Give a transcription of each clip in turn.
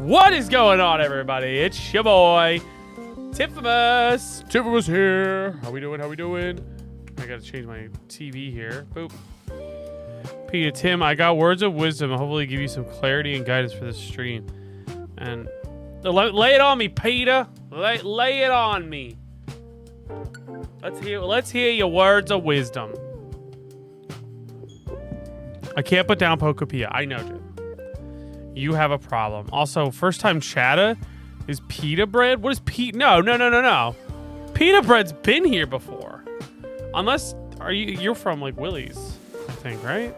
What is going on, everybody? It's your boy, Tifamus. Tifamus here. How we doing? How we doing? I gotta change my TV here. Boop. Peter, Tim, I got words of wisdom. I'll hopefully give you some clarity and guidance for this stream. And lay it on me, Peter. Lay it on me. Let's hear your words of wisdom. I can't put down Pokopia. I know, dude. You have a problem. Also, first time chatta is pita bread. What is pita? No. Pita bread's been here before. Unless you're from like Willie's, I think, right?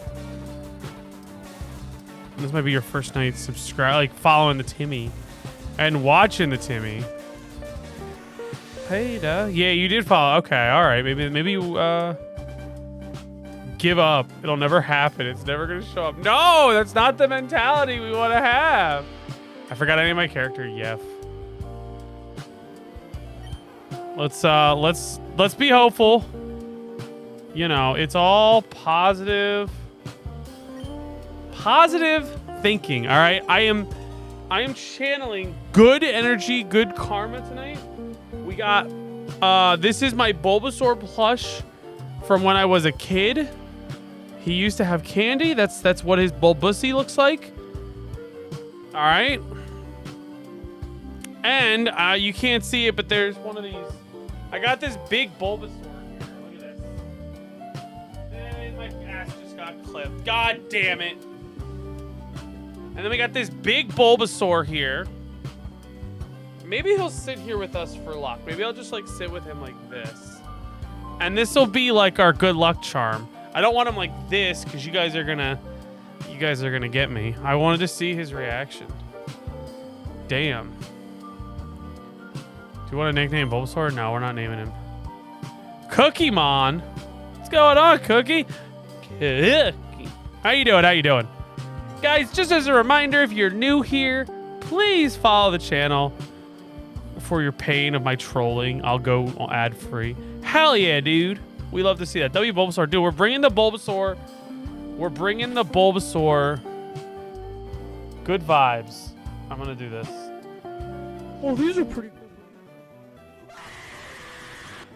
This might be your first night following the Timmy and watching the Timmy. Pita. Yeah, you did follow. Okay, all right. Maybe you give up. It'll never happen. It's never gonna show up. No, that's not the mentality we want to have. I forgot I named my character Yef. Let's be hopeful. You know, it's all positive thinking. All right, I am channeling good energy, good karma tonight. We got this is my Bulbasaur plush from when I was a kid. He used to have candy. That's what his Bulbussy looks like. All right. And you can't see it, but there's one of these. I got this big Bulbasaur here. Look at this. And my ass just got clipped. God damn it. And then we got this big Bulbasaur here. Maybe he'll sit here with us for luck. Maybe I'll just like sit with him like this. And this will be like our good luck charm. I don't want him like this because you guys are gonna get me. I wanted to see his reaction. Damn. Do you want to nickname Bulbasaur? No, we're not naming him. Cookiemon. What's going on, Cookie? How you doing? Guys, just as a reminder, if you're new here, please follow the channel. For your pain of my trolling, I'll go ad free. Hell yeah, dude. We love to see that. W Bulbasaur, dude. We're bringing the Bulbasaur. Good vibes. I'm gonna do this. Oh, these are pretty good.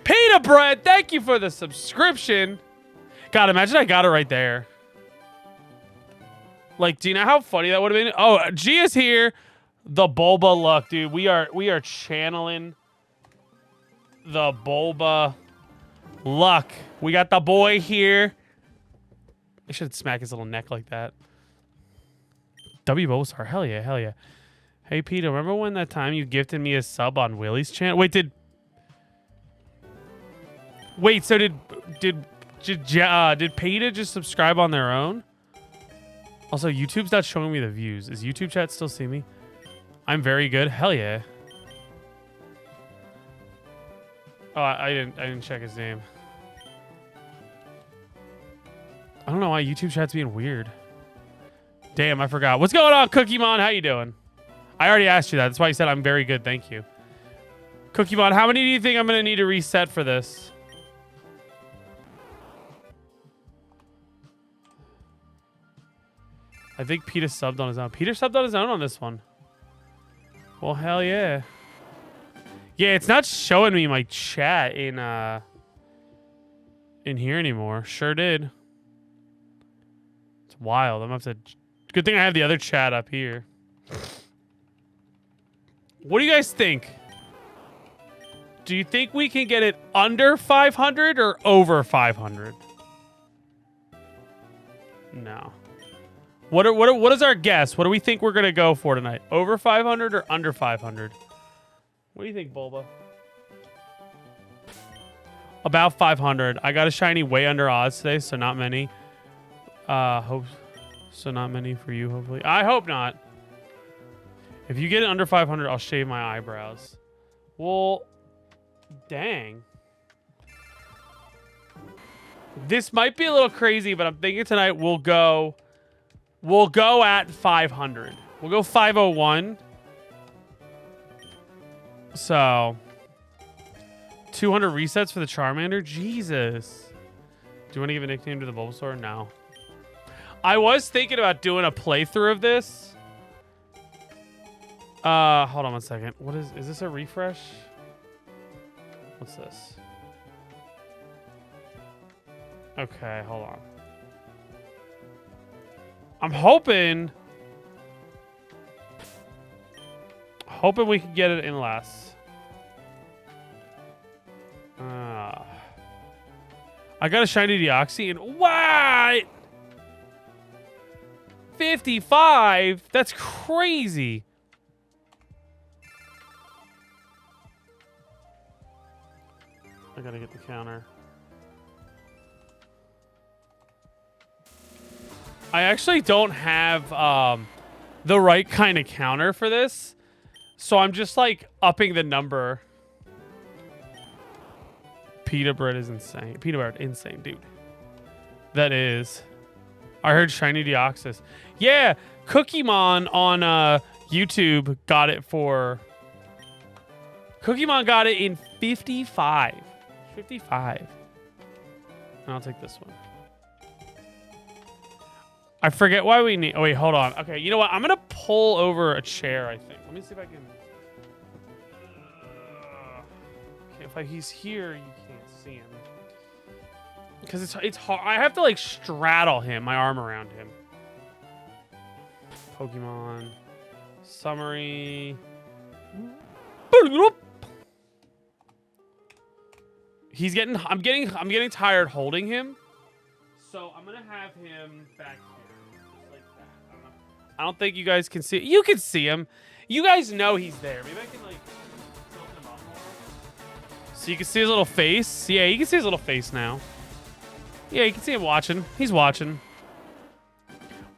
Pita bread. Thank you for the subscription. God, imagine I got it right there. Like, do you know how funny that would have been? Oh, G is here. The Bulba luck, dude. We are channeling the Bulba luck. We got the boy here. I should smack his little neck like that. W Bulbasaur. Hell yeah. Hey, Peter, remember when that time you gifted me a sub on Willie's channel? So did Peter just subscribe on their own? Also, YouTube's not showing me the views. Is YouTube chat still see me? I'm very good. Hell yeah. Oh, I didn't check his name. I don't know why YouTube chat's being weird. Damn, I forgot. What's going on, Cookiemon? How you doing? I already asked you that. That's why you said I'm very good. Thank you. Cookiemon, how many do you think I'm going to need to reset for this? I think Peter subbed on his own. Peter subbed on his own on this one. Well, hell yeah. Yeah, it's not showing me my chat in here anymore. Sure did. It's wild. I'm gonna have to. Good thing I have the other chat up here. What do you guys think? Do you think we can get it under 500 or over 500? No. What is our guess? What do we think we're gonna go for tonight? Over 500 or under 500? What do you think, Bulba? About 500. I got a shiny way under odds today, so not many. Hope so, not many for you. Hopefully, I hope not. If you get it under 500, I'll shave my eyebrows. Well, dang. This might be a little crazy, but I'm thinking tonight we'll go at 500. We'll go 501. So, 200 resets for the Charmander? Jesus. Do you want to give a nickname to the Bulbasaur? No. I was thinking about doing a playthrough of this. Hold on one second. What is this a refresh? What's this? Okay, hold on. I'm hoping we can get it in less. I got a shiny Deoxy and what? 55? That's crazy. I gotta get the counter. I actually don't have the right kind of counter for this. So I'm just like upping the number. Pita bread is insane. Pita bread, insane, dude. That is. I heard shiny Deoxys. Yeah, Cookiemon on YouTube got it for... Cookiemon got it in 55. 55. I'll take this one. I forget why we need... Oh, wait, hold on. Okay, you know what? I'm going to pull over a chair, I think. Let me see if I can... Okay, if he's here, you can't see him. Because it's hard. I have to, like, straddle him, my arm around him. Pokemon. Summary. He's getting... I'm getting tired holding him. So I'm going to have him back here. I don't think you guys can see it. You can see him. You guys know he's there. Maybe I can, like, tilt him up more. So you can see his little face. Yeah, you can see his little face now. Yeah, you can see him watching. He's watching.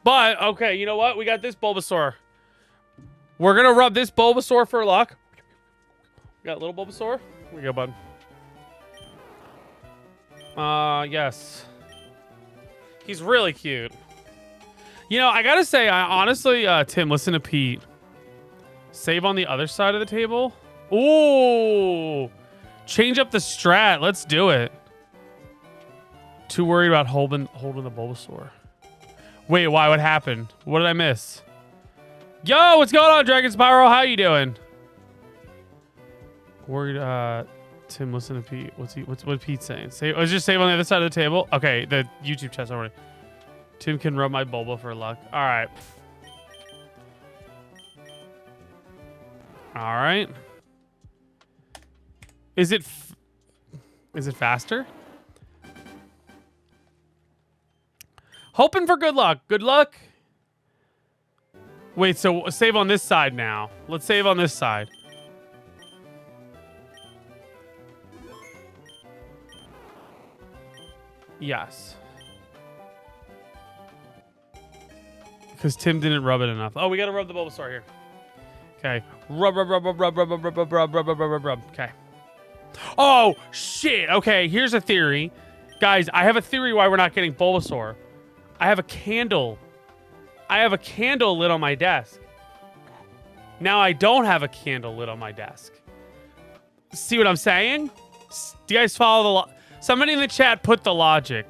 But, okay, you know what? We got this Bulbasaur. We're going to rub this Bulbasaur for luck. We got little Bulbasaur. Here we go, bud. Yes. He's really cute. You know, I gotta say, I honestly, Tim, listen to Pete. Save on the other side of the table. Ooh, change up the strat. Let's do it. Too worried about holding the Bulbasaur. Wait, why? What happened? What did I miss? Yo, what's going on, Dragon Spyro? How you doing? Worried, Tim, listen to Pete. What's Pete saying? Let's just save on the other side of the table. Okay, the YouTube chat's already. Tim can rub my Bulba for luck. All right. All right. Is it faster? Hoping for good luck. Good luck. Wait, so save on this side now. Let's save on this side. Yes. Because Tim didn't rub it enough. Oh, we got to rub the Bulbasaur here. Okay. Rub. Okay. Oh, shit. Okay, here's a theory. Guys, I have a theory why we're not getting Bulbasaur. I have a candle. I have a candle lit on my desk. Now I don't have a candle lit on my desk. See what I'm saying? Do you guys follow the somebody in the chat put the logic.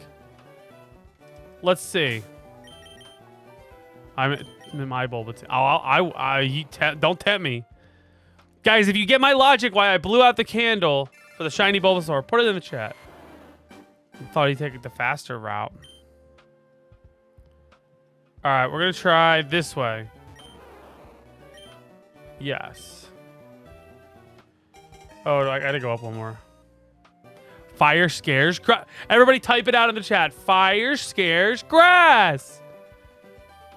Let's see. I'm in my Bulbasaur. Don't tempt me. Guys, if you get my logic why I blew out the candle for the shiny Bulbasaur, put it in the chat. I thought he'd take the faster route. All right, we're going to try this way. Yes. Oh, I got to go up one more. Fire scares grass. Everybody type it out in the chat. Fire scares grass.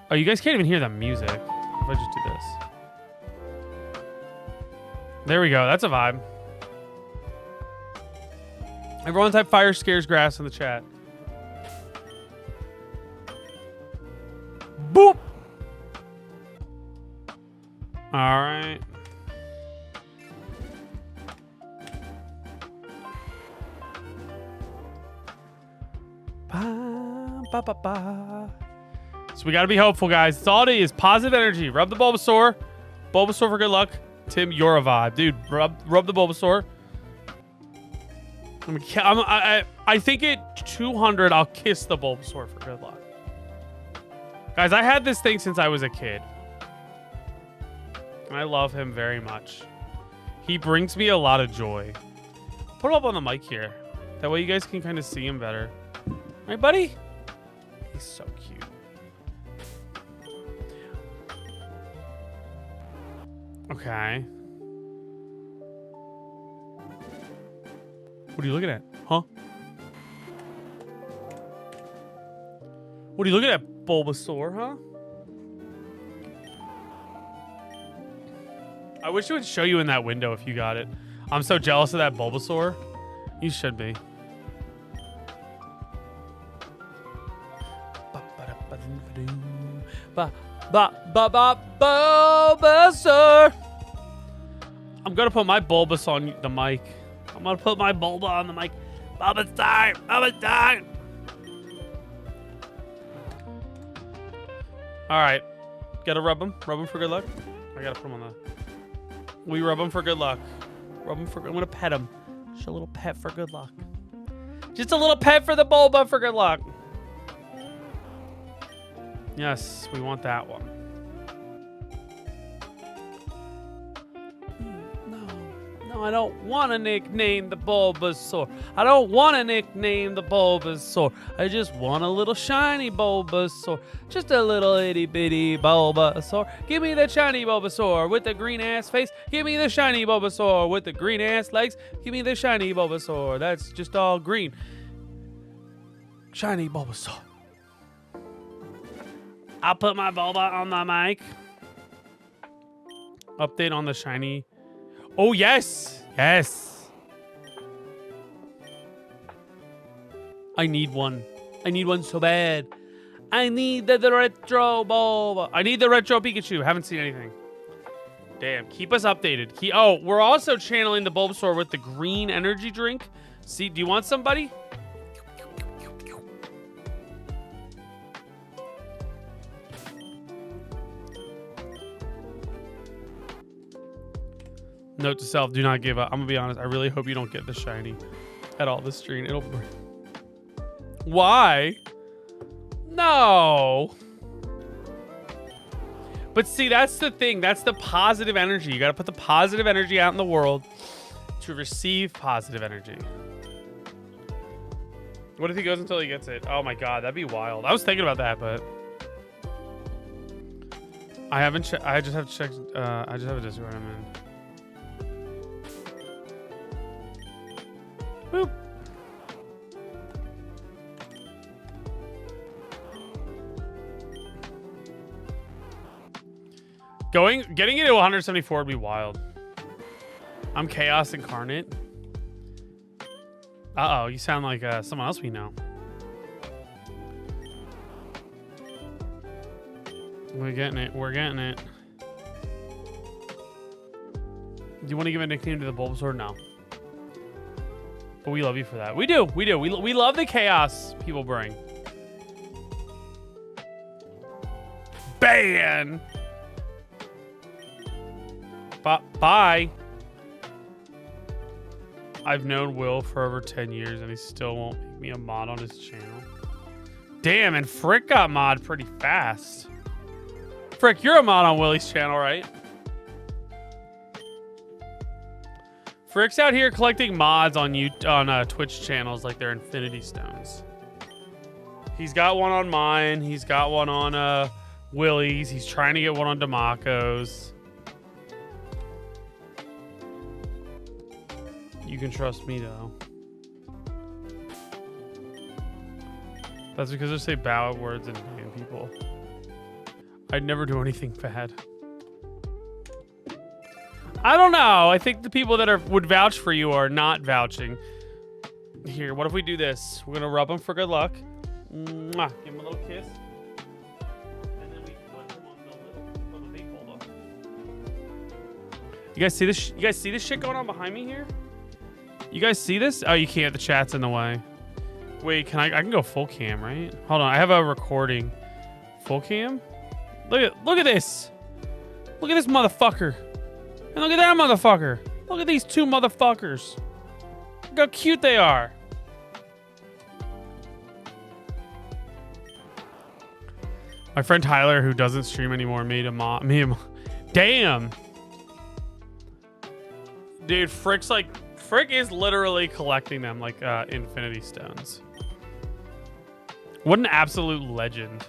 Oh, you guys can't even hear the music. If I just do this. There we go. That's a vibe. Everyone type fire scares grass in the chat. Boop. All right. Ba, ba, ba, ba. So we got to be hopeful, guys. That's all it is. Positive energy. Rub the Bulbasaur. Bulbasaur for good luck. Tim, you're a vibe. Dude, rub the Bulbasaur. I think at 200, I'll kiss the Bulbasaur for good luck. Guys, I had this thing since I was a kid. I love him very much. He brings me a lot of joy. Put him up on the mic here. That way you guys can kind of see him better. Right, buddy? He's so cute. Okay. What are you looking at? Huh? What are you looking at, Bulbasaur, huh? I wish it would show you in that window if you got it. I'm so jealous of that Bulbasaur. You should be. Bulbasaur. I'm gonna put my Bulbas on the mic. I'm gonna put my Bulba on the mic. Bulbasaur. Bulbasaur. All right, gotta rub him. Rub him for good luck. I gotta put him on the. We rub him for good luck. Rub him for. I'm gonna pet him. Just a little pet for good luck. Just a little pet for the Bulba for good luck. Yes, we want that one. No, I don't want to nickname the Bulbasaur. I don't want to nickname the Bulbasaur. I just want a little shiny Bulbasaur. Just a little itty bitty Bulbasaur. Give me the shiny Bulbasaur with the green ass face. Give me the shiny Bulbasaur with the green ass legs. Give me the shiny Bulbasaur. That's just all green. Shiny Bulbasaur. I'll put my Bulba on the mic. Update on the shiny. Oh, yes. Yes. I need one. I need one so bad. I need the retro Bulba. I need the retro Pikachu. Haven't seen anything. Damn. Keep us updated. Oh, we're also channeling the Bulbasaur with the green energy drink. See, do you want somebody? Note to self, do not give up. I'm gonna be honest, I really hope you don't get the shiny at all this stream. It'll burn. Why? No. But see, that's the thing. That's the positive energy. You gotta put the positive energy out in the world to receive positive energy. What if he goes until he gets it? Oh my god, that'd be wild. I was thinking about that, but I haven't checked. I just have to check. I just have a Discord I'm in. Boop. Getting it to 174 would be wild. I'm Chaos Incarnate. Uh-oh, you sound like someone else we know. We're getting it. We're getting it. Do you want to give a nickname to the Bulbasaur? No. But we love you for that. We do. We do. We love the chaos people bring. Ban. Bye. I've known Will for over 10 years and he still won't make me a mod on his channel. Damn, and Frick got mod pretty fast. Frick, you're a mod on Willie's channel, right? Frick's out here collecting mods on Twitch channels like they're Infinity Stones. He's got one on mine. He's got one on Willie's. He's trying to get one on Demaco's. You can trust me, though. That's because I say bad words and ban people. I'd never do anything bad. I don't know. I think the people that would vouch for you are not vouching. Here, what if we do this? We're gonna rub him for good luck. Mwah. Give him a little kiss. And then we put him on the big Bulba. You guys see this? You guys see this shit going on behind me here? You guys see this? Oh, you can't. The chat's in the way. Wait, can I can go full cam, right? Hold on. I have a recording. Full cam? Look at this. Look at this motherfucker. And look at that motherfucker. Look at these two motherfuckers. Look how cute they are. My friend Tyler, who doesn't stream anymore, made a mod. Damn. Dude, Frick is literally collecting them like infinity stones. What an absolute legend.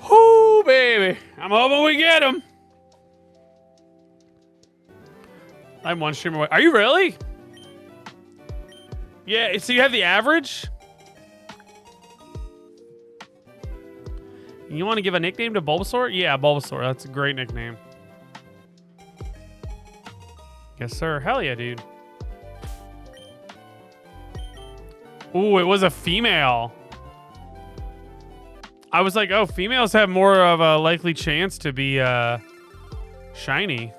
Whoo, baby. I'm hoping we get him. I'm one stream away. Are you really? Yeah, so you have the average? You want to give a nickname to Bulbasaur? Yeah, Bulbasaur. That's a great nickname. Yes, sir. Hell yeah, dude. Ooh, it was a female. I was like, oh, females have more of a likely chance to be shiny.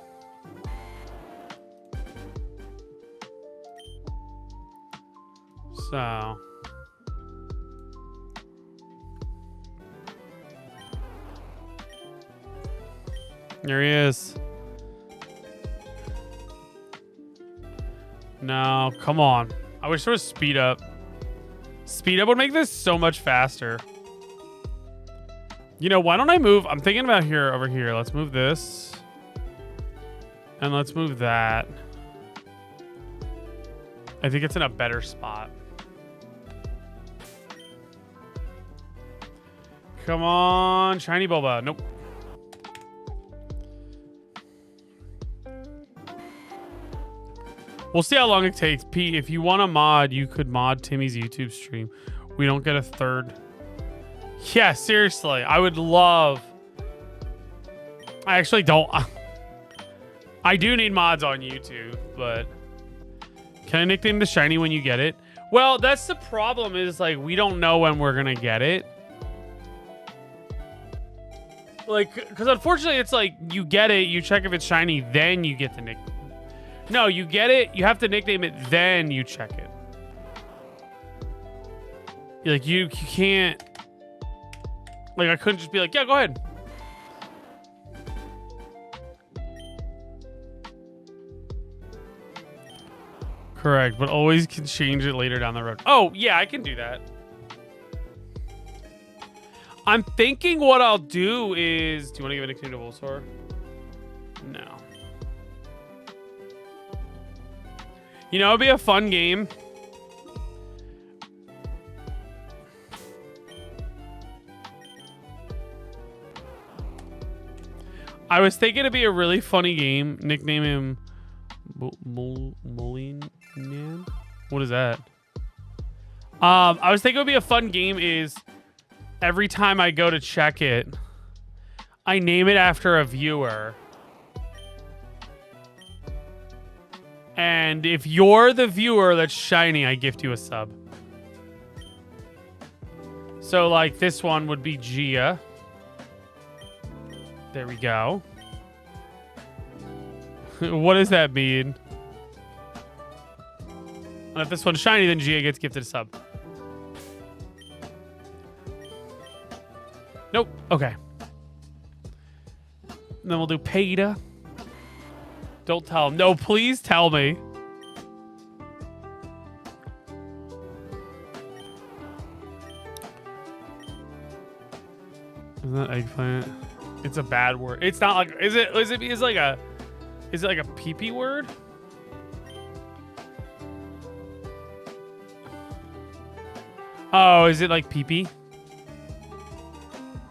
So. There he is. No, come on. I wish there was speed up. Speed up would make this so much faster. You know, why don't I move? I'm thinking about over here. Let's move this. And let's move that. I think it's in a better spot. Come on, shiny Bulba. Nope. We'll see how long it takes. Pete, if you want a mod, you could mod Timmy's YouTube stream. We don't get a third. Yeah, seriously. I would love... I actually don't... I do need mods on YouTube, but... Can I nickname the shiny when you get it? Well, that's the problem is, like, we don't know when we're gonna get it. Like, because unfortunately, it's like, you get it, you check if it's shiny, then you get the nickname. No, you get it, you have to nickname it, then you check it. Like, you can't... Like, I couldn't just be like, yeah, go ahead. Correct, but always can change it later down the road. Oh, yeah, I can do that. I'm thinking what I'll do is... Do you want to give a nickname to Bulbasaur? No. You know, it'd be a fun game. I was thinking it'd be a really funny game. Nickname him Molin Man. What is that? I was thinking it would be a fun game is every time I go to check it, I name it after a viewer. And if you're the viewer that's shiny, I gift you a sub. So, like, this one would be Gia. There we go. What does that mean? And if this one's shiny, then Gia gets gifted a sub. Nope. Okay. And then we'll do Peta. Don't tell him. No, please tell me. Isn't that eggplant? It's a bad word. It's not like... Is it like a pee-pee word? Oh, is it like pee-pee?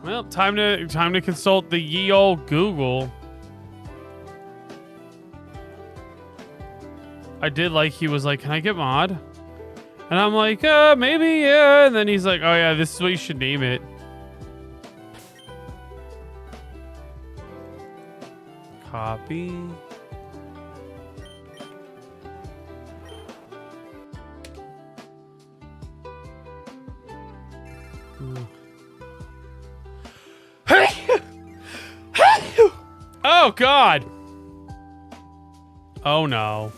Well, time to consult the ye old Google. I did like he was like, can I get mod? And I'm like, maybe, yeah. And then he's like, oh yeah, this is what you should name it. Copy. Oh God. Oh no.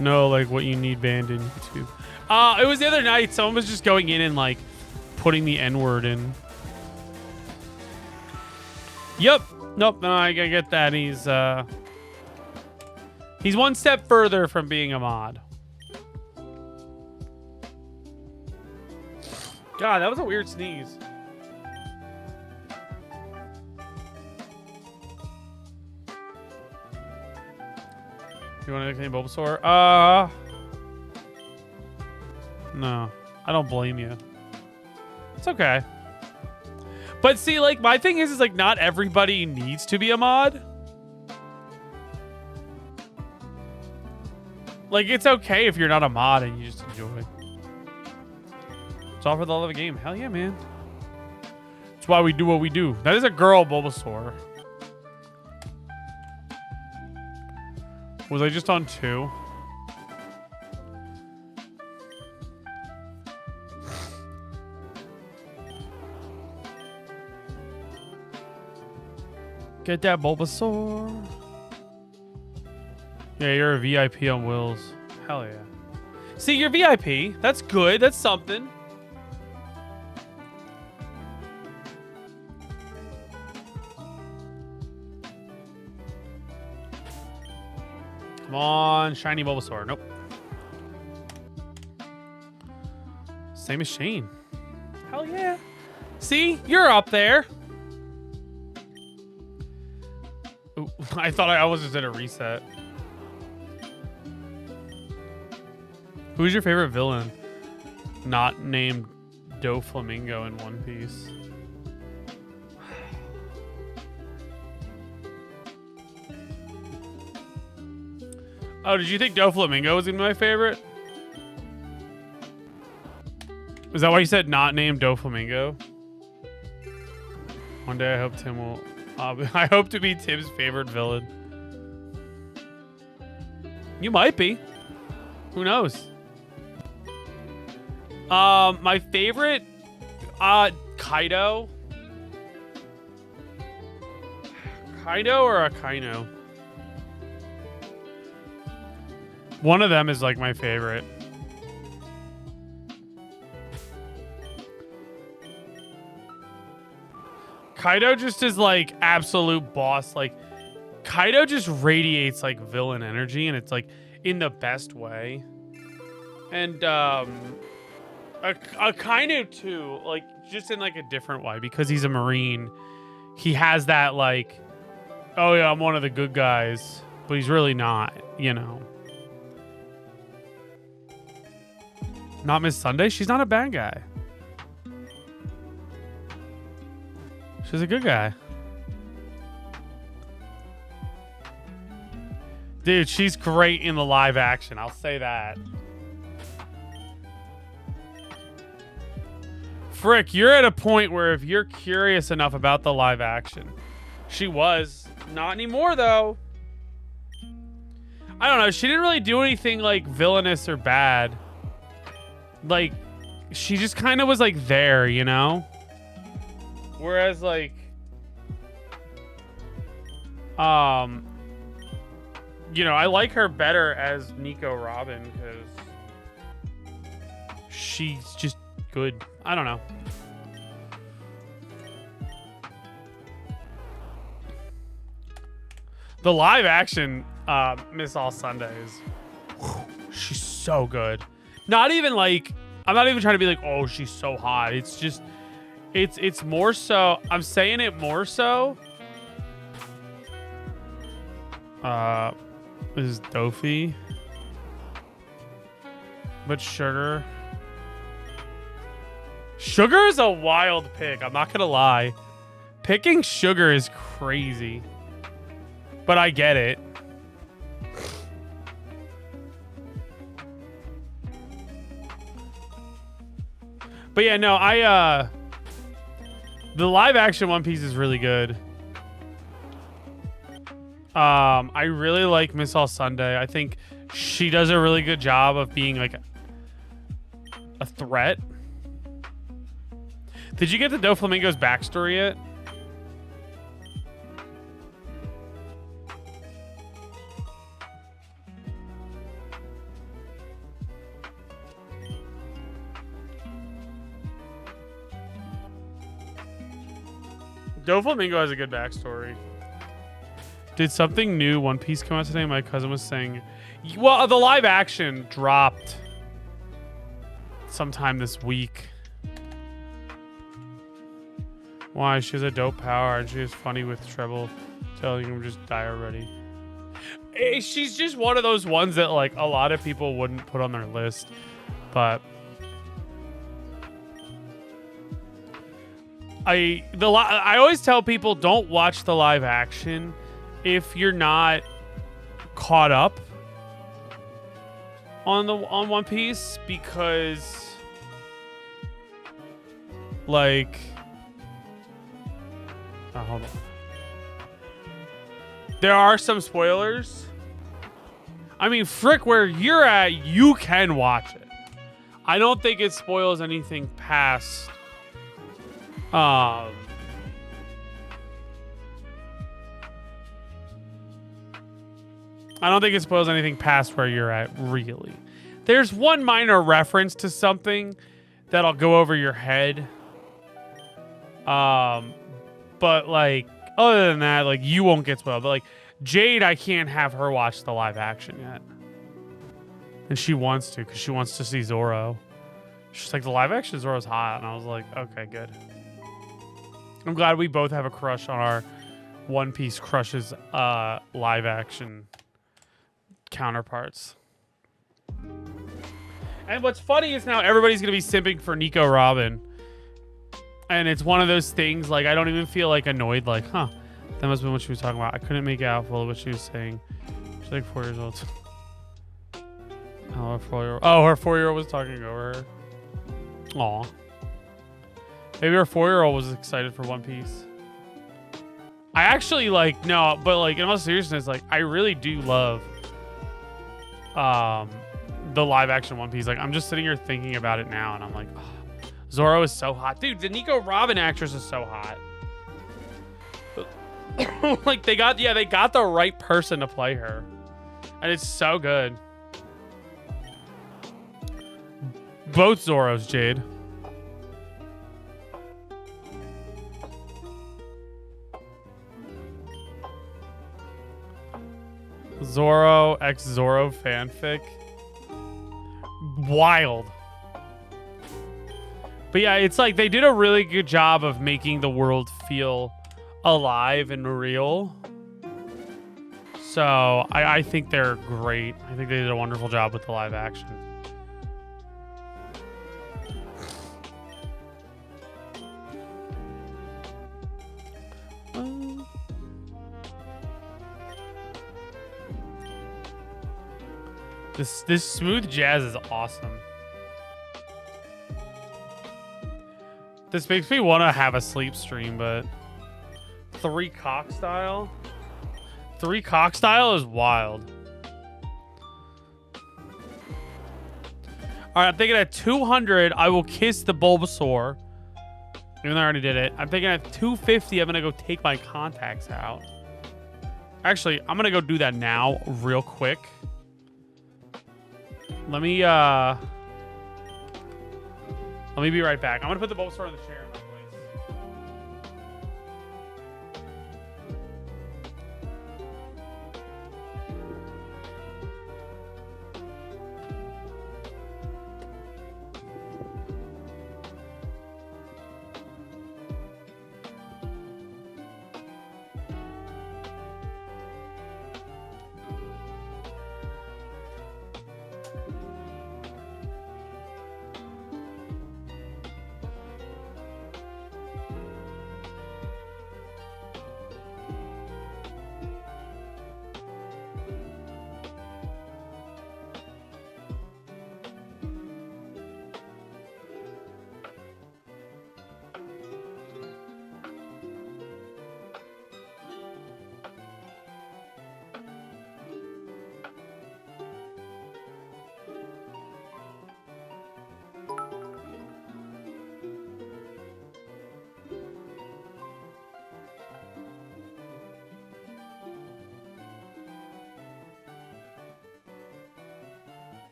No, like what you need banned in YouTube. It was the other night. Someone was just going in and like putting the N-word in. Yep. Nope. No, I get that. He's one step further from being a mod. God, that was a weird sneeze. You want to nickname Bulbasaur? No. I don't blame you. It's okay. But see, like, my thing is like, not everybody needs to be a mod. Like, it's okay if you're not a mod and you just enjoy. It's all for the love of the game. Hell yeah, man. That's why we do what we do. That is a girl Bulbasaur. Was I just on 2? Get that Bulbasaur. Yeah, you're a VIP on Will's. Hell yeah. See, you're VIP. That's good. That's something. Come on, shiny Bulbasaur. Nope. Same as Shane. Hell yeah. See, you're up there. Ooh, I thought I was just at a reset. Who's your favorite villain? Not named Doflamingo in One Piece. Oh, did you think Doflamingo was gonna be my favorite? Is that why you said not named Doflamingo? One day I hope Tim will... I hope to be Tim's favorite villain. You might be. Who knows? My favorite... Kaido. Kaido or Akaino? One of them is like my favorite. Kaido just is like absolute boss. Like Kaido just radiates like villain energy, and it's like in the best way. And Akainu too, like just in like a different way, because he's a Marine. He has that like, oh yeah, I'm one of the good guys, but he's really not, you know. Not Miss Sunday? She's not a bad guy. She's a good guy. Dude, she's great in the live action. I'll say that. Frick, you're at a point where if you're curious enough about the live action. She was. Not anymore, though. I don't know. She didn't really do anything, like, villainous or bad. Like, she just kind of was, like, there, you know? Whereas, like... you know, I like her better as Nico Robin, because... she's just good. I don't know. The live action Miss All Sundays, she's so good. Not even like, I'm not even trying to be like, oh, she's so hot. It's just, it's more so, I'm saying it more so. This is Dofi. But Sugar. Sugar is a wild pick. I'm not going to lie. Picking Sugar is crazy. But I get it. But yeah, no, the live action One Piece is really good. I really like Miss All Sunday. I think she does a really good job of being like a threat. Did you get the Doflamingo's backstory yet? Doflamingo has a good backstory. Did something new One Piece come out today? My cousin was saying, well, the live action dropped sometime this week. Why? She has a dope power and she is funny with treble. Telling him just die already. She's just one of those ones that like a lot of people wouldn't put on their list, but I always tell people don't watch the live action if you're not caught up on One Piece, because like hold on. There are some spoilers. I mean, frick, where you're at, you can watch it. I don't think it spoils anything past I don't think it spoils anything past where you're at, really. There's one minor reference to something that'll go over your head. But like, other than that, like, you won't get spoiled. But like, Jade, I can't have her watch the live action yet. And she wants to, because she wants to see Zoro. She's like, the live action Zoro's hot. And I was like, okay, good. I'm glad we both have a crush on our One Piece crushes live action counterparts. And what's funny is now everybody's going to be simping for Nico Robin. And it's one of those things, like, I don't even feel like annoyed, like, huh, that must have been what she was talking about. I couldn't make out fully what she was saying. She's like 4 years old. Oh, her 4-year-old. Oh, her 4-year-old was talking over her. Aw. Maybe her 4-year-old was excited for One Piece. I actually, like, no, but, like, in all seriousness, like, I really do love the live action One Piece. Like, I'm just sitting here thinking about it now, and I'm like, oh, Zoro is so hot. Dude, the Nico Robin actress is so hot. Like, they got the right person to play her. And it's so good. Both Zoros, Jade. Zoro x Zoro fanfic. Wild. But yeah, it's like they did a really good job of making the world feel alive and real. So I think they're great. I think they did a wonderful job with the live action. This smooth jazz is awesome. This makes me want to have a sleep stream, but 3 cock style? 3 cock style is wild. Alright, I'm thinking at 200, I will kiss the Bulbasaur. Even though I already did it. I'm thinking at 250, I'm going to go take my contacts out. Actually, I'm going to go do that now real quick. Let me be right back. I'm gonna put the Bulbasaur in the chair in my place.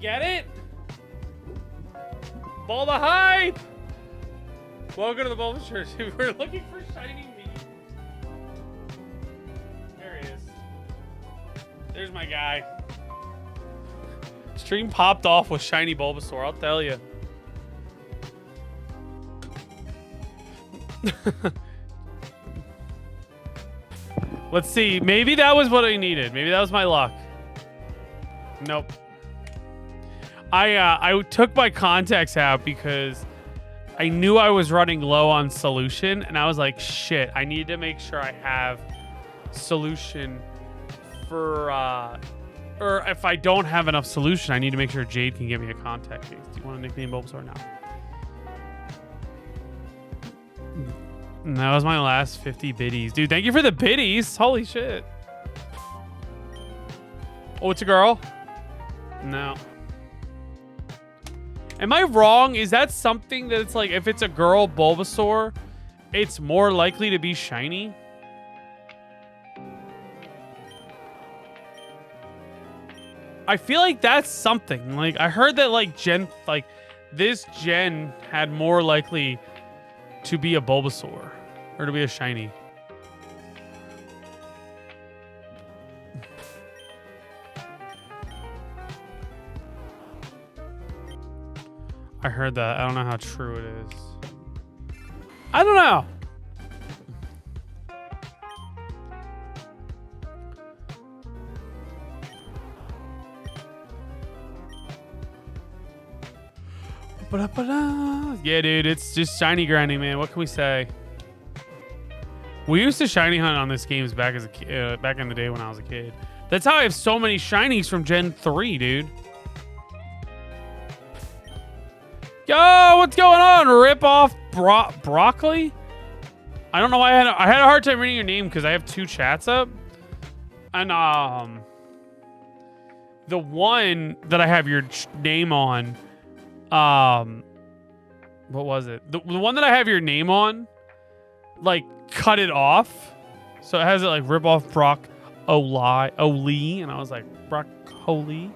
get it? Bulba hype! Welcome to the Bulbasaur. We're looking for shiny meat. There he is. There's my guy. Stream popped off with shiny Bulbasaur, I'll tell you. Let's see. Maybe that was what I needed. Maybe that was my luck. Nope. I took my contacts out because I knew I was running low on solution, and I was like, shit, I need to make sure I have solution for or if I don't have enough solution, I need to make sure Jade can give me a contact case. Do you want to nickname Bulbasaur now? And that was my last 50 biddies. Dude, thank you for the biddies. Holy shit. Oh, it's a girl? No. Am I wrong? Is that something that's like, if it's a girl Bulbasaur, it's more likely to be shiny? I feel like that's something. Like, I heard that like this gen had more likely to be a Bulbasaur or to be a shiny. I heard that. I don't know how true it is. I don't know. Yeah, dude, it's just shiny grinding, man. What can we say? We used to shiny hunt on this games back as a back in the day when I was a kid. That's how I have so many shinies from Gen 3, dude. Yo, what's going on? Rip off broccoli? I don't know why I had a hard time reading your name because I have 2 chats up. And the one that I have your name on, what was it? The one that I have your name on, like, cut it off. So it has it like rip off Oli, and I was like, broccoli.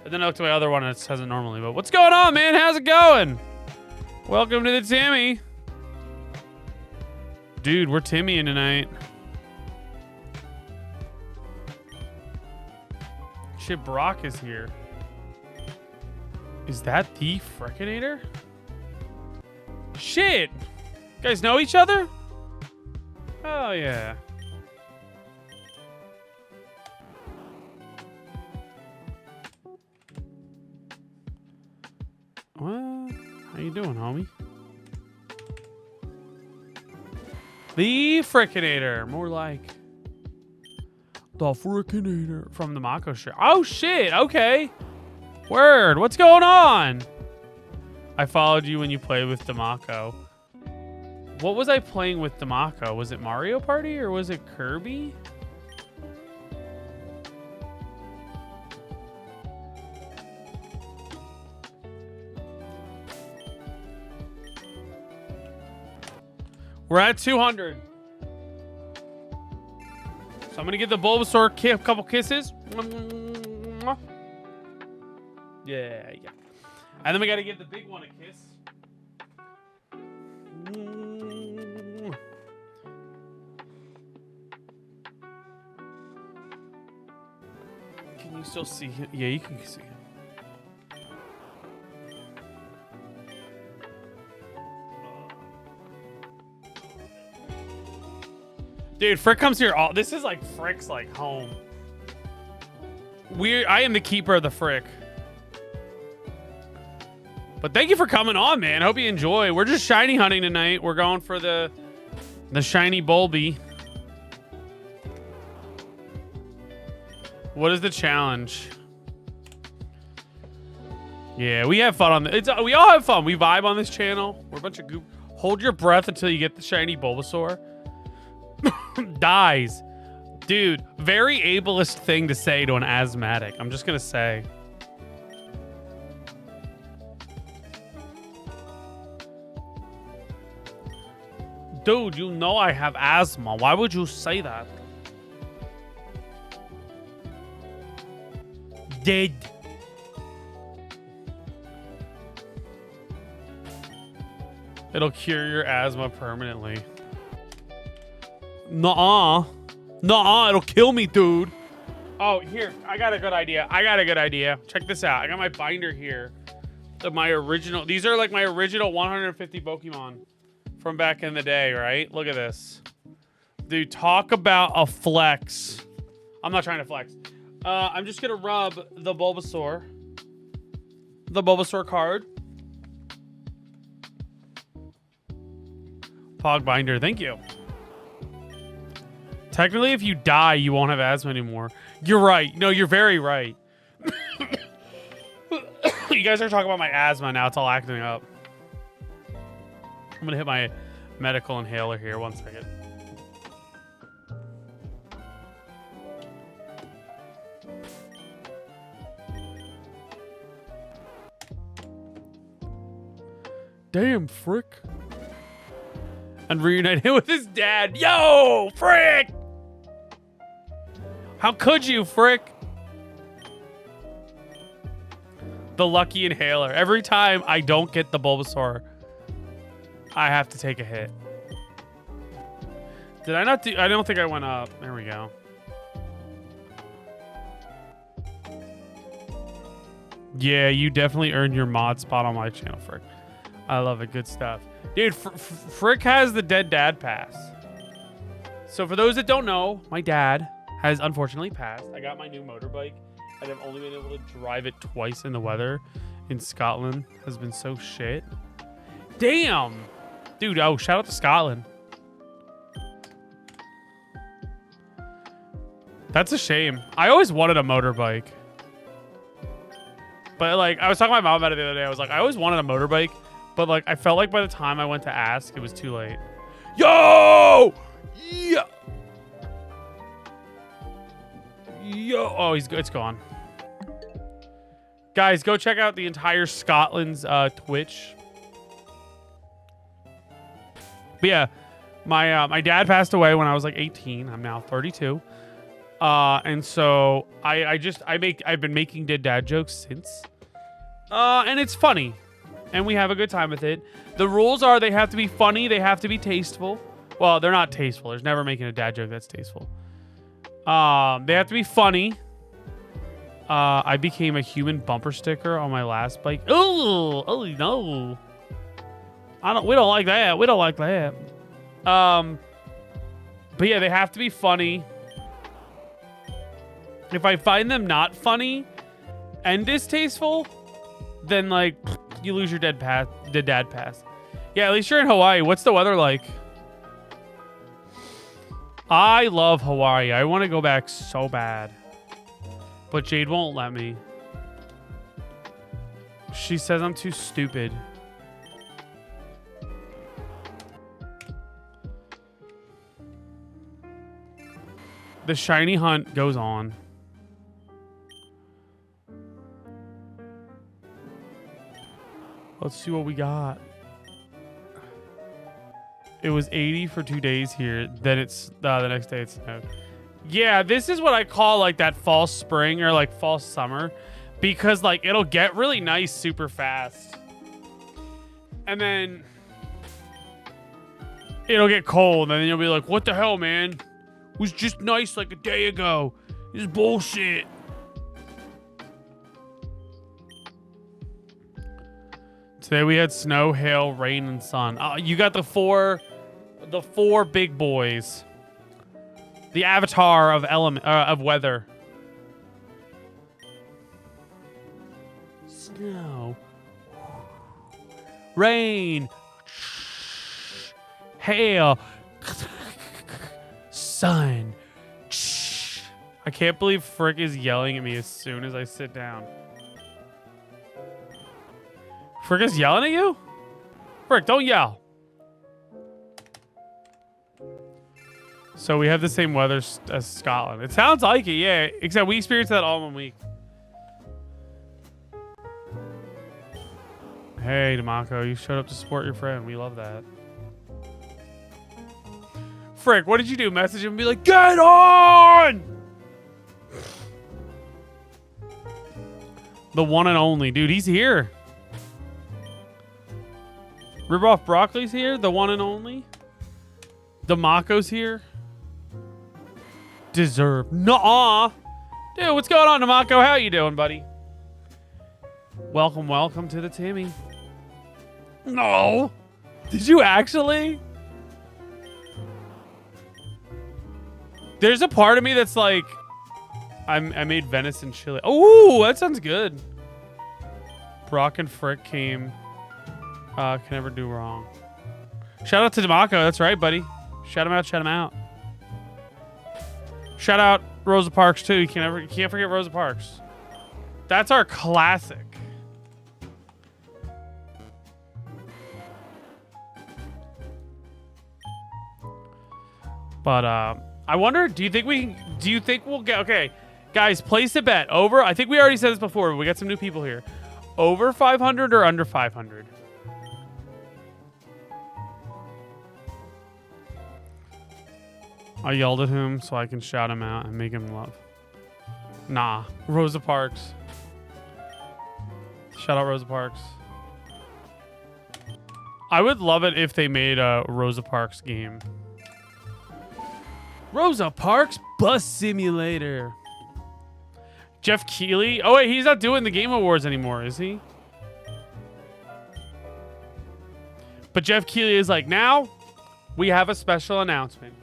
And then I looked at my other one and it says it normally. But what's going on, man? How's it going? Welcome to the Timmy. Dude, we're Timmying tonight. Shit, Brock is here. Is that the Freakinator? Shit! You guys know each other? Oh, yeah. What? How you doing, homie? The Freakinator. More like the Freakinator from the Mako show. Oh, shit. Okay. Word. What's going on? I followed you when you played with Demako. What was I playing with Demako? Was it Mario Party or was it Kirby? We're at 200. So I'm going to give the Bulbasaur a couple kisses. Yeah. And then we got to give the big one a kiss. Can you still see him? Yeah, you can see him. Dude, Frick comes here all... This is like Frick's like home. I am the keeper of the Frick. But thank you for coming on, man. I hope you enjoy. We're just shiny hunting tonight. We're going for the shiny Bulby. What is the challenge? Yeah, we have fun on this. We all have fun. We vibe on this channel. We're a bunch of goop. Hold your breath until you get the shiny Bulbasaur. Dies. Dude, very ableist thing to say to an asthmatic. I'm just gonna say. Dude, you know I have asthma. Why would you say that? Dead. It'll cure your asthma permanently. Nuh-uh. Nuh-uh, it'll kill me, dude. Oh, here, I got a good idea. Check this out. I got my binder here. These are like my original 150 Pokemon from back in the day, right? Look at this. Dude, talk about a flex. I'm not trying to flex. I'm just gonna rub the Bulbasaur card. Pog binder, thank you. Technically, if you die, you won't have asthma anymore. You're right. No, you're very right. You guys are talking about my asthma now. It's all acting up. I'm going to hit my medical inhaler here. 1 second. Damn, Frick. And reunite him with his dad. Yo, Frick! How could you, Frick? The lucky inhaler. Every time I don't get the Bulbasaur, I have to take a hit. Did I not do... I don't think I went up. There we go. Yeah, you definitely earned your mod spot on my channel, Frick. I love it. Good stuff. Dude, Frick has the dead dad pass. So for those that don't know, my dad has unfortunately passed. I got my new motorbike, and I've only been able to drive it twice in the weather in Scotland. Has been so shit. Damn! Dude, oh, shout out to Scotland. That's a shame. I always wanted a motorbike. But, like, I was talking to my mom about it the other day. I was like, I always wanted a motorbike. But, like, I felt like by the time I went to ask, it was too late. Yo! Yeah! Yo! Oh, it's gone. Guys, go check out the entire Scotland's Twitch. But yeah, my dad passed away when I was like 18. I'm now 32. And so I've been making dead dad jokes since. And it's funny. And we have a good time with it. The rules are they have to be funny. They have to be tasteful. Well, they're not tasteful. There's never making a dad joke that's tasteful. They have to be funny. I became a human bumper sticker on my last bike. Oh no. We don't like that. We don't like that. But yeah, they have to be funny. If I find them not funny and distasteful, then like you lose your dad pass. Yeah, at least you're in Hawaii. What's the weather like? I love Hawaii. I want to go back so bad. But Jade won't let me. She says I'm too stupid. The shiny hunt goes on. Let's see what we got. It was 80 for 2 days here. Then it's the next day it snowed. Yeah, this is what I call like that false spring or like false summer, because like it'll get really nice super fast, and then it'll get cold, and then you'll be like, "What the hell, man? It was just nice like a day ago. This is bullshit." Today we had snow, hail, rain, and sun. You got the four big boys. The avatar of weather. Snow. Rain. Hail. Sun. I can't believe Frick is yelling at me as soon as I sit down. Frick is yelling at you? Frick, don't yell. So we have the same weather as Scotland. It sounds like it, yeah. Except we experienced that all in 1 week. Hey, Demako, you showed up to support your friend. We love that. Frick, what did you do? Message him and be like, get on! The one and only. Dude, he's here. Riboff Broccoli's here, the one and only. Demaco's here. Deserve. Nuh-uh. Dude, what's going on, Demaco? How you doing, buddy? Welcome, welcome to the Timmy. No. Did you actually? There's a part of me that's like, I made venison chili. Oh, that sounds good. Brock and Frick came. Can never do wrong. Shout out to Demaco. That's right, buddy. Shout him out. Shout him out. Shout out Rosa Parks too. You can't forget Rosa Parks. That's our classic. But I wonder. Do you think we'll get? Okay, guys, place a bet over. I think we already said this before. But we got some new people here. Over 500 or under 500? I yelled at him so I can shout him out and make him love. Nah, Rosa Parks. Shout out Rosa Parks. I would love it if they made a Rosa Parks game. Rosa Parks Bus Simulator. Jeff Keighley. Oh wait, he's not doing the Game Awards anymore, is he? But Jeff Keighley is like, now we have a special announcement.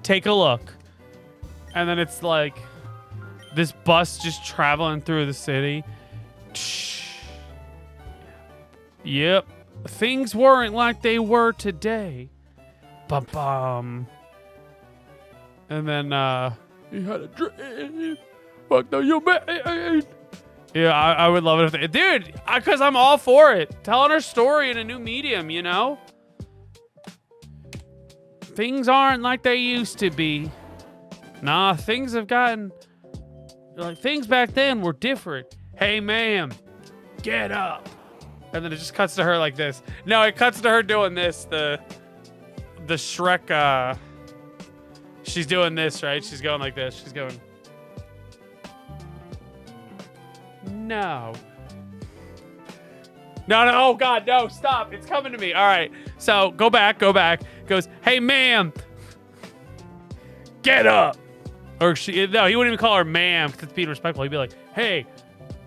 Take a look. And then it's like this bus just traveling through the city. Yep. Things weren't like they were today. Bum bum. And then he had a dream. Fuck no, you man. Yeah, I would love it if they, dude, because I'm all for it. Telling our story in a new medium, you know? Things aren't like they used to be. Nah, things have gotten, like, things back then were different. Hey, ma'am, get up. And then it just cuts to her like this. No, it cuts to her doing this. The Shrek, she's doing this, right? She's going like this. She's going. No. No, oh God, no, stop. It's coming to me. All right. So go back. Goes, hey, ma'am, get up. Or no, he wouldn't even call her ma'am because it's being respectful. He'd be like, hey,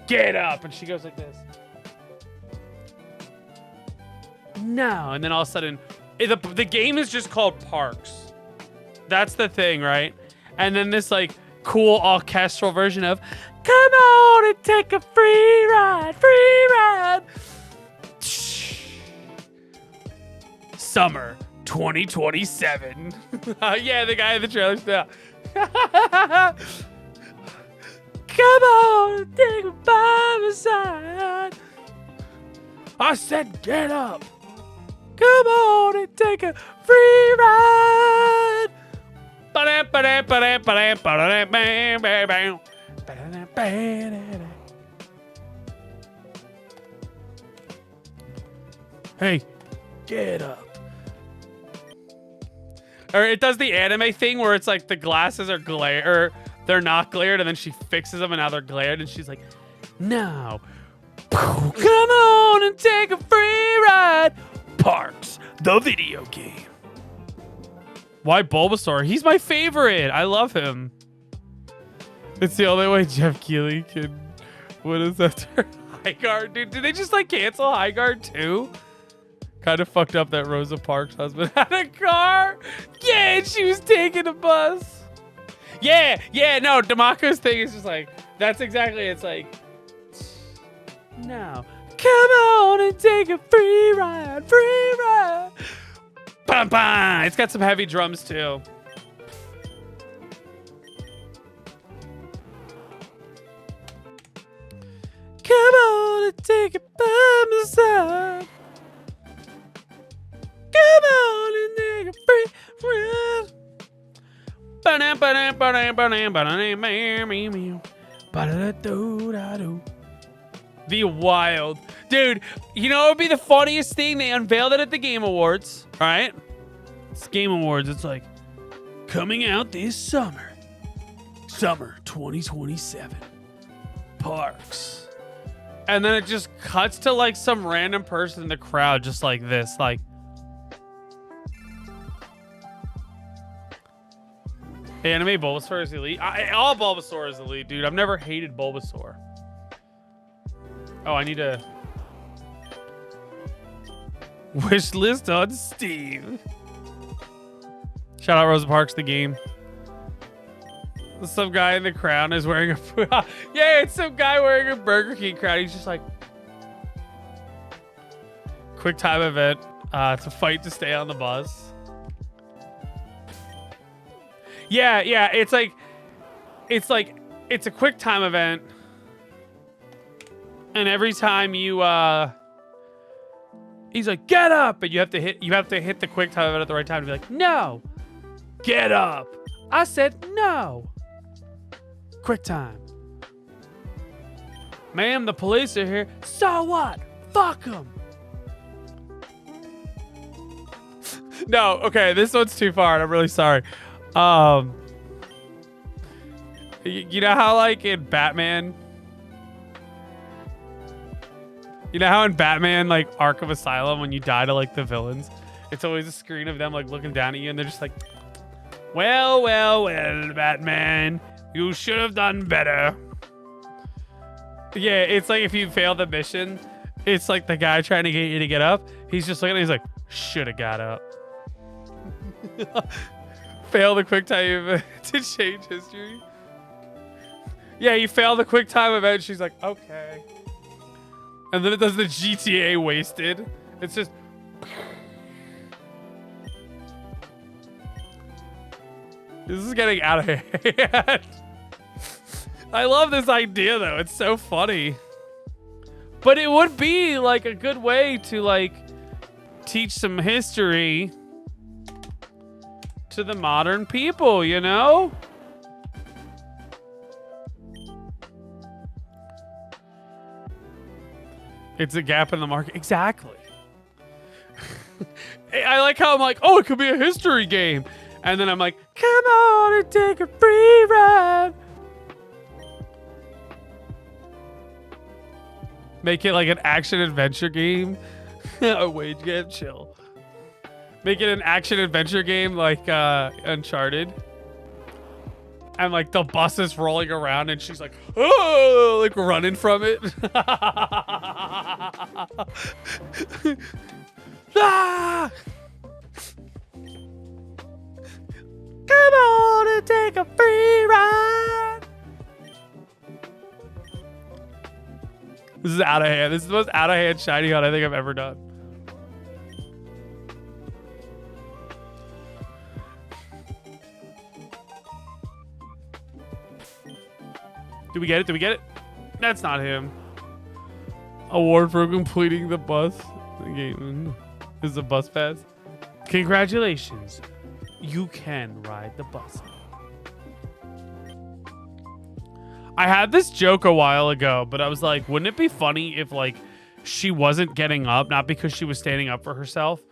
get up. And she goes like this. No. And then all of a sudden, the game is just called Parks. That's the thing, right? And then this like cool orchestral version of, come on and take a free ride. Summer 2027. Yeah, the guy in the trailer still. Come on and take a by my side. I said get up. Come on and take a free ride. Hey, get up. Or it does the anime thing where it's like the glasses are glare, or they're not glared, and then she fixes them and now they're glared, and she's like, no. Come on and take a free ride. Parks, the video game. Why Bulbasaur? He's my favorite. I love him. It's the only way Jeff Keighley can win us after High Guard. Dude, did they just like cancel High Guard too? Kind of fucked up that Rosa Parks' husband had a car. Yeah, and she was taking a bus. Yeah, no, Demaco's thing is just like, that's exactly, it's like, no. Come on and take a free ride. Bum, bum. It's got some heavy drums too. Come on and take it by my side. Come on and take a free ride. The wild. Dude, you know what would be the funniest thing? They unveiled it at the Game Awards, right? It's Game Awards. It's like, coming out this summer. Summer 2027. Parks. And then it just cuts to like some random person in the crowd just like this, like. Anime Bulbasaur is elite. All Bulbasaur is elite, dude. I've never hated Bulbasaur. Oh, I need to... Wish list on Steam. Shout out Rosa Parks, the game. Some guy in the crown is wearing a... Yeah, it's some guy wearing a Burger King crown. He's just like... Quick time event. To fight to stay on the bus. Yeah, it's a quick time event. And every time you he's like, get up, and you have to hit the quick time event at the right time to be like, no, get up. I said no. Quick time. Ma'am, the police are here. So what? Fuck them. No, okay, this one's too far, and I'm really sorry. You know how like in Batman, you know how in Batman like Arkham Asylum, when you die to like the villains, it's always a screen of them like looking down at you and they're just like, well, Batman, you should have done better. Yeah, it's like if you fail the mission, it's like the guy trying to get you to get up, he's just looking at you, he's like, should have got up. Fail the quick time event to change history. Yeah, you fail the quick time event. She's like, okay. And then it does the GTA wasted. It's just. This is getting out of hand. I love this idea though. It's so funny. But it would be like a good way to like teach some history to the modern people, you know? It's a gap in the market. Exactly. I like how I'm like, oh, it could be a history game. And then I'm like, come on and take a free ride. Make it like an action adventure game. A wage game, chill. Make it an action adventure game like Uncharted. And like the bus is rolling around and she's like, oh, like running from it. Ah! Come on and take a free ride. This is out of hand. This is the most out of hand shiny hunt I think I've ever done. Did we get it? Did we get it? That's not him. Award for completing the bus. The game is the bus pass. Congratulations. You can ride the bus. I had this joke a while ago, but I was like, wouldn't it be funny if like she wasn't getting up, not because she was standing up for herself,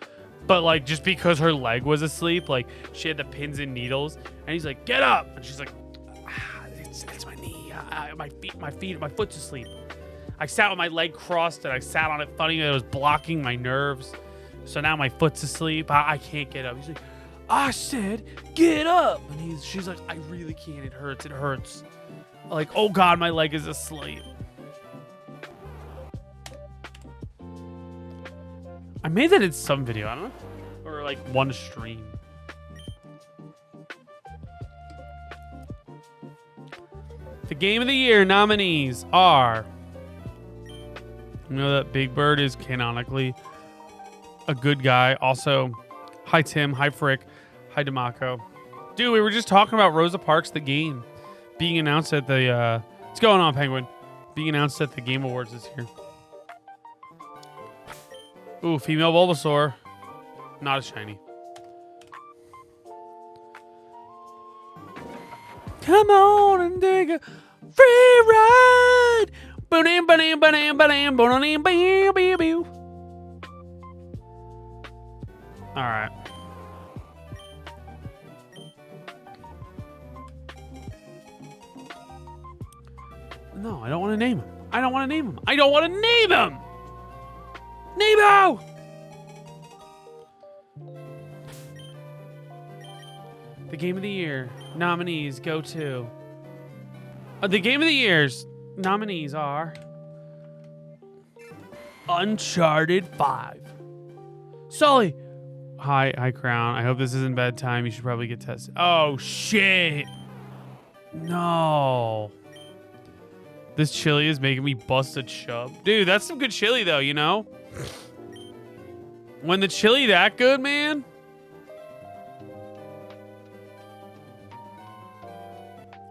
but like just because her leg was asleep, like she had the pins and needles, and he's like, get up, and she's like, it's my knee. My foot's asleep. I sat with my leg crossed and I sat on it funny. It was blocking my nerves. So now my foot's asleep. I can't get up. He's like, I said, get up. And she's like, I really can't. It hurts. It hurts. Like, oh God, my leg is asleep. I made that in some video. I don't know. Or like one stream. The Game of the Year nominees are... You know that Big Bird is canonically a good guy. Also, hi Tim, hi Frick, hi Demaco. Dude, we were just talking about Rosa Parks, the game, being announced at the... what's going on, Penguin? Being announced at the Game Awards this year. Ooh, female Bulbasaur. Not as shiny. Come on and take a free ride. Ba-dam, ba-dam, ba-dam, ba-dam, ba-dam, ba-dam, ba-dam. All right. No, I don't want to name him. I don't want to name him. I don't want to name him. Nemo! The Game of the Year nominees go to... the Game of the Year's nominees are... Uncharted 5. Sully! Hi, Crown. I hope this isn't bad time. You should probably get tested. Oh, shit! No. This chili is making me bust a chub. Dude, that's some good chili, though, you know? When the chili that good, man...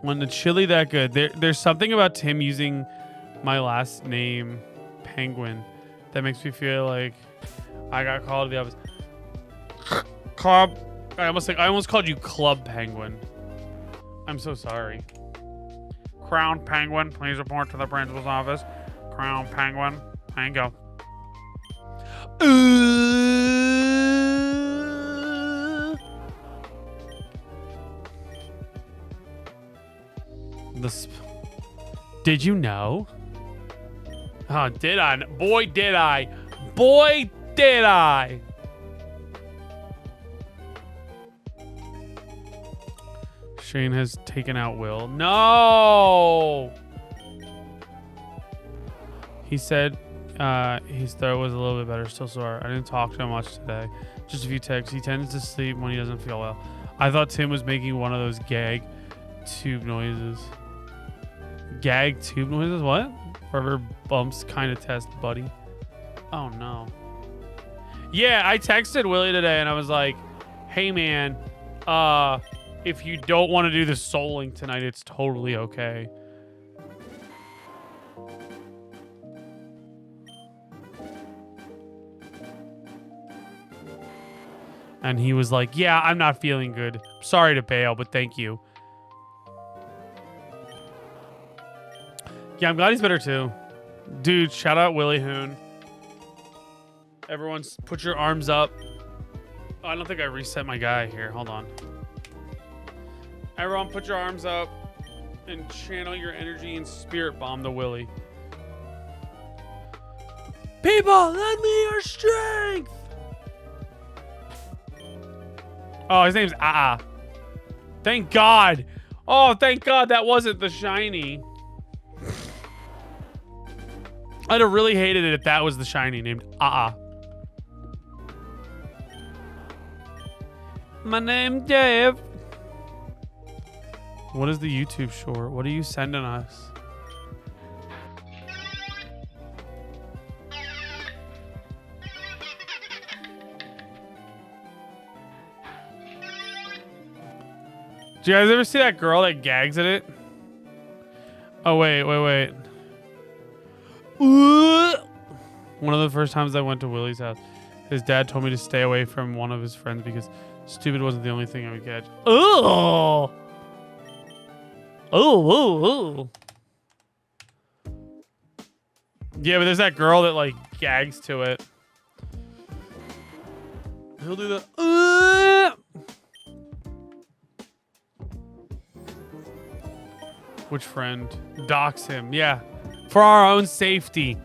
When the chili that good, there's something about Tim using my last name, Penguin, that makes me feel like I got called to the office. Club. I almost called you Club Penguin. I'm so sorry. Crown Penguin, please report to the principal's office. Crown Penguin, there you go. Did you know? Oh, did I? Boy, did I. Boy, did I. Shane has taken out Will. No! He said his throat was a little bit better, still sore. I didn't talk to him much today. Just a few texts. He tends to sleep when he doesn't feel well. I thought Tim was making one of those gag tube noises. Gag tube noises? What? Rubber bumps kind of test, buddy. Oh, no. Yeah, I texted Willie today, and I was like, hey, man, if you don't want to do the soul link tonight, it's totally okay. And he was like, yeah, I'm not feeling good. Sorry to bail, but thank you. Yeah, I'm glad he's better too. Dude, shout out Willie Hoon. Everyone put your arms up. Oh, I don't think I reset my guy here. Hold on. Everyone put your arms up and channel your energy and spirit bomb the Willie. People, lend me your strength! Oh, his name's Thank God. Oh, thank God that wasn't the shiny. I'd have really hated it if that was the shiny named My name Dave. What is the YouTube short? What are you sending us? Do you guys ever see that girl that gags at it? Oh, wait. One of the first times I went to Willie's house, his dad told me to stay away from one of his friends because stupid wasn't the only thing I would catch. Oh! Oh. Yeah, but there's that girl that, like, gags to it. He'll do the... Which friend? Dox him. Yeah. For our own safety.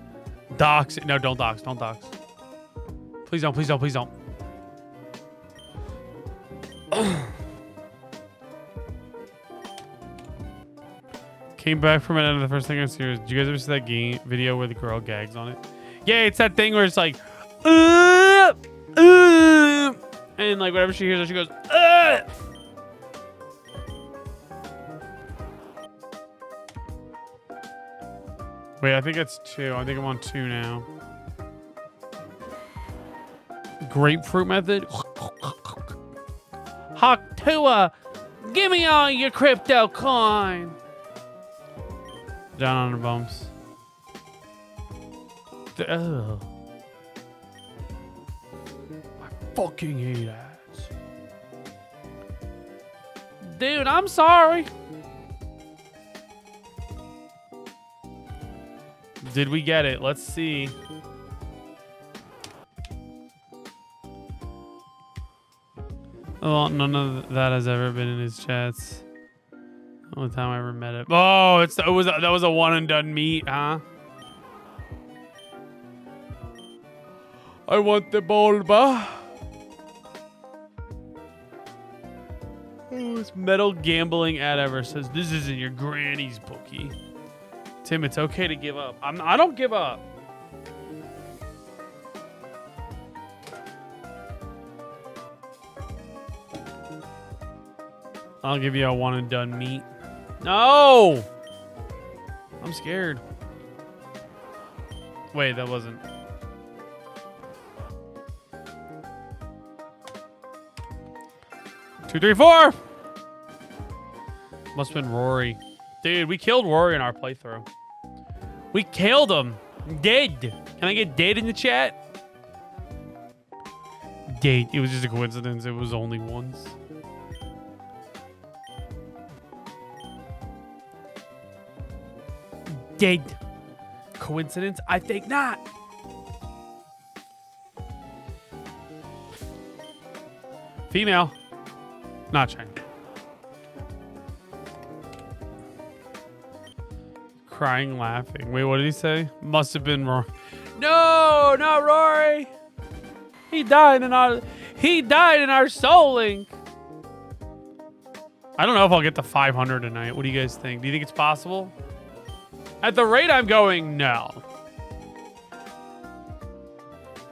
Dox it. No, don't dox. Don't dox. Please don't. Please don't. Please don't. Came back from it, and the first thing I see was, did you guys ever see that game video where the girl gags on it? Yeah, it's that thing where it's like, and like whenever she hears it, she goes, Wait, I think it's 2. I think I'm on 2 now. Grapefruit method. Hawktua, give me all your crypto coin. Down on the bumps. Ugh. I fucking hate ads. Dude, I'm sorry. Did we get it? Let's see. Oh, none of that has ever been in his chats. The only time I ever met it. Oh, that was a one and done meet, huh? I want the Bulba. Oh, this metal gambling ad ever says this isn't your granny's bookie. Tim, it's okay to give up. I don't give up. I'll give you a one and done meat. No! I'm scared. Wait, that wasn't. Two, three, four! Must have been Rory. Dude, we killed Rory in our playthrough. We killed him. Dead. Can I get dead in the chat? Dead. It was just a coincidence. It was only once. Dead. Coincidence? I think not. Female. Not China. Crying, laughing. Wait, what did he say? Must have been Rory. No, not Rory. He died in our Soul Link. I don't know if I'll get to 500 tonight. What do you guys think? Do you think it's possible? At the rate I'm going, no.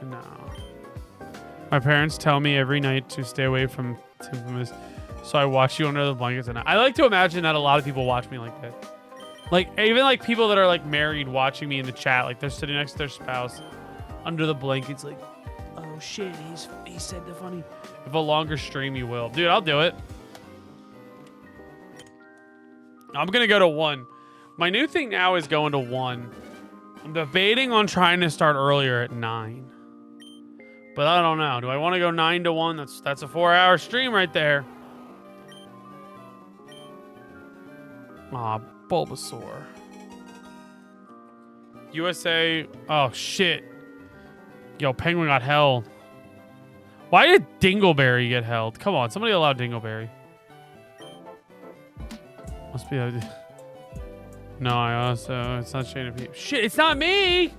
No. My parents tell me every night to stay away from Infamous, so I watch you under the blankets at night. I like to imagine that a lot of people watch me like that. Like, even like people that are like married watching me in the chat, like they're sitting next to their spouse under the blankets, like, oh shit, he said the funny. If a longer stream, you will. Dude, I'll do it. I'm gonna go to 1. My new thing now is going to 1. I'm debating on trying to start earlier at 9. But I don't know. Do I want to go 9 to 1? That's a 4-hour stream right there. Aw, Bulbasaur. USA. Oh, shit. Yo, Penguin got held. Why did Dingleberry get held? Come on, somebody allow Dingleberry. Must be... No, I also... It's not Shane of People. Shit, it's not me!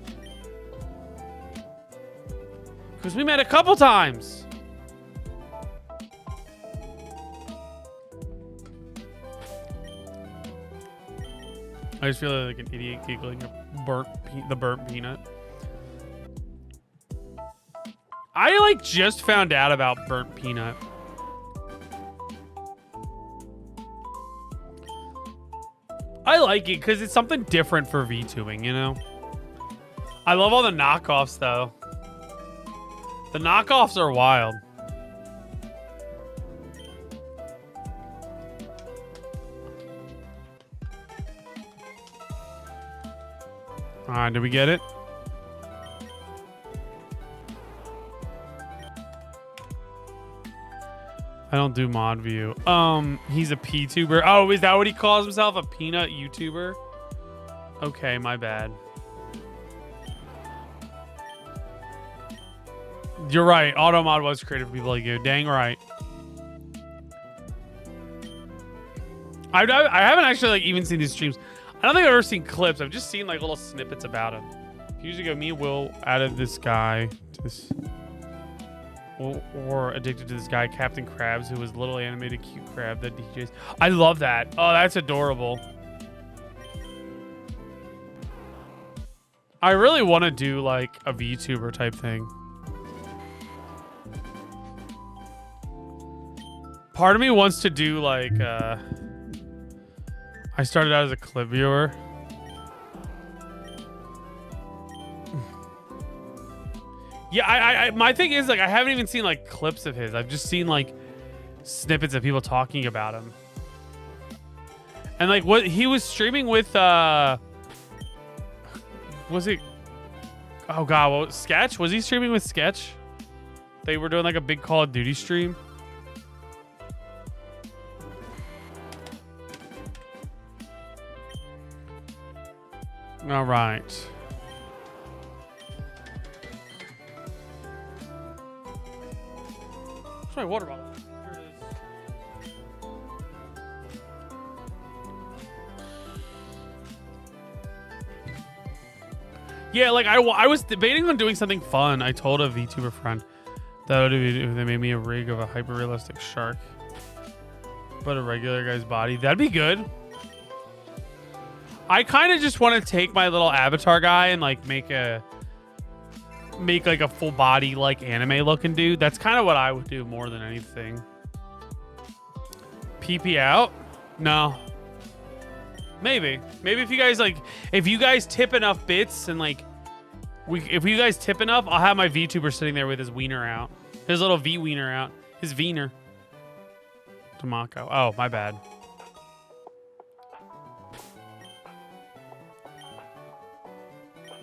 Because we met a couple times. I just feel like an idiot giggling the burnt peanut. I like just found out about burnt peanut. I like it because it's something different for VTubing, you know? I love all the knockoffs though. The knockoffs are wild. Alright, did we get it? I don't do mod view. He's a P-tuber. Oh, is that what he calls himself? A peanut YouTuber? Okay, my bad. You're right. Automod was created for people like you. Dang right. I haven't actually like even seen these streams. I don't think I've ever seen clips. I've just seen like little snippets about him. A few years ago, me and Will added this guy to this, or addicted to this guy, Captain Krabs, who was a little animated cute crab that DJs. I love that. Oh, that's adorable. I really want to do like a VTuber type thing. Part of me wants to do like I started out as a clip viewer. Yeah, I my thing is like I haven't even seen like clips of his. I've just seen like snippets of people talking about him. And like what he was streaming with was it, oh god, what, Sketch? Was he streaming with Sketch? They were doing like a big Call of Duty stream. All right. Where's my water bottle? Here it is. Yeah, like I was debating on doing something fun. I told a VTuber friend that would be if they made me a rig of a hyper-realistic shark, but a regular guy's body. That'd be good. I kind of just want to take my little avatar guy and like make like a full body like anime looking dude. That's kind of what I would do more than anything. PP out? No. Maybe if you guys like, if you guys tip enough bits and like, if you guys tip enough, I'll have my VTuber sitting there with his wiener out, his little V wiener out, his wiener. Tamako. Oh, my bad.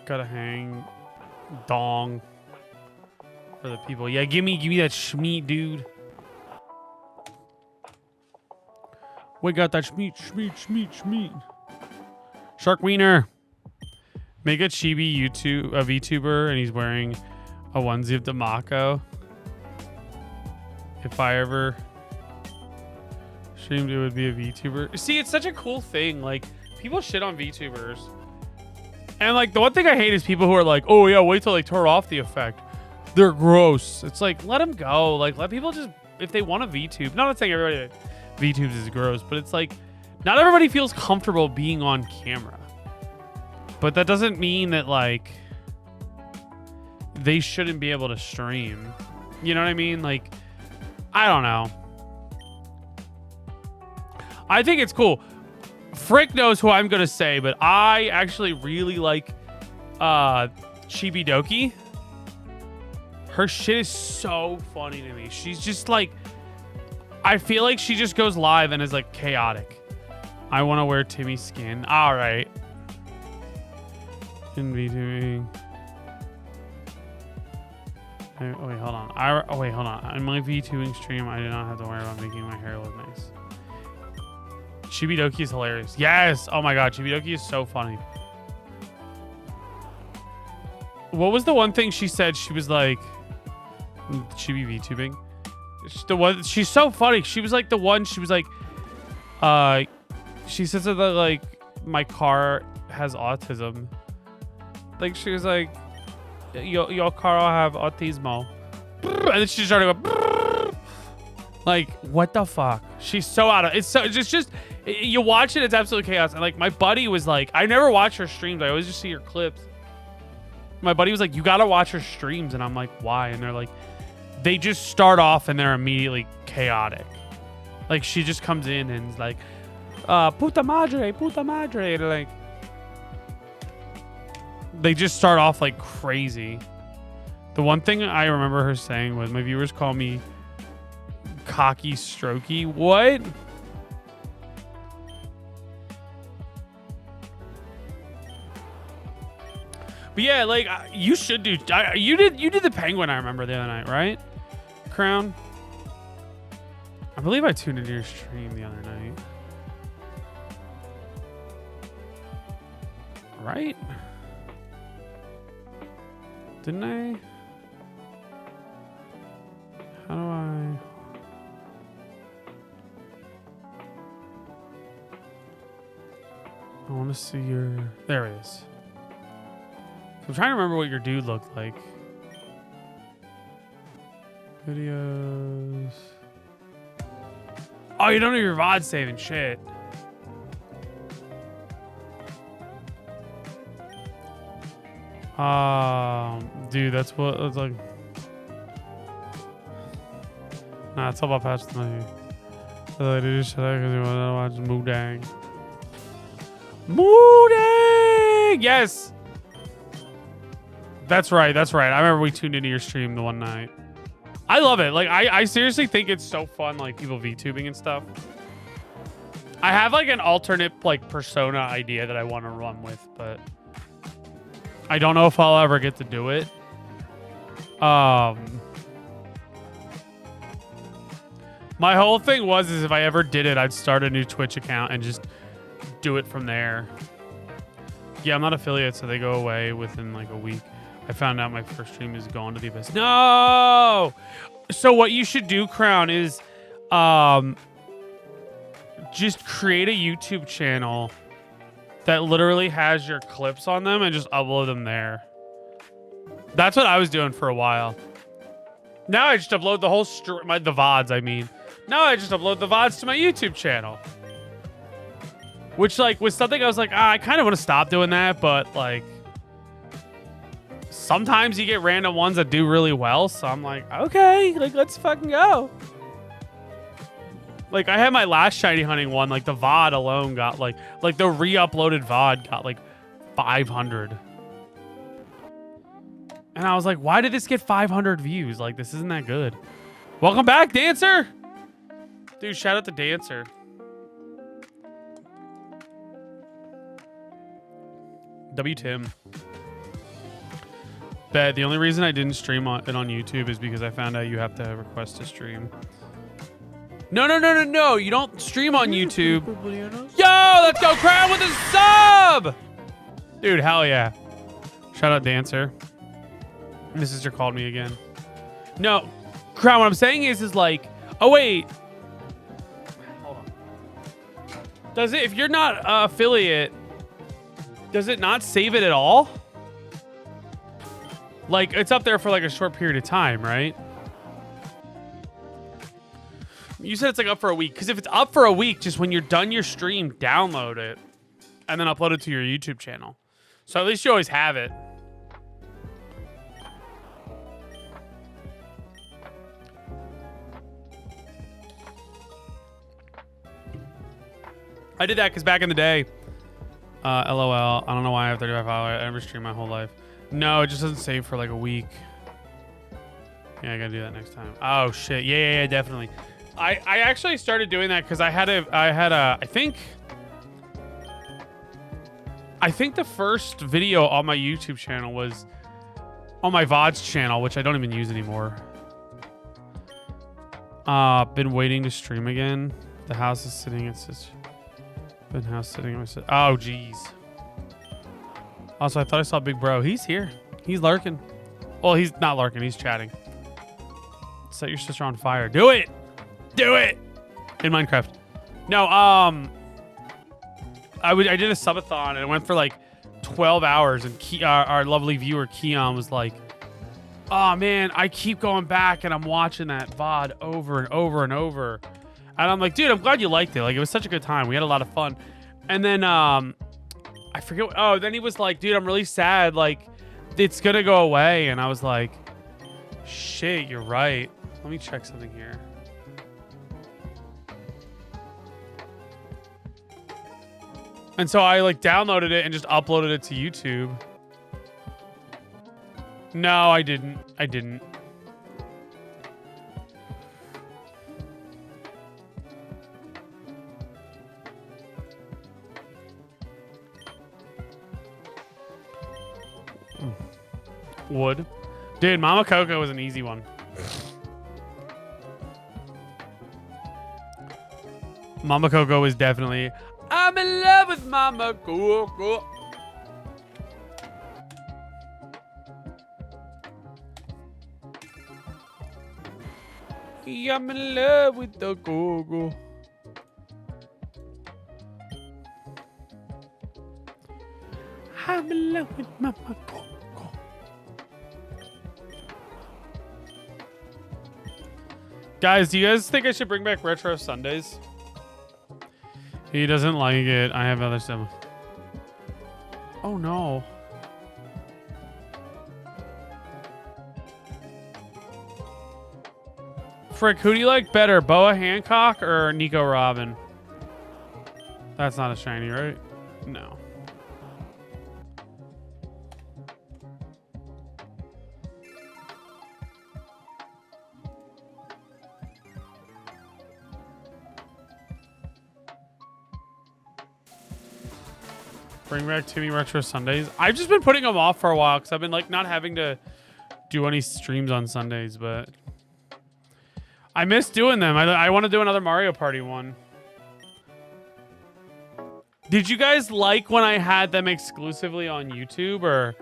Gotta hang dong for the people. Yeah, give me that schmeat, dude. We got that schmeat. Shark wiener. Make a chibi a VTuber, and he's wearing a onesie of Tamako. If I ever streamed, it would be a VTuber. See, it's such a cool thing. Like, people shit on VTubers. And, like, the one thing I hate is people who are like, oh, yeah, wait till they turn off the effect. They're gross. It's like, let them go. Like, let people just, if they want a VTube. Not saying everybody VTubes is gross, but it's like, not everybody feels comfortable being on camera. But that doesn't mean that, like, they shouldn't be able to stream. You know what I mean? Like, I don't know. I think it's cool. Frick knows who I'm going to say, but I actually really like Chibi Doki. Her shit is so funny to me. She's just like, I feel like she just goes live and is like chaotic. I want to wear Timmy's skin. All right. In VTubing. Wait, hold on. Wait, hold on. In my VTubing stream, I do not have to worry about making my hair look nice. Chibidoki is hilarious. Yes. Oh my god, Chibidoki is so funny. What was the one thing she said? She was like, Chibi VTubing. The one. She's so funny. She was like the one. She was like, she said that like my car has autism. Like she was like, your car will have autismo. And then she started going, like, what the fuck? She's so out of it's just you watch it, it's absolute chaos. And like my buddy was like, I never watch her streams, I always just see her clips. My buddy was like, you gotta watch her streams, and I'm like, why? And they're like, they just start off and they're immediately chaotic. Like she just comes in and is like, puta madre, and like they just start off like crazy. The one thing I remember her saying was, my viewers call me cocky strokey. What? But yeah, like you should do. You did the penguin. I remember the other night, right? Crown. I believe I tuned into your stream the other night. Right? Didn't I? How do I? I want to see your. There it is. I'm trying to remember what your dude looked like. Videos. Oh, you don't have your VOD saving shit. Dude, that's what it's like. Nah, it's all about past the night. I did shit because you want to watch Moodang. Moodang! Yes! That's right. I remember we tuned into your stream the one night. I love it. Like, I seriously think it's so fun, like, people VTubing and stuff. I have, like, an alternate, like, persona idea that I want to run with, but I don't know if I'll ever get to do it. My whole thing was if I ever did it, I'd start a new Twitch account and just do it from there. Yeah, I'm not affiliate, so they go away within, like, a week. I found out my first stream is going to the abyss. No! So what you should do, Crown, is just create a YouTube channel that literally has your clips on them and just upload them there. That's what I was doing for a while. Now I just upload the whole the VODs, I mean. Now I just upload the VODs to my YouTube channel. Which, like, was something I was like, I kind of want to stop doing that, but, like, sometimes you get random ones that do really well, so I'm like, okay, like, let's fucking go. Like, I had my last shiny hunting one, like, the VOD alone got, like the re-uploaded VOD got, like, 500. And I was like, why did this get 500 views? Like, this isn't that good. Welcome back, Dancer! Dude, shout out to Dancer. W. Tim. Bet the only reason I didn't stream it on YouTube is because I found out you have to request to stream. No. You don't stream on YouTube. Yo, let's go Crown with a sub! Dude, hell yeah. Shout out Dancer. My sister called me again. No, Crown, what I'm saying is like, oh wait. Hold on. Does it, if you're not affiliate, does it not save it at all? Like, it's up there for like a short period of time, right? You said it's like up for a week. Because if it's up for a week, just when you're done your stream, download it. And then upload it to your YouTube channel. So at least you always have it. I did that because back in the day, LOL, I don't know why I have 35 followers. I never streamed my whole life. No, it just doesn't save for like a week. Yeah, I gotta do that next time. Oh shit, yeah, definitely. I actually started doing that because I think the first video on my YouTube channel was on my VODs channel, which I don't even use anymore. Been waiting to stream again. The house is sitting at been house sitting at my sister. Oh jeez. Also, I thought I saw Big Bro. He's here. He's lurking. Well, he's not lurking. He's chatting. Set your sister on fire. Do it. Do it. In Minecraft. No, I did a subathon and it went for like 12 hours and our lovely viewer Keon was like, oh man, I keep going back and I'm watching that VOD over and over and over. And I'm like, dude, I'm glad you liked it. Like, it was such a good time. We had a lot of fun. And then, I forget. Oh, then he was like, dude, I'm really sad. Like, it's going to go away. And I was like, shit, you're right. Let me check something here. And so I like downloaded it and just uploaded it to YouTube. No, I didn't. Wood. Dude, Mama Coco was an easy one. Mama Coco was definitely... I'm in love with Mama Coco. I'm in love with the Coco. I'm in love with Mama Coco. Guys, do you guys think I should bring back Retro Sundays? He doesn't like it. I have other stuff. Oh no. Frick, who do you like better, Boa Hancock or Nico Robin? That's not a shiny, right? No. Bring back Timmy Retro Sundays. I've just been putting them off for a while because I've been like not having to do any streams on Sundays, but I miss doing them. I want to do another Mario Party one. Did you guys like when I had them exclusively on YouTube, or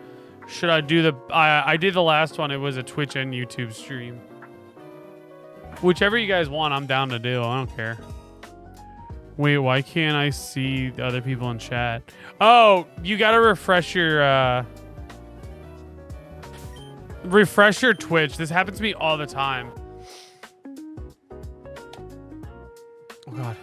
should I do the... I did the last one. It was a Twitch and YouTube stream. Whichever you guys want, I'm down to do. I don't care. Wait, why can't I see the other people in chat? Oh, you gotta refresh your Twitch. This happens to me all the time. Oh god.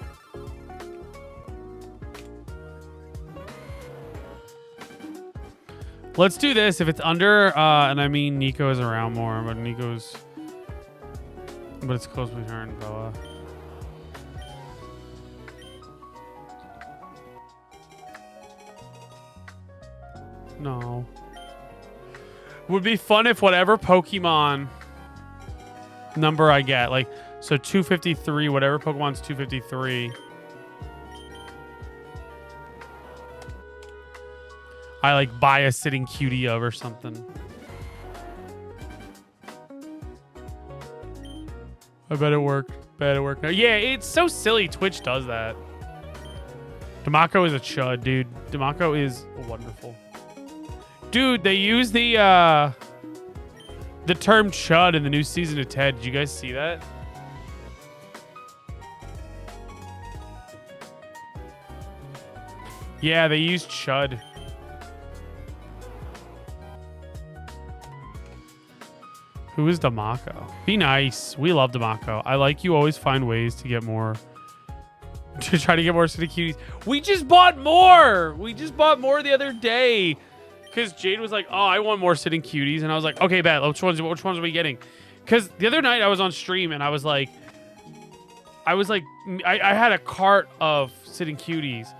Let's do this. If it's under, and I mean Nico is around more, but it's close between her and Boa. No. Would be fun if whatever Pokemon number I get, like, so 253, whatever Pokemon's 253. I like buy a sitting cutie of or something. I bet it worked. No, yeah, it's so silly Twitch does that. Demako is a chud, dude. Demako is wonderful. Dude, they use the term chud in the new season of Ted. Did you guys see that? Yeah, they used chud. Who is Demako? Be nice. We love Demako. I like you always find ways to get more. To try to get more city cuties. We just bought more. We just bought more the other day. Because Jade was like, oh, I want more sitting cuties. And I was like, okay, bet. Which ones are we getting? Because the other night I was on stream and I had a cart of sitting cuties.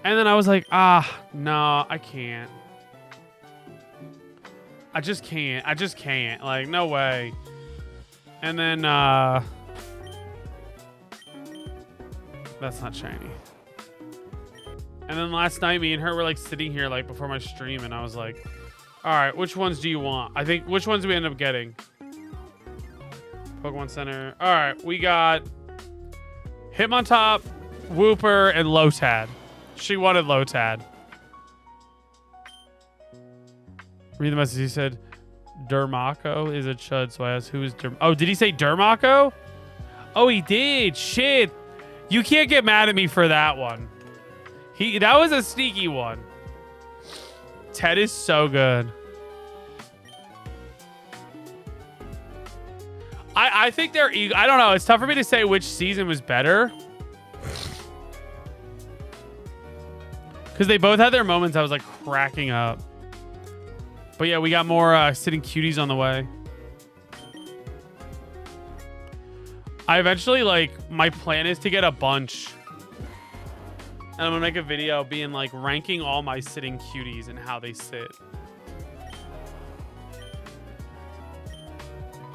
And then I was like, no, I can't. I just can't. Like, no way. And then, that's not shiny. And then last night, me and her were like sitting here like before my stream, and I was like, all right, which ones do you want? I think, which ones do we end up getting? Pokemon Center. All right, we got Hitmontop, Wooper, and Lotad. She wanted Lotad. Read the message. He said, Dermako is a chud, so I asked, who is Oh, did he say Dermako? Oh, he did. Shit. You can't get mad at me for that one. That was a sneaky one. Ted is so good. I think they're I don't know. It's tough for me to say which season was better. Because they both had their moments I was like cracking up. But yeah, we got more sitting cuties on the way. I eventually, like, my plan is to get a bunch. And I'm going to make a video being, like, ranking all my sitting cuties and how they sit.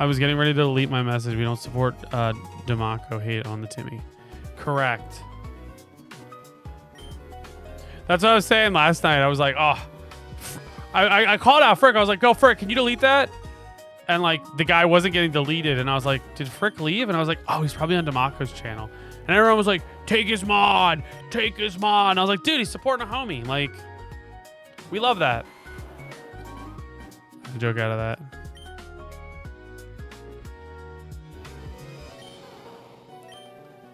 I was getting ready to delete my message. We don't support Demako hate on the Timmy. Correct. That's what I was saying last night. I was like, oh. I called out Frick. I was like, go Frick, can you delete that? And like the guy wasn't getting deleted. And I was like, did Frick leave? And I was like, oh, he's probably on Demako's channel. And everyone was like, take his mod. Take his mod. And I was like, dude, he's supporting a homie. Like, we love that. A joke out of that.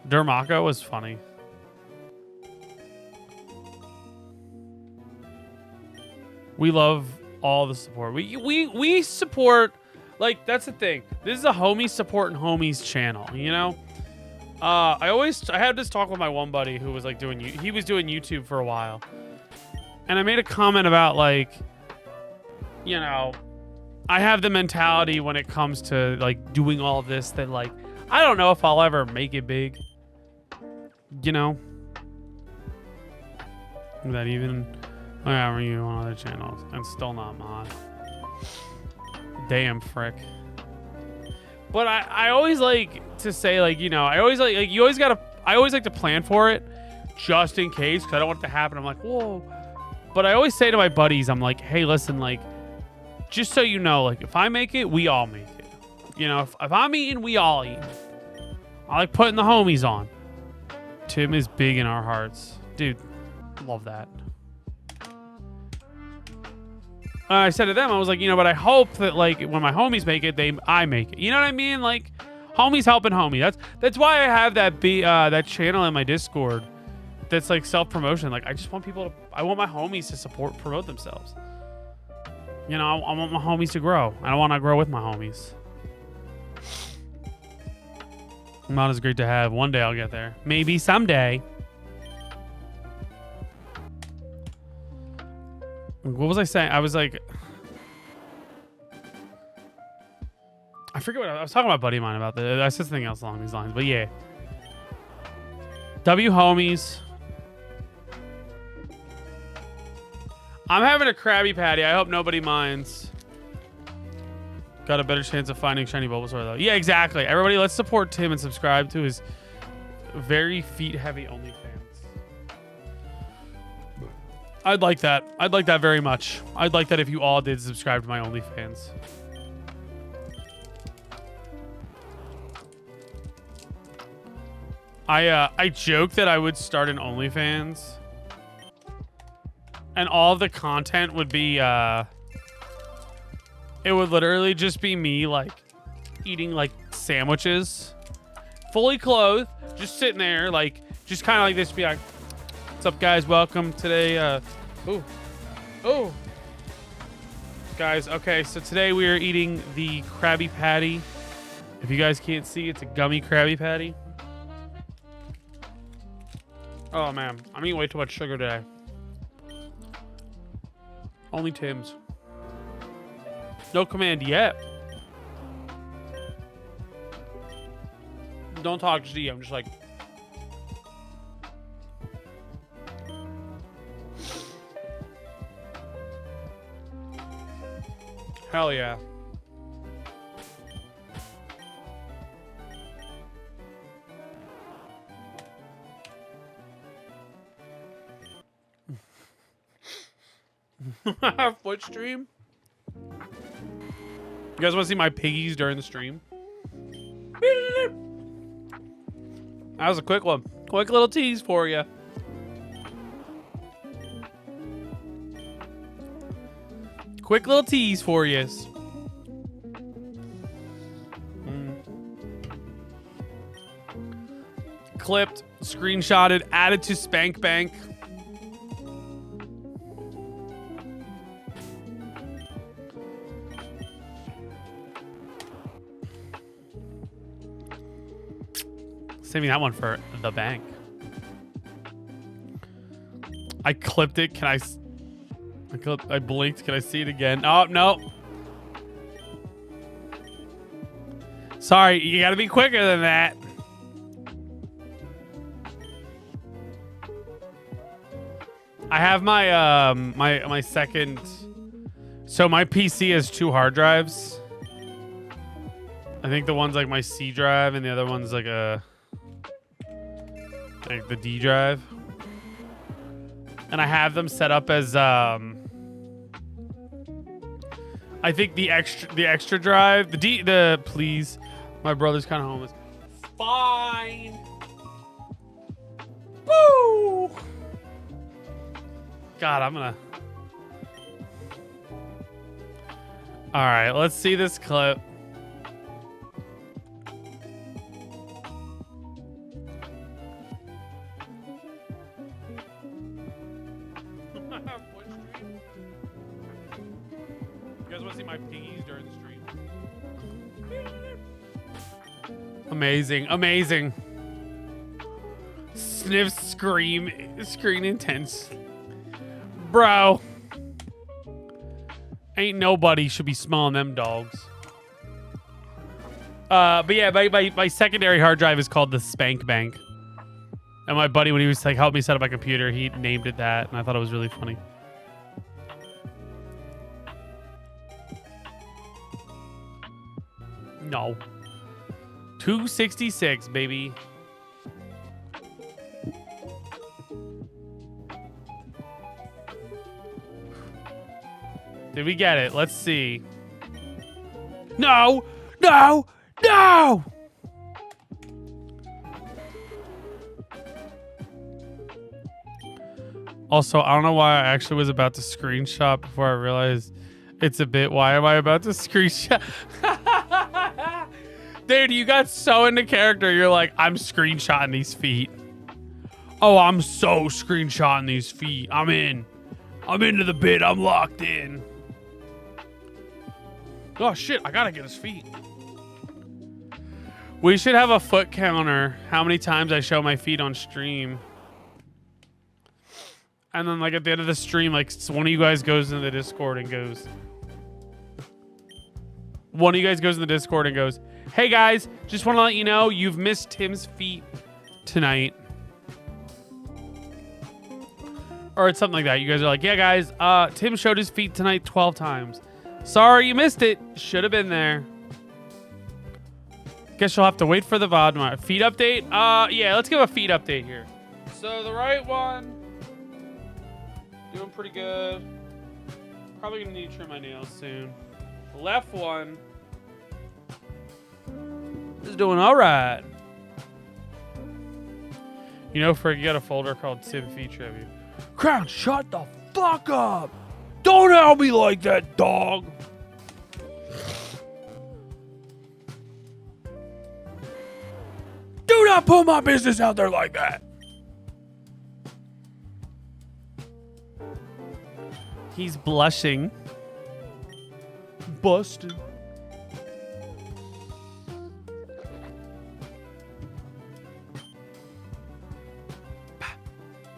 Dermako was funny. We love all the support. We support, like, that's the thing. This is a homie supporting homies channel, you know? I had this talk with my one buddy who was like he was doing YouTube for a while. And I made a comment about, like, you know, I have the mentality when it comes to like doing all of this that, like, I don't know if I'll ever make it big. You know? That even I you on other channels and still not mod. Damn Frick. But I always like to say, like, you know, I always like you always gotta I always like to plan for it just in case, because I don't want it to happen. I'm like, whoa. But I always say to my buddies, I'm like, hey, listen, like, just so you know, like, if I make it, we all make it. You know, if I'm eating, we all eat. I like putting the homies on. Tim is big in our hearts. Dude, love that. I said to them, I was like, you know, but I hope that, like, when my homies make it, I make it. You know what I mean? Like, homies helping homie. That's why I have that channel in my Discord, that's like self-promotion. Like, I just want people to, I want my homies to promote themselves. You know, I want my homies to grow. I don't want to grow with my homies. Not as great to have. One day I'll get there. Maybe someday. What was I saying? I was like, I forget what I was talking about. Buddy of mine about that. I said something else along these lines, but yeah. W homies. I'm having a Krabby Patty. I hope nobody minds. Got a better chance of finding shiny Bulbasaur though. Yeah, exactly. Everybody, let's support Tim and subscribe to his very feet-heavy OnlyFans. I'd like that. I'd like that very much. I'd like that if you all did subscribe to my OnlyFans. I joked that I would start an OnlyFans, and all of the content would be it would literally just be me like eating like sandwiches, fully clothed, just sitting there like just kind of like this, be like, "What's up, guys? Welcome today." Oh, guys. Okay, so today we are eating the Krabby Patty. If you guys can't see, it's a gummy Krabby Patty. Oh man, I'm eating way too much sugar today. Only Tim's. No command yet. Don't talk to you. I'm just like. Hell yeah. Foot stream? You guys want to see my piggies during the stream? That was a quick one. Quick little tease for you. Quick little tease for you. Clipped, screenshotted, added to Spank Bank. Saving that one for the bank. I clipped it. Can I blinked. Can I see it again? Oh, no. Sorry, you gotta be quicker than that. I have my my second. So my PC has 2 hard drives. I think the one's like my C drive and the other one's like the D drive. And I have them set up as I think the extra drive, please, my brother's kind of homeless. Fine. Woo! God, I'm gonna. All right, let's see this clip. Amazing, amazing. Sniff, scream, screen intense. Bro. Ain't nobody should be smelling them dogs. But yeah, my secondary hard drive is called the Spank Bank. And my buddy, when he was like helping me set up my computer, he named it that, and I thought it was really funny. No. 266, baby. Did we get it? Let's see. No! No! No! Also, I don't know why I actually was about to screenshot before I realized it's a bit. Why am I about to screenshot? Dude, you got so into character. You're like, I'm screenshotting these feet. Oh, I'm so screenshotting these feet. I'm in. I'm into the bit. I'm locked in. Oh, shit. I gotta get his feet. We should have a foot counter. How many times I show my feet on stream. And then, like, at the end of the stream, like, one of you guys goes into the Discord and goes... One of you guys goes in the Discord and goes, hey, guys, just want to let you know you've missed Tim's feet tonight. Or it's something like that. You guys are like, yeah, guys, Tim showed his feet tonight 12 times. Sorry you missed it. Should have been there. Guess you'll have to wait for the VOD. Feet update? Yeah, let's give a feet update here. So the right one... Doing pretty good. Probably gonna need to trim my nails soon. The left one is doing all right. You know, Frig, you got a folder called Tim Feet Tribute. Crown, shut the fuck up! Don't help me like that, dog! Do not put my business out there like that! He's blushing. Busted.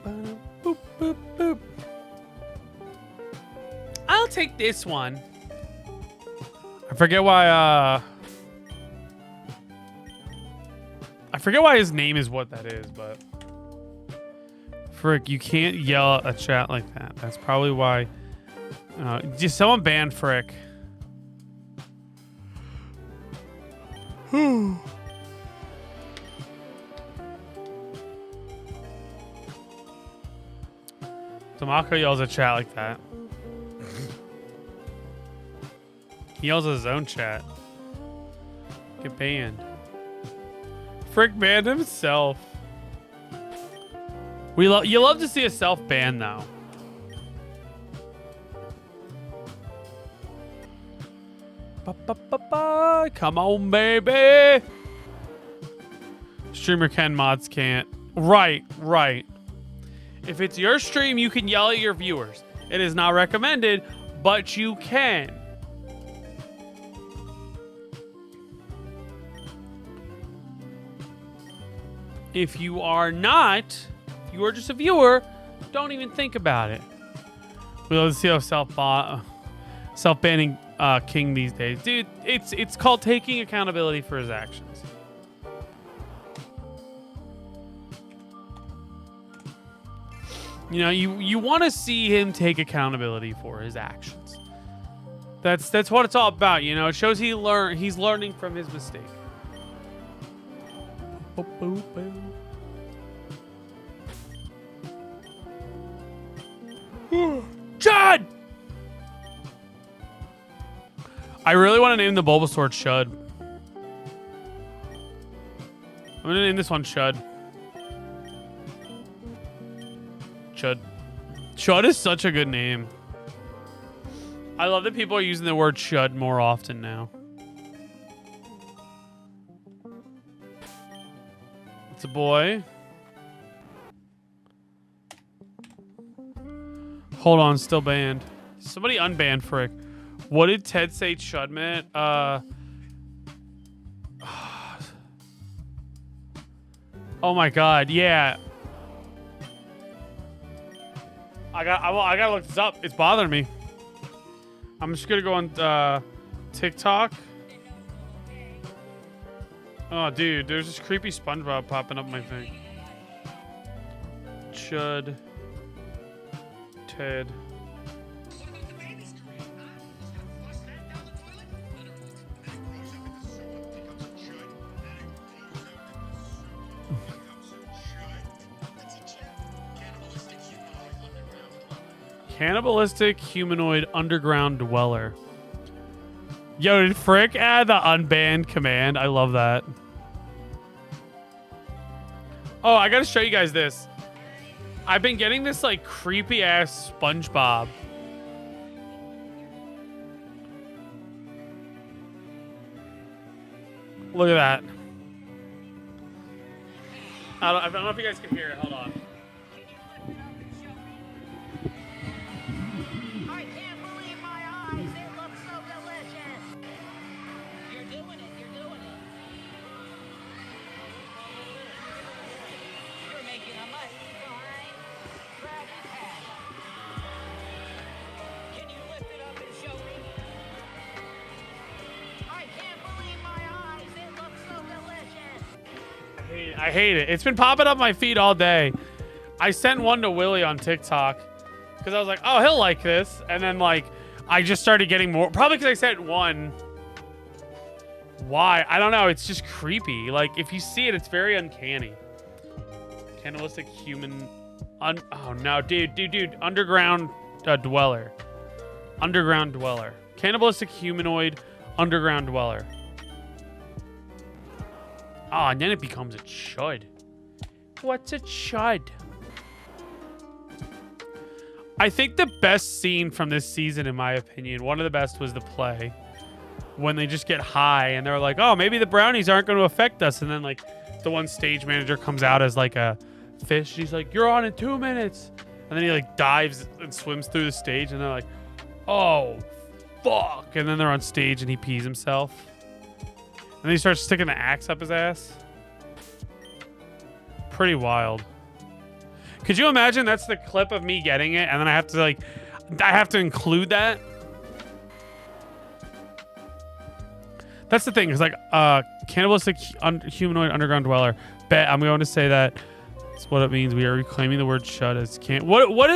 Boop, boop, boop. I'll take this one. I forget why, I forget why his name is what that is, but... Frick, you can't yell at a chat like that. That's probably why... just someone ban Frick. Tamako yells at chat like that. He yells at his own chat. Get banned. Frick banned himself. You love to see a self ban though. Come on, baby. Streamer can, mods can't. Right. If it's your stream, you can yell at your viewers. It is not recommended, but you can. If you are not, if you are just a viewer, don't even think about it. We love to see how self-banning king these days. Dude, it's called taking accountability for his actions. You know, you want to see him take accountability for his actions. That's what it's all about, you know. It shows he's learning from his mistake. Chud! I really want to name the Bulbasaur Chud. I'm going to name this one Chud. Chud. Chud is such a good name. I love that people are using the word Chud more often now. It's a boy. Hold on, still banned. Somebody unbanned Frick. What did Ted say Chud meant? Oh my god, yeah. I gotta look this up. It's bothering me. I'm just gonna go on TikTok. Oh, dude, there's this creepy SpongeBob popping up my thing. Chud. Ted. Cannibalistic humanoid underground dweller. Yo, did Frick add the unbanned command? I love that. Oh, I gotta show you guys this. I've been getting this like creepy ass SpongeBob. Look at that. I don't know if you guys can hear it. Hold on. I hate it. It's been popping up my feed all day. I sent one to Willie on TikTok because I was like, oh, he'll like this. And then, like, I just started getting more. Probably because I sent one. Why? I don't know. It's just creepy. Like, if you see it, it's very uncanny. Cannibalistic human... oh, no. Dude. Underground dweller. Underground dweller. Cannibalistic humanoid underground dweller. Oh, and then it becomes a chud. What's a chud? I think the best scene from this season, in my opinion, one of the best was the play. When they just get high and they're like, oh, maybe the brownies aren't going to affect us. And then, like, the one stage manager comes out as, like, a fish. He's like, you're on in 2 minutes. And then he, like, dives and swims through the stage. And they're like, oh, fuck. And then they're on stage and he pees himself. And then he starts sticking the axe up his ass. Pretty wild. Could you imagine that's the clip of me getting it and then I have to include that? That's the thing. It's like cannibalistic humanoid underground dweller. Bet I'm going to say that. That's what it means. We are reclaiming the word chud as what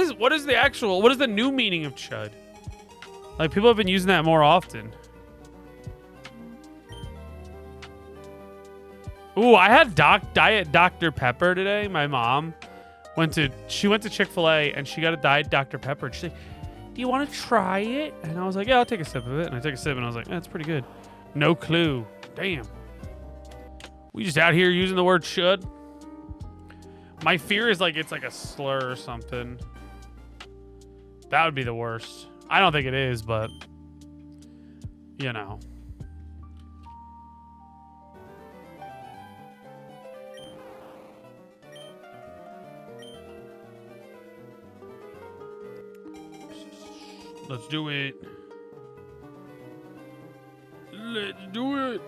is the new meaning of chud? Like, people have been using that more often. Ooh, I had Diet Dr. Pepper today. My mom went to Chick-fil-A and she got a Diet Dr. Pepper. And she's like, do you want to try it? And I was like, yeah, I'll take a sip of it. And I took a sip and I was like, that's pretty good. No clue. Damn. We just out here using the word should. My fear is like it's like a slur or something. That would be the worst. I don't think it is, but you know. Let's do it. Let's do it.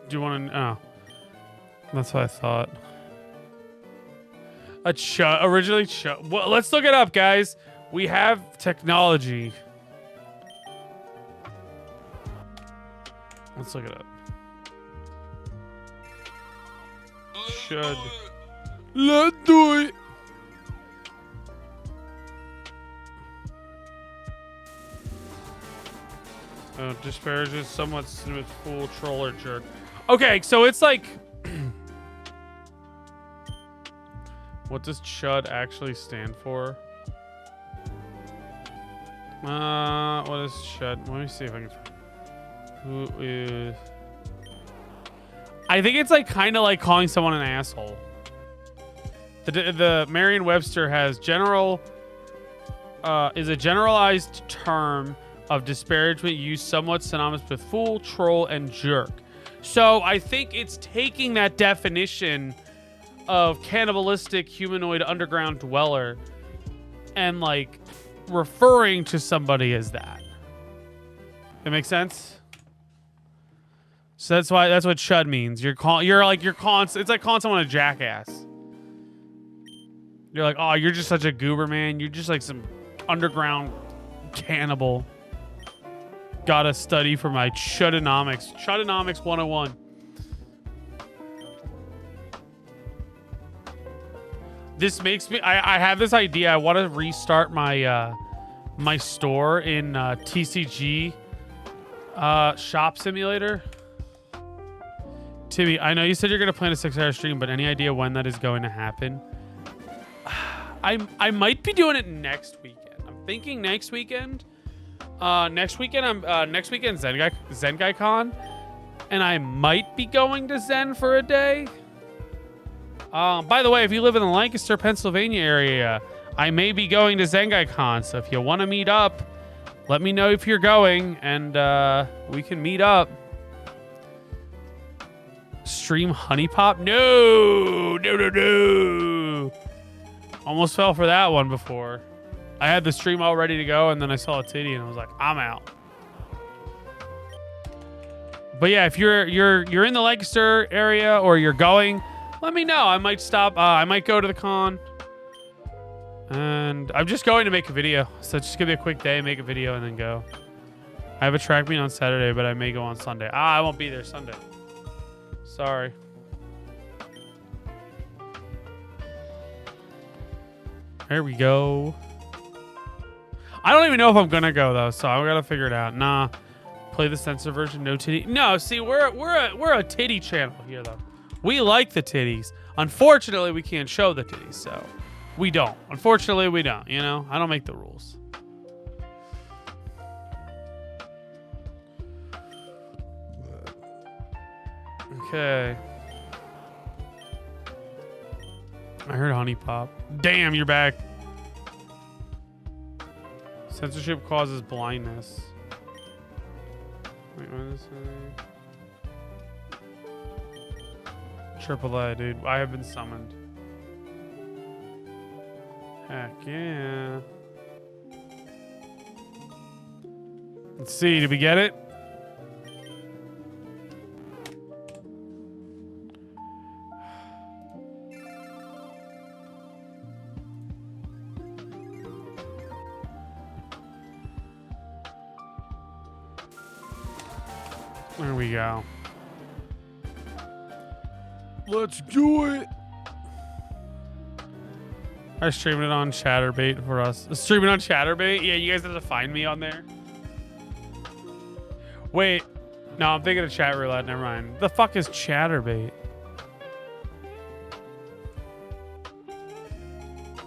Do you want to? Oh, that's what I thought. A chud. Originally chud. Well, let's look it up, guys. We have technology. Let's look it up. Chud. Let's do it. Disparages somewhat with fool, troll, or jerk. Okay, so it's like... what does chud actually stand for? What is chud? Let me see if I can... Who is... I think it's like kind of like calling someone an asshole. The Merriam-Webster has general... is a generalized term of disparagement used somewhat synonymous with fool, troll, and jerk. So I think it's taking that definition of cannibalistic humanoid underground dweller and like referring to somebody as that. That makes sense? So that's what chud means. It's like calling someone a jackass. You're like, oh, you're just such a goober, man. You're just like some underground cannibal. Gotta study for my chudonomics. Chudonomics 101. This makes me... I have this idea. I want to restart my my store in TCG Shop Simulator. Timmy, I know you said you're going to plan a 6-hour stream, but any idea when that is going to happen? I might be doing it next weekend. I'm thinking next weekend. Next weekend Zengai Con, and I might be going to Zen for a day. By the way, if you live in the Lancaster, Pennsylvania area, I may be going to Zengai Con. So if you want to meet up, let me know if you're going, and we can meet up. Stream Honey Pop? No. Almost fell for that one before. I had the stream all ready to go, and then I saw a titty, and I was like, I'm out. But yeah, if you're in the Lancaster area or you're going, let me know. I might stop. I might go to the con. And I'm just going to make a video. So just give me a quick day, make a video, and then go. I have a track meet on Saturday, but I may go on Sunday. I won't be there Sunday. Sorry. There we go. I don't even know if I'm gonna go though, so I gotta figure it out. Nah, play the censored version, no titty. No, see, we're a titty channel here though. We like the titties. Unfortunately, we can't show the titties, so we don't. Unfortunately, we don't. You know, I don't make the rules. Okay. I heard honey pop. Damn, you're back. Censorship causes blindness. Wait, what is this? Triple A, dude. I have been summoned. Heck yeah. Let's see. Did we get it? There we go. Let's do it. I streamed it on Chatterbait for us. Streaming on Chatterbait? Yeah, you guys have to find me on there. Wait. No, I'm thinking of chat roulette. Never mind. The fuck is Chatterbait?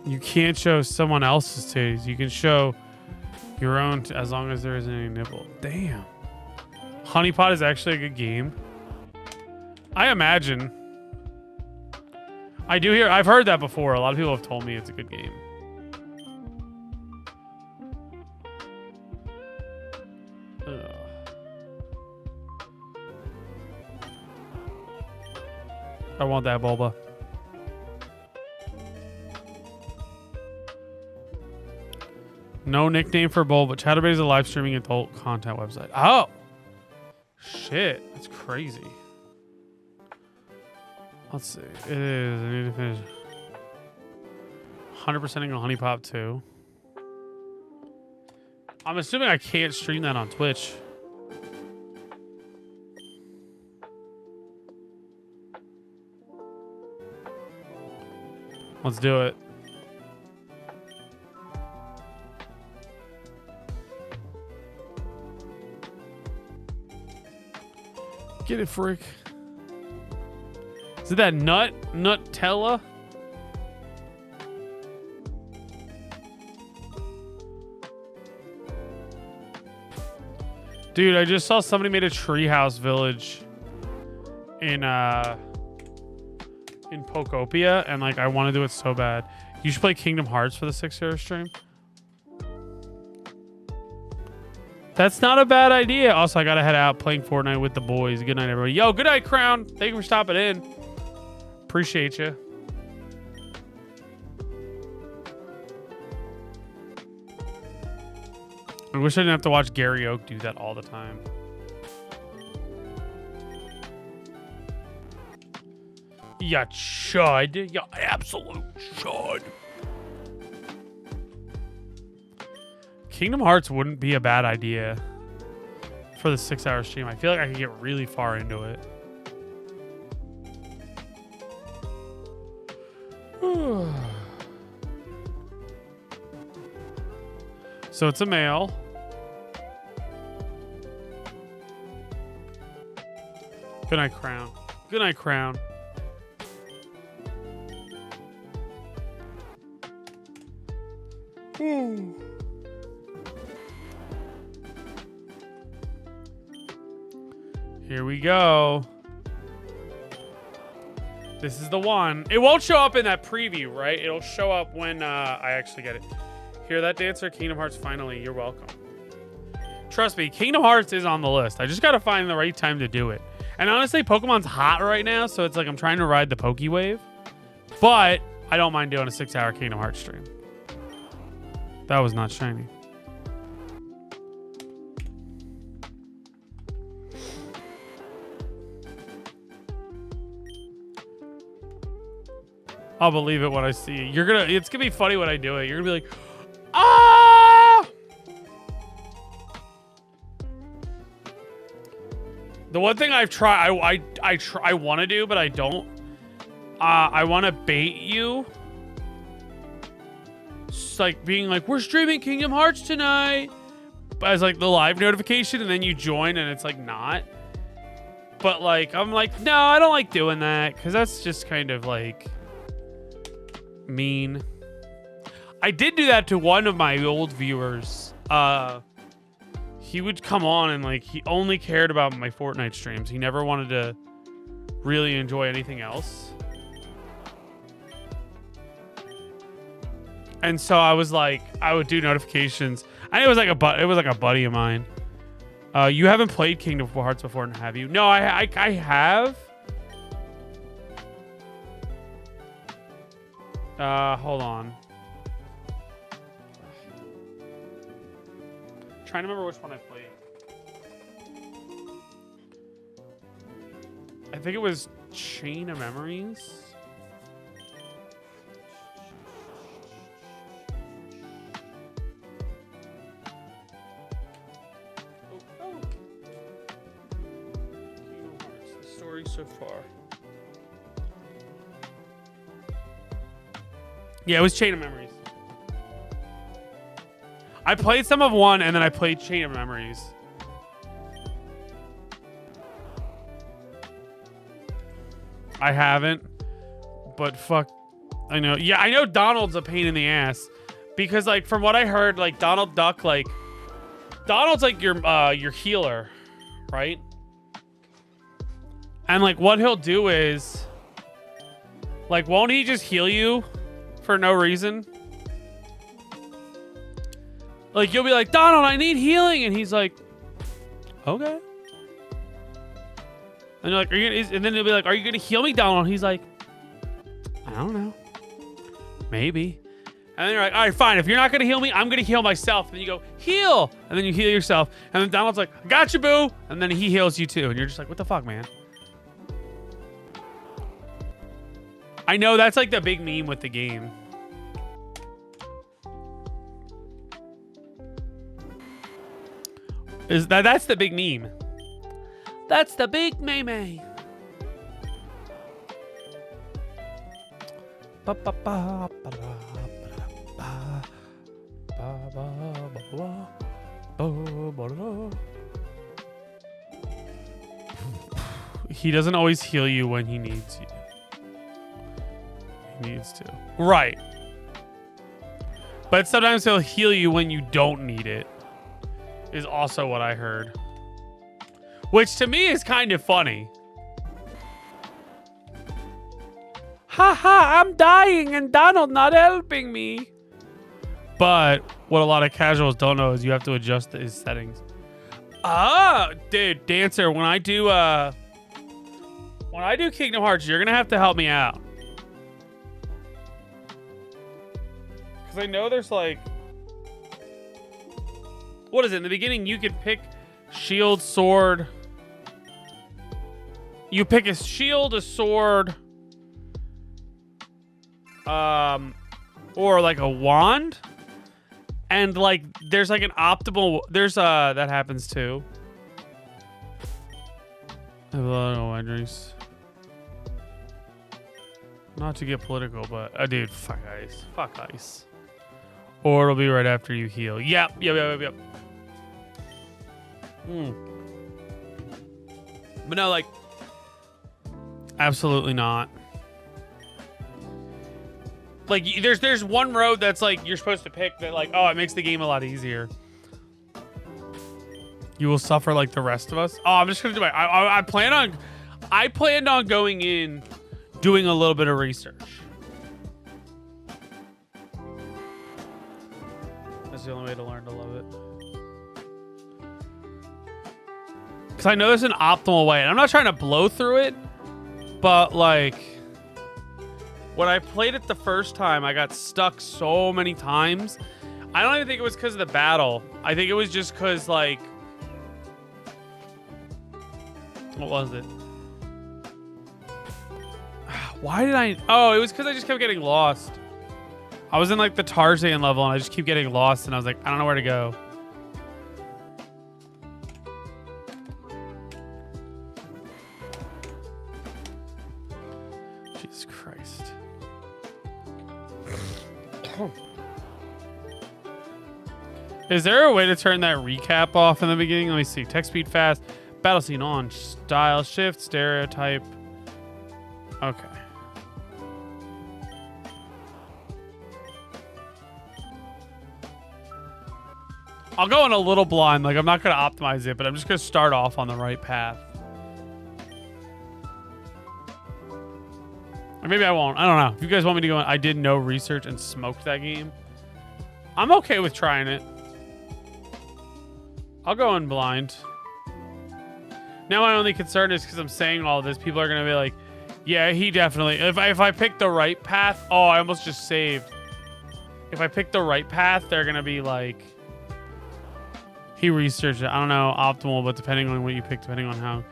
You can't show someone else's titties. You can show your own as long as there isn't any nipple. Damn. Honeypot is actually a good game. I imagine. I've heard that before. A lot of people have told me it's a good game. Ugh. I want that Bulba. No nickname for Bulba. Chatterbait is a live streaming adult content website. Oh! Shit, that's crazy. Let's see. It is. I need to finish. 100%ing on Honey Pop 2. I'm assuming I can't stream that on Twitch. Let's do it. Get it, frick. Is it that Nutella? Dude, I just saw somebody made a treehouse village in Pokopia, and like I want to do it so bad. You should play Kingdom Hearts for the 6-hour stream. That's not a bad idea. Also, I gotta head out playing Fortnite with the boys. Good night, everybody. Yo, good night, Crown. Thank you for stopping in. Appreciate you. I wish I didn't have to watch Gary Oak do that all the time. Ya chud. Ya absolute chud. Kingdom Hearts wouldn't be a bad idea for the 6-hour stream. I feel like I could get really far into it. So it's a male. Good night, Crown. Good night, Crown. Here we go. This is the one. It won't show up in that preview, right? It'll show up when I actually get it. Hear that, Dancer? Kingdom Hearts finally. You're welcome. Trust me, Kingdom Hearts is on the list. I just got to find the right time to do it. And honestly, Pokemon's hot right now, so it's like I'm trying to ride the Poke wave. But I don't mind doing a 6-hour Kingdom Hearts stream. That was not shiny. I'll believe it when I see it. It's gonna be funny when I do it. You're gonna be like, ah! The one thing I've tried, I want to do, but I don't. I want to bait you like being like, we're streaming Kingdom Hearts tonight as like the live notification, and then you join and it's like not. But like, I'm like, no, I don't like doing that because that's just kind of like mean. I did do that to one of my old viewers. He would come on and like, he only cared about my Fortnite streams. He never wanted to really enjoy anything else. And so I was like, I would do notifications. And it was like a buddy of mine. You haven't played Kingdom Hearts before, have you? No, I have. Hold on. Trying to remember which one I played. I think it was Chain of Memories. Kingdom Hearts, the story so far. Yeah, it was Chain of Memories. I played some of one, and then I played Chain of Memories. I haven't, but fuck, I know. Yeah, I know Donald's a pain in the ass because, like, from what I heard, like Donald Duck, like Donald's like your healer, right? And like, what he'll do is, like, won't he just heal you for no reason? Like, you'll be like, Donald, I need healing. And he's like, okay. And you're like, and then he'll be like, are you going to heal me, Donald? And he's like, I don't know. Maybe. And then you're like, all right, fine. If you're not going to heal me, I'm going to heal myself. And then you go, heal. And then you heal yourself. And then Donald's like, I got you, boo. And then he heals you too. And you're just like, what the fuck, man? I know that's like the big meme with the game. That's the big meme. That's the big meme. He doesn't always heal you when he needs you. He needs to. Right. But sometimes he'll heal you when you don't need it. Is also what I heard. Which to me is kind of funny. Haha, I'm dying and Donald not helping me. But what a lot of casuals don't know is you have to adjust his settings. Ah, dude, Dancer, when I do Kingdom Hearts, you're gonna have to help me out. Cause I know there's like, what is it? In the beginning, you could pick shield, sword. You pick a shield, a sword, or like a wand, and like there's like an optimal. There's that happens too. I have a lot of wine drinks. Not to get political, but dude, fuck ice, fuck ice. Or it'll be right after you heal. Yep. But no, like, absolutely not. Like, there's one road that's like you're supposed to pick that, like, oh, it makes the game a lot easier. You will suffer like the rest of us. Oh, I'm just gonna do I planned on going in, doing a little bit of research. That's the only way to learn to love it. Because I know there's an optimal way. And I'm not trying to blow through it. But, like, when I played it the first time, I got stuck so many times. I don't even think it was because of the battle. I think it was just because, like... What was it? Why did I... Oh, it was because I just kept getting lost. I was in, like, the Tarzan level, and I just keep getting lost, and I was like, I don't know where to go. Jesus Christ. Is there a way to turn that recap off in the beginning? Let me see. Text speed fast. Battle scene on. Style shift. Stereotype. Okay. I'll go in a little blind. Like, I'm not going to optimize it, but I'm just going to start off on the right path. Or maybe I won't. I don't know. If you guys want me to go in, I did no research and smoked that game. I'm okay with trying it. I'll go in blind. Now my only concern is because I'm saying all this, people are going to be like, yeah, he definitely... If I pick the right path... Oh, I almost just saved. If I pick the right path, they're going to be like... He researched it. I don't know, optimal, but depending on what you pick, depending on how...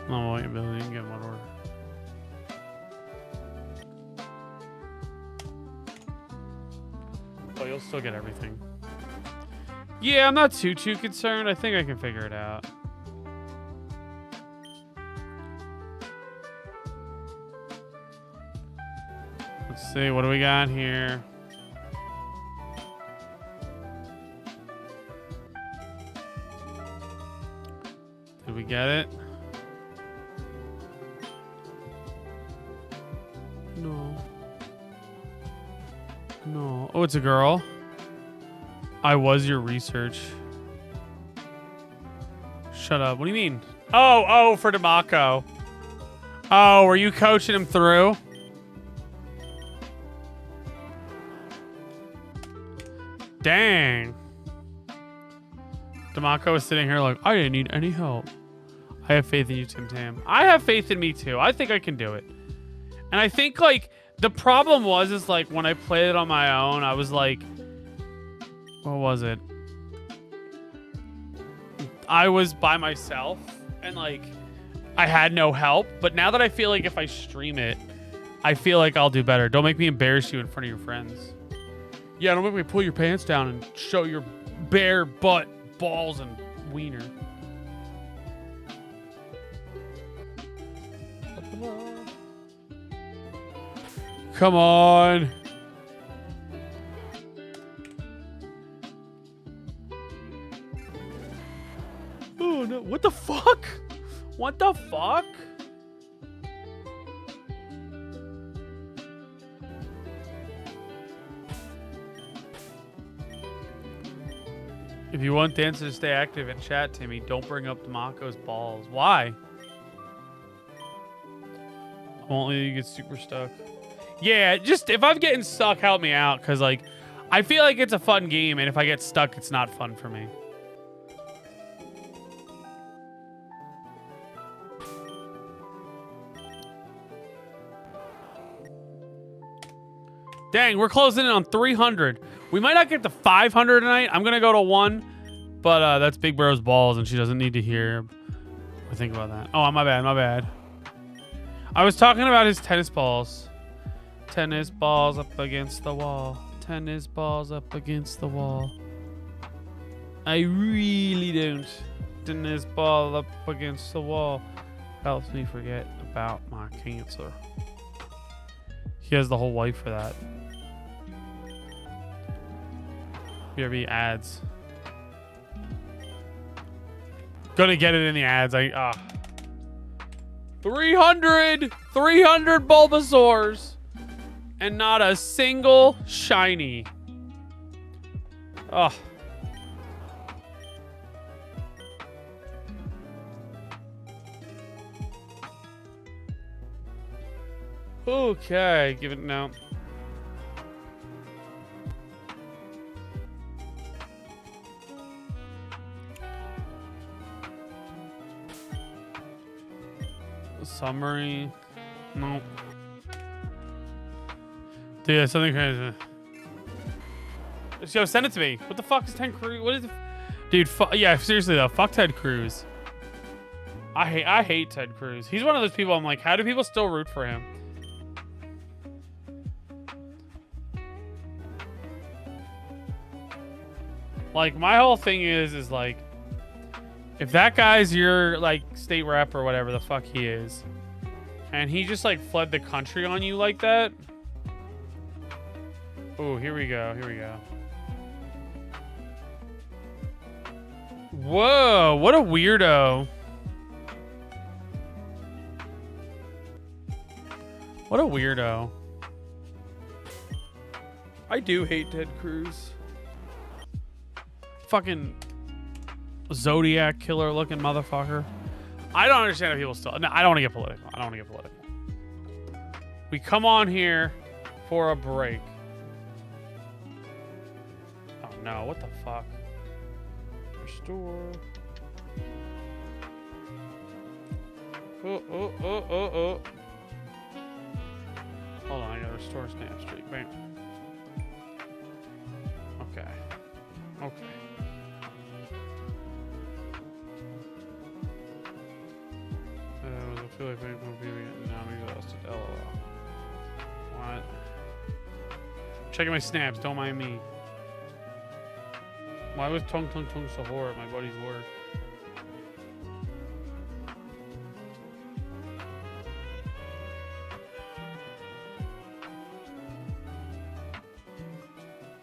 Oh, wait, ability, you can get one order. Oh, you'll still get everything. Yeah, I'm not too concerned. I think I can figure it out. Let's see, what do we got here? Did we get it? No. No. Oh, it's a girl. I was your research. Shut up. What do you mean? Oh, for Demaco. Oh, were you coaching him through? Dang. Demaco is sitting here like, I didn't need any help. I have faith in you, Tim Tam. I have faith in me too. I think I can do it. And I think like the problem is like when I played it on my own, I was like, what was it? I was by myself and like I had no help. But now that I feel like if I stream it, I feel like I'll do better. Don't make me embarrass you in front of your friends. Yeah, don't make me pull your pants down and show your bare butt, balls, and wiener. Come on. Oh no, what the fuck? What the fuck? If you want Dancer to stay active in chat, Timmy, don't bring up Demaco's balls. Why? I won't let you get super stuck. Yeah, just if I'm getting stuck, help me out. Because, like, I feel like it's a fun game. And if I get stuck, it's not fun for me. Dang, we're closing in on 300. We might not get to 500 tonight. I'm going to go to 1. But that's Big Bro's balls, and she doesn't need to hear or think about that. Oh, my bad, my bad. I was talking about his tennis balls. Tennis balls up against the wall. Tennis balls up against the wall. I really don't. Tennis ball up against the wall. Helps me forget about my cancer. He has the whole life for that. BRB ads. Gonna get it in the ads. 300 Bulbasaurs and not a single shiny. Oh. Okay, give it now. Summary. Nope. Dude, something crazy. Yo, send it to me. What the fuck is Ted Cruz? What is it? Dude, yeah, seriously though, fuck Ted Cruz. I hate Ted Cruz. He's one of those people I'm like, how do people still root for him? Like, my whole thing is like, if that guy's your, like, state rep or whatever the fuck he is, and he just, like, fled the country on you like that. Oh, here we go. Here we go. Whoa, what a weirdo. What a weirdo. I do hate Ted Cruz. Fucking Zodiac killer looking motherfucker. I don't understand if people still... No, I don't want to get political. I don't want to get political. We come on here for a break. Oh no, what the fuck? Restore. Oh. Hold on, I gotta restore snap streak. Bam. Okay. I feel like now I'm exhausted. LOL. What? Checking my snaps, don't mind me. Why was Tung Sahor at my buddy's work?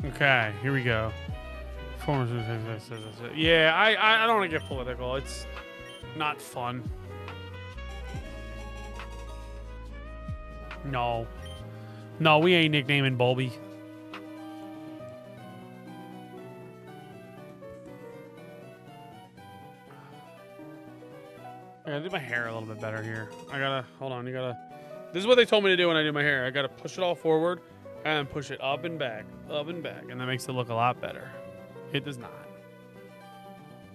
Okay, here we go. Yeah, I don't want to get political. It's not fun. No, we ain't nicknaming Bulby. I gotta do my hair a little bit better here. Hold on, this is what they told me to do when I do my hair. I gotta push it all forward and then push it up and back, and that makes it look a lot better. It does not.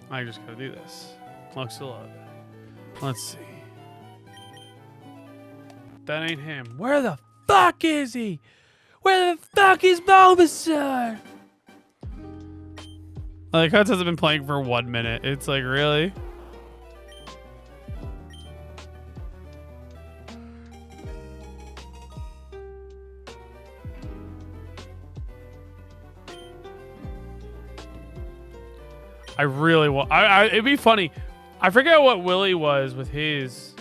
I just gotta do this. Looks a lot better. Let's see. That ain't him. Where the fuck is he? Where the fuck is Bulbasaur? Like, how has been playing for 1 minute? It's like, really? I really want... it'd be funny. I forget what Willie was with his...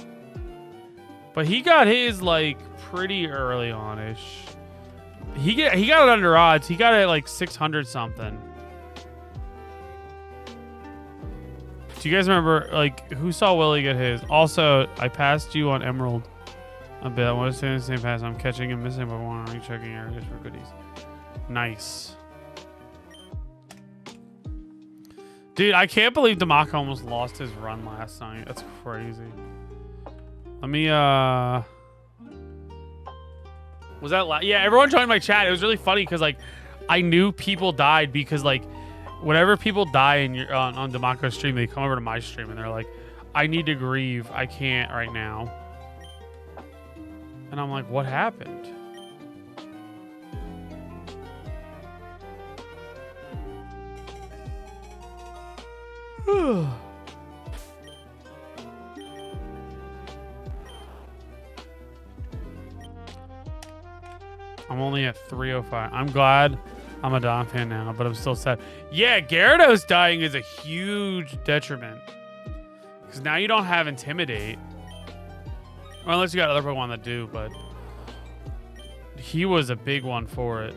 But he got his, like, pretty early on-ish. He got it under odds. He got it, like, 600 something. Do you guys remember, like, who saw Willie get his? Also, I passed you on Emerald a bit. I want to stay in the same pass. I'm catching and missing, but I want to rechecking areas for goodies. Nice. Dude, I can't believe Damaka almost lost his run last night. That's crazy. Let me, was that yeah, everyone joined my chat. It was really funny because, like, I knew people died because, like, whenever people die in your, on Damako's stream, they come over to my stream and they're like, I need to grieve. I can't right now. And I'm like, what happened? I'm only at 305. I'm glad I'm a Dom fan now, but I'm still sad. Yeah, Gyarados dying is a huge detriment. Because now you don't have Intimidate. Well, unless you got other Pokemon that do, but he was a big one for it.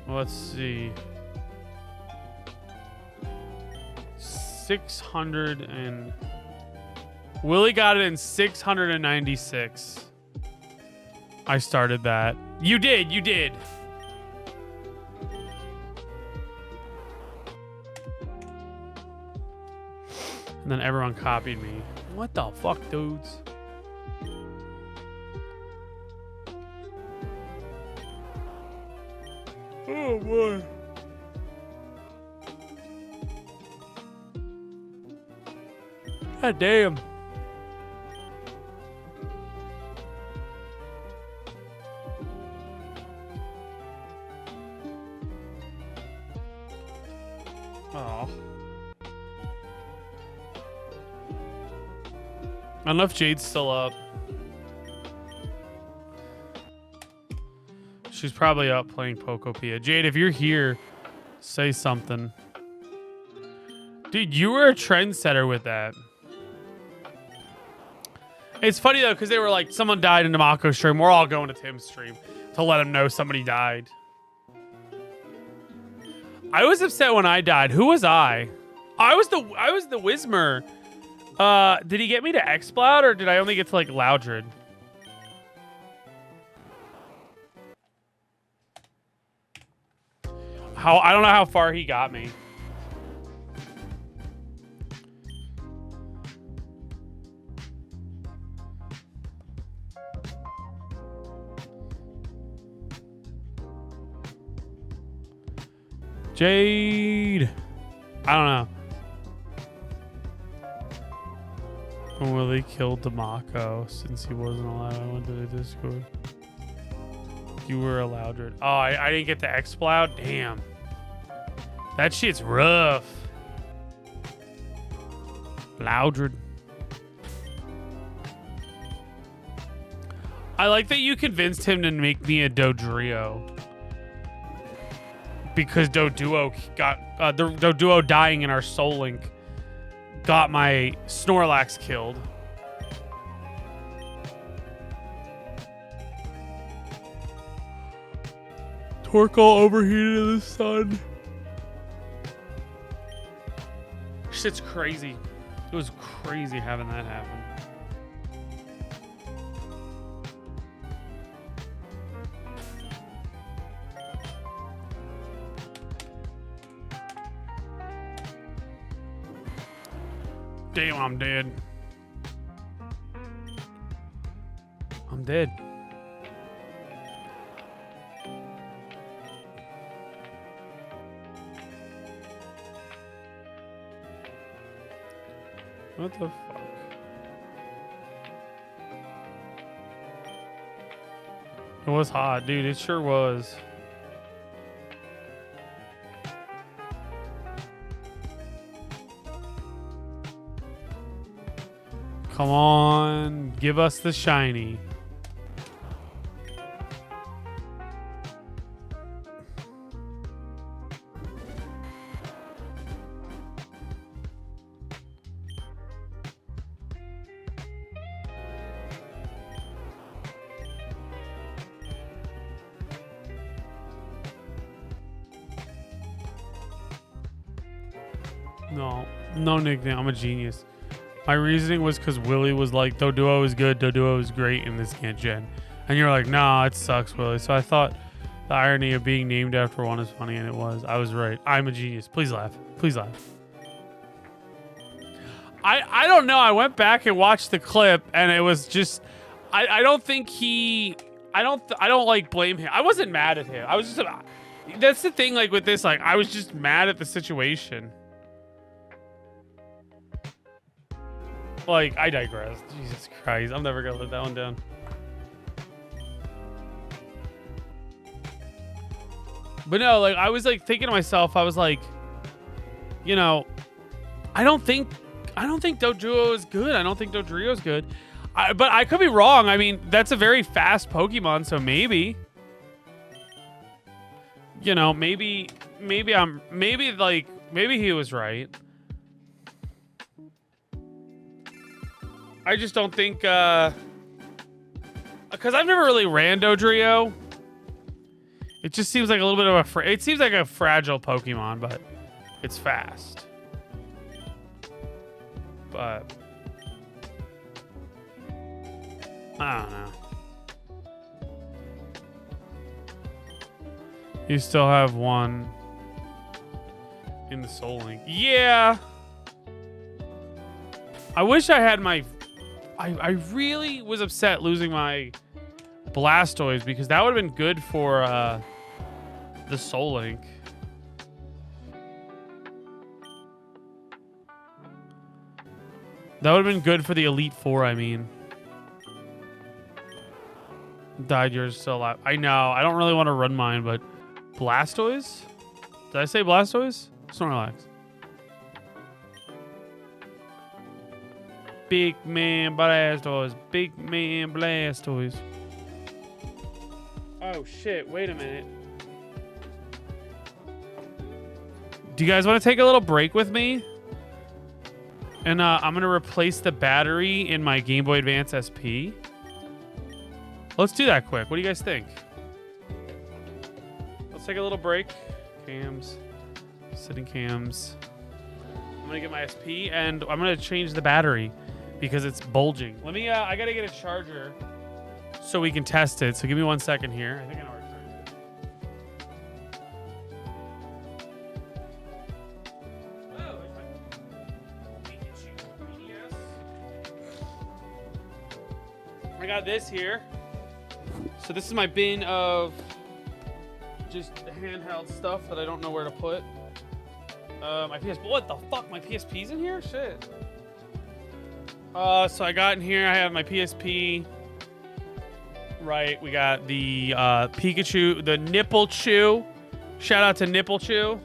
Let's see. 600 and... Willie got it in 696. I started that. You did. And then everyone copied me. What the fuck, dudes? Oh, boy. God damn. Oh. I don't know if Jade's still up. She's probably up playing Pokopia. Jade, if you're here, say something. Dude, you were a trendsetter with that. It's funny, though, because they were like, someone died in Damako's stream. We're all going to Tim's stream to let him know somebody died. I was upset when I died. Who was I? I was the Whismer. Did he get me to Exploud or did I only get to like Loudred? I don't know how far he got me. Jade. I don't know. Willie killed Demako since he wasn't allowed. I went to the Discord. You were allowed. Oh, I didn't get the Exploud? Damn. That shit's rough. Loudred. I like that you convinced him to make me a Dodrio. Because Doduo got... the Doduo dying in our Soul Link got my Snorlax killed. Torkoal overheated in the sun. Shit's crazy. It was crazy having that happen. Damn, I'm dead. I'm dead. What the fuck? It was hot, dude. It sure was. Come on, give us the shiny. No nickname. I'm a genius. My reasoning was because Willie was like, Doduo is good, Doduo is great in this gen. And you're like, nah, it sucks, Willie. So I thought the irony of being named after one is funny, and it was. I was right. I'm a genius. Please laugh. Please laugh. I don't know. I went back and watched the clip, and it was just... I don't think he... I don't like blame him. I wasn't mad at him. I was just... That's the thing, like, with this. Like, I was just mad at the situation. Like, I digress. Jesus Christ. I'm never gonna let that one down. But no, like, I was like thinking to myself, I was like, you know, I don't think Doduo is good. I don't think Dodrio is good. But I could be wrong. I mean, that's a very fast Pokemon, so maybe. You know, maybe he was right. I just don't think, because I've never really ran Dodrio. It just seems like a little bit of it seems like a fragile Pokemon, but it's fast. But I don't know. You still have one in the Soul Link. Yeah. I wish I had my... I really was upset losing my Blastoise because that would have been good for the Soul Link. That would have been good for the Elite Four, I mean. Died, you're still alive. I know. I don't really want to run mine, but... Blastoise? Did I say Blastoise? Snorlax. Big man Blastoise. Big man Blastoise. Oh, shit. Wait a minute. Do you guys want to take a little break with me? And I'm going to replace the battery in my Game Boy Advance SP. Let's do that quick. What do you guys think? Let's take a little break. Cams. Sitting cams. I'm gonna get my SP and I'm gonna change the battery because it's bulging. Let me. I gotta get a charger so we can test it. So give me 1 second here. I think I know where to charge it. Oh, there's my Pikachu 3DS. I got this here. So this is my bin of just handheld stuff that I don't know where to put. My PSP. What the fuck? My PSP's in here? Shit. So I got in here. I have my PSP. Right. We got the Pikachu, the Nipple Chew. Shout out to Nipple Chew.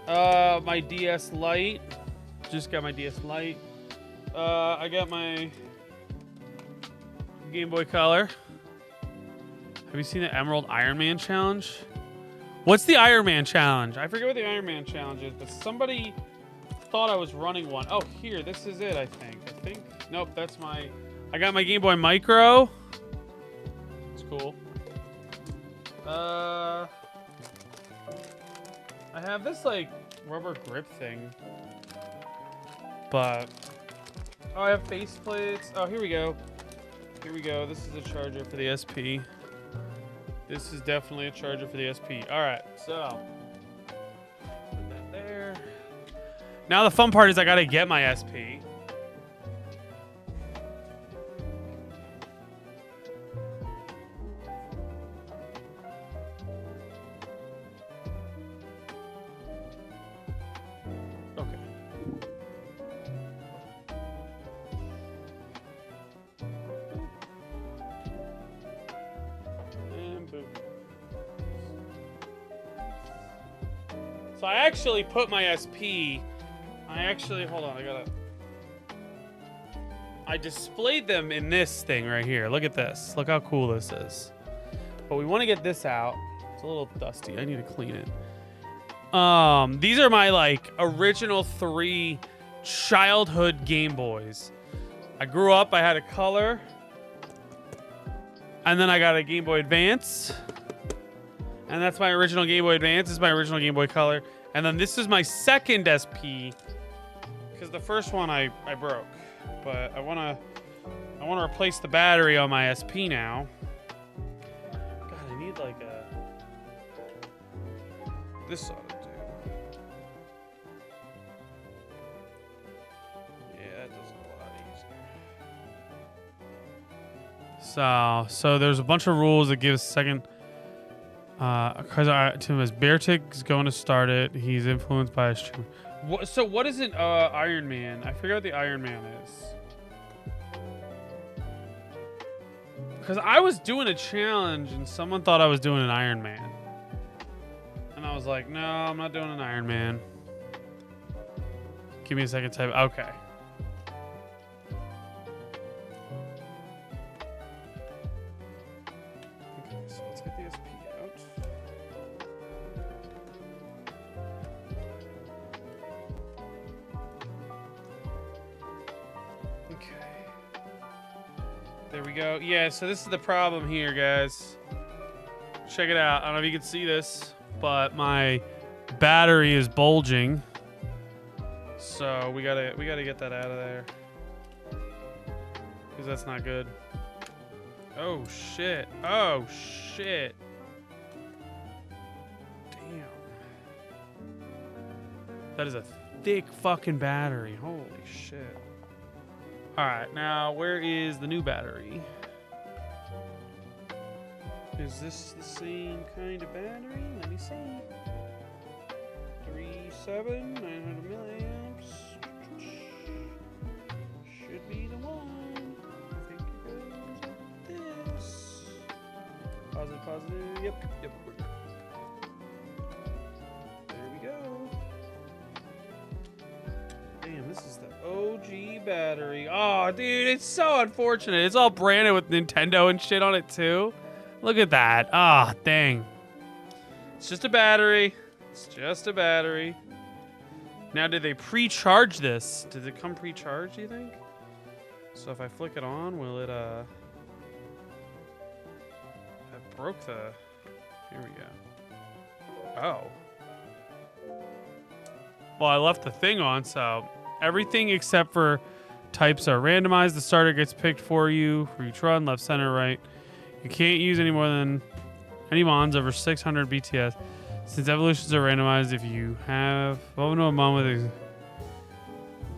My DS Lite. Just got my DS Lite. I got my Game Boy Color. Have you seen the Emerald Iron Man challenge? What's the Iron Man challenge? I forget what the Iron Man challenge is, but somebody thought I was running one. Oh, here, this is it, I think. Nope, that's my... I got my Game Boy Micro. It's cool. I have this, like, rubber grip thing. But... Oh, I have face plates. Oh, here we go. Here we go. This is a charger for the SP. This is definitely a charger for the SP. All right, so put that there. Now the fun part is I gotta get my SP. Okay. So I actually put my SP. Hold on, I displayed them in this thing right here. Look at this. Look how cool this is. But we want to get this out. It's a little dusty. I need to clean it. These are my like original 3 childhood Game Boys. I grew up, I had a color. And then I got a Game Boy Advance. And that's my original Game Boy Advance. This is my original Game Boy Color. And then this is my second SP. Because the first one I broke. But I wanna replace the battery on my SP now. God, I need like a... This ought to do. Yeah, that does it a lot easier. So there's a bunch of rules that give a second... Because to his Beartic is going to start it. He's influenced by his... So what is it, Iron Man? I forget what the Iron Man is. Because I was doing a challenge and someone thought I was doing an Iron Man. And I was like, no, I'm not doing an Iron Man. Give me a second to type. Okay. Okay, so let's get the SP out. There we go. Yeah, so this is the problem here, guys. Check it out. I don't know if you can see this, but my battery is bulging. So we gotta get that out of there. Because that's not good. Oh shit. Oh shit. Damn. That is a thick fucking battery. Holy shit. Alright, now where is the new battery? Is this the same kind of battery? Let me see. 3.7, 900 milliamps. Should be the one. I think it goes like this. Positive, positive. Yep. There we go. Damn, this is the OG battery. Oh, dude, it's so unfortunate. It's all branded with Nintendo and shit on it, too. Look at that. Ah, oh, dang. It's just a battery. It's just a battery. Now, did they pre-charge this? Did it come pre-charged, do you think? So if I flick it on, will it, I broke the... Here we go. Oh. Well, I left the thing on, so everything except for types are randomized. The starter gets picked for you for each run, left, center, right. You can't use any more than any mons over 600 BTS. Since evolutions are randomized, if you have no mon with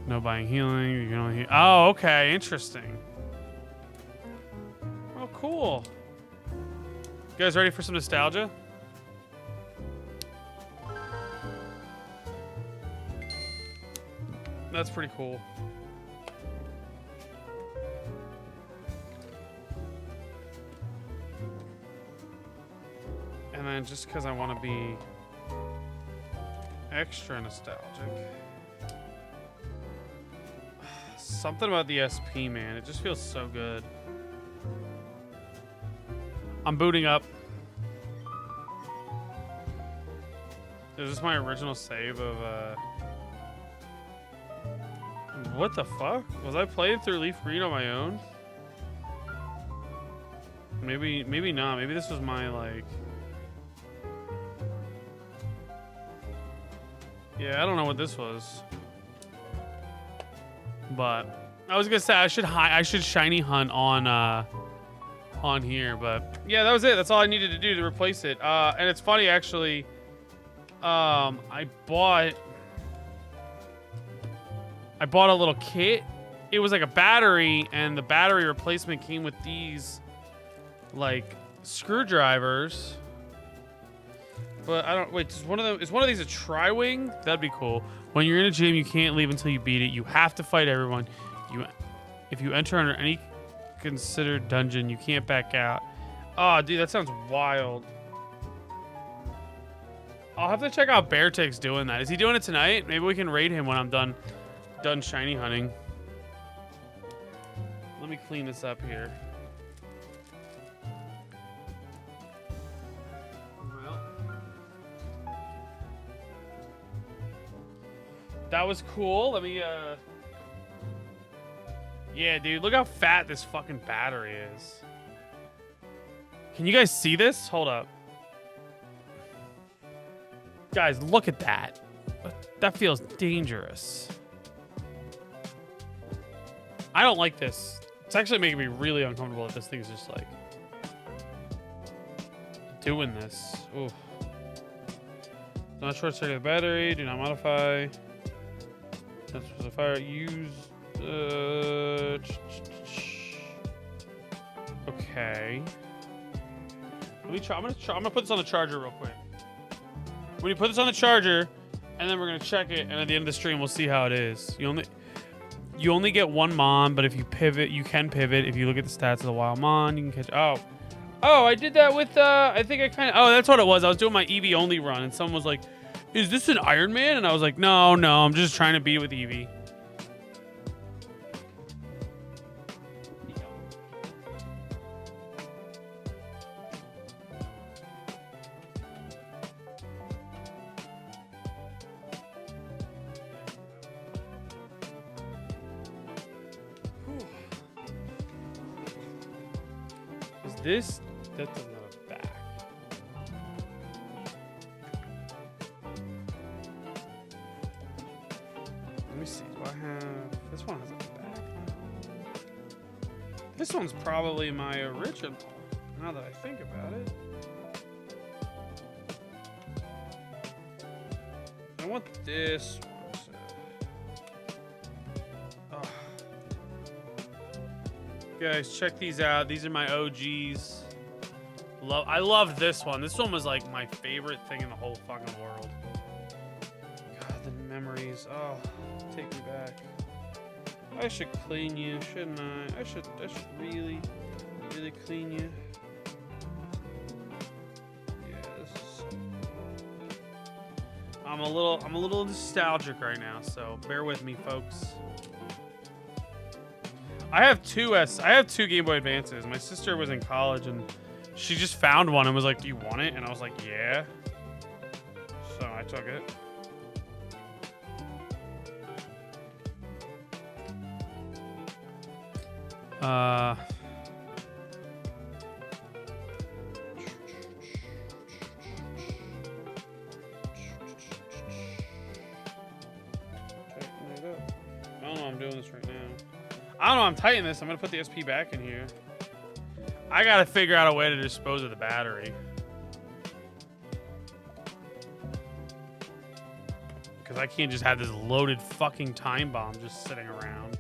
no buying healing, you can only heal. Oh, okay, interesting. Oh, cool. You guys ready for some nostalgia? That's pretty cool. And then just because I want to be extra nostalgic. Something about the SP, man. It just feels so good. I'm booting up. Is this my original save of what the fuck? Was I playing through LeafGreen on my own? Maybe not. Maybe this was my like. Yeah, I don't know what this was. But I was gonna say I should shiny hunt on here, but yeah, that was it. That's all I needed to do to replace it. And it's funny actually. I bought a little kit. It was like a battery, and the battery replacement came with these like screwdrivers. But I don't wait. Is one of these a tri-wing? That'd be cool. When you're in a gym, you can't leave until you beat it. You have to fight everyone. If you enter under any considered dungeon, you can't back out. Oh, dude, that sounds wild. I'll have to check out Beartick's doing that. Is he doing it tonight? Maybe we can raid him when I'm done shiny hunting. Let me clean this up here. That was cool. Let me, yeah, dude, look how fat this fucking battery is. Can you guys see this? Hold up. Guys, look at that. That feels dangerous. I don't like this. It's actually making me really uncomfortable that this thing's just like doing this. Ooh. Not short circuit the battery. Do not modify. That's the fire. Use. Okay. Let me try. I'm gonna put this on the charger real quick. When you put this on the charger, and then we're gonna check it, and at the end of the stream, we'll see how it is. You only get one mon, but if you pivot, you can pivot. If you look at the stats of the wild mon, you can catch. Oh, I did that with. I think I kind of. Oh, that's what it was. I was doing my Eevee only run, and someone was like, "Is this an Iron Man?" And I was like, "No, I'm just trying to beat it with Eevee." This that doesn't have a back. Let me see. Do I have this one has a back? This one's probably my original. Now that I think about it, I want this one. Guys, check these out. These are my OGs. I love this one. This one was like my favorite thing in the whole fucking world. God, the memories. Oh, take me back. I should clean you, shouldn't I? I should really clean you. Yeah, this is. I'm a little nostalgic right now, so bear with me, folks. I have two Game Boy Advances. My sister was in college and she just found one and was like, "Do you want it?" And I was like, "Yeah." So I took it. doing this right now. I don't know. I'm tightening this. I'm gonna put the SP back in here. I gotta figure out a way to dispose of the battery. Because I can't just have this loaded fucking time bomb just sitting around.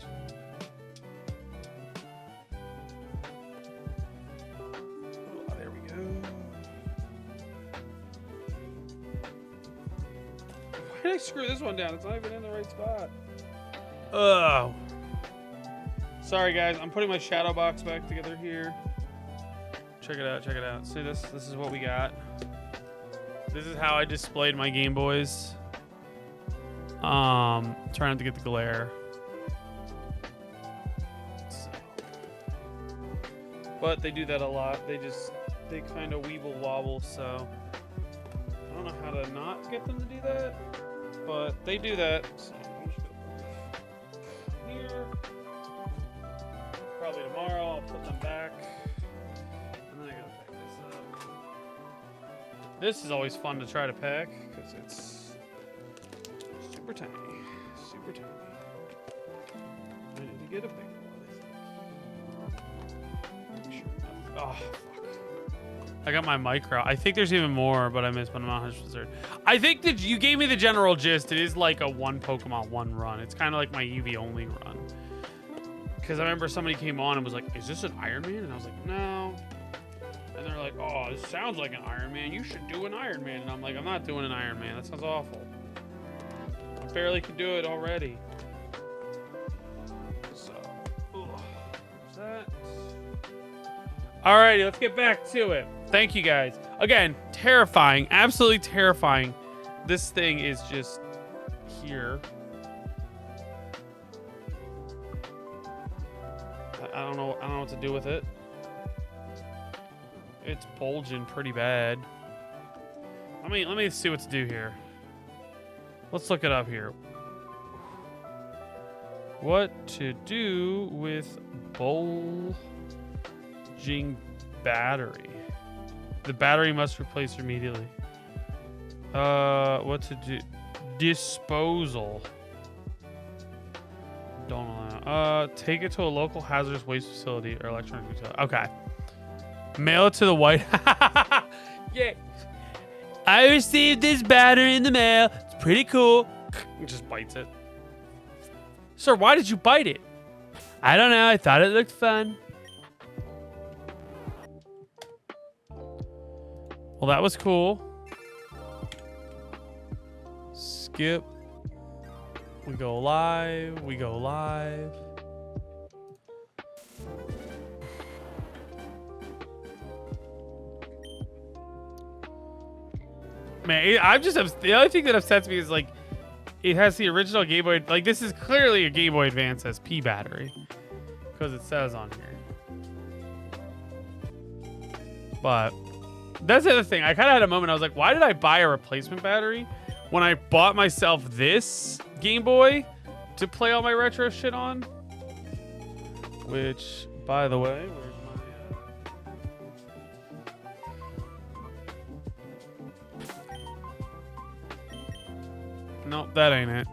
Oh, there we go. Why did I screw this one down? It's not even in the right spot. Oh. Sorry, guys. I'm putting my shadow box back together here. Check it out. Check it out. See this? This is what we got. This is how I displayed my Game Boys. Trying not to get the glare. So. But they do that a lot. They kind of weeble wobble, so I don't know how to not get them to do that, but they do that. So I'm just gonna here. Probably tomorrow I'll put them back. And then I gotta pack this up. This is always fun to try to pack because it's super tiny. Super tiny. I need to get a bigger one, I think. Oh, fuck. I got my micro. I think there's even more, but I missed, but I'm not 100% certain. I think that you gave me the general gist. It is like a one Pokemon, one run. It's kind of like my Eevee only run. Because I remember somebody came on and was like, is this an Iron Man? And I was like, no. And they're like, oh, this sounds like an Iron Man. You should do an Iron Man. And I'm like, I'm not doing an Iron Man. That sounds awful. I barely can do it already. So, there's that. Alrighty, let's get back to it. Thank you guys. Again, terrifying. Absolutely terrifying. This thing is just here. I don't know what to do with it. It's bulging pretty bad. Let me see what to do here. Let's look it up here. What to do with bulging battery? The battery must replace immediately. What to do? Disposal. Don't allow. Take it to a local hazardous waste facility or electronic utility. Okay. Mail it to the White. Yeah. I received this battery in the mail. It's pretty cool. He just bites it. Sir, why did you bite it? I don't know. I thought it looked fun. Well, that was cool. Skip. We go live. We go live. Man, I'm just the only thing that upsets me is like it has the original Game Boy. Like this is clearly a Game Boy Advance SP battery because it says on here. But that's the other thing. I kind of had a moment. I was like, why did I buy a replacement battery when I bought myself this Game Boy to play all my retro shit on? Which, by the way, where's my... Nope, that ain't it.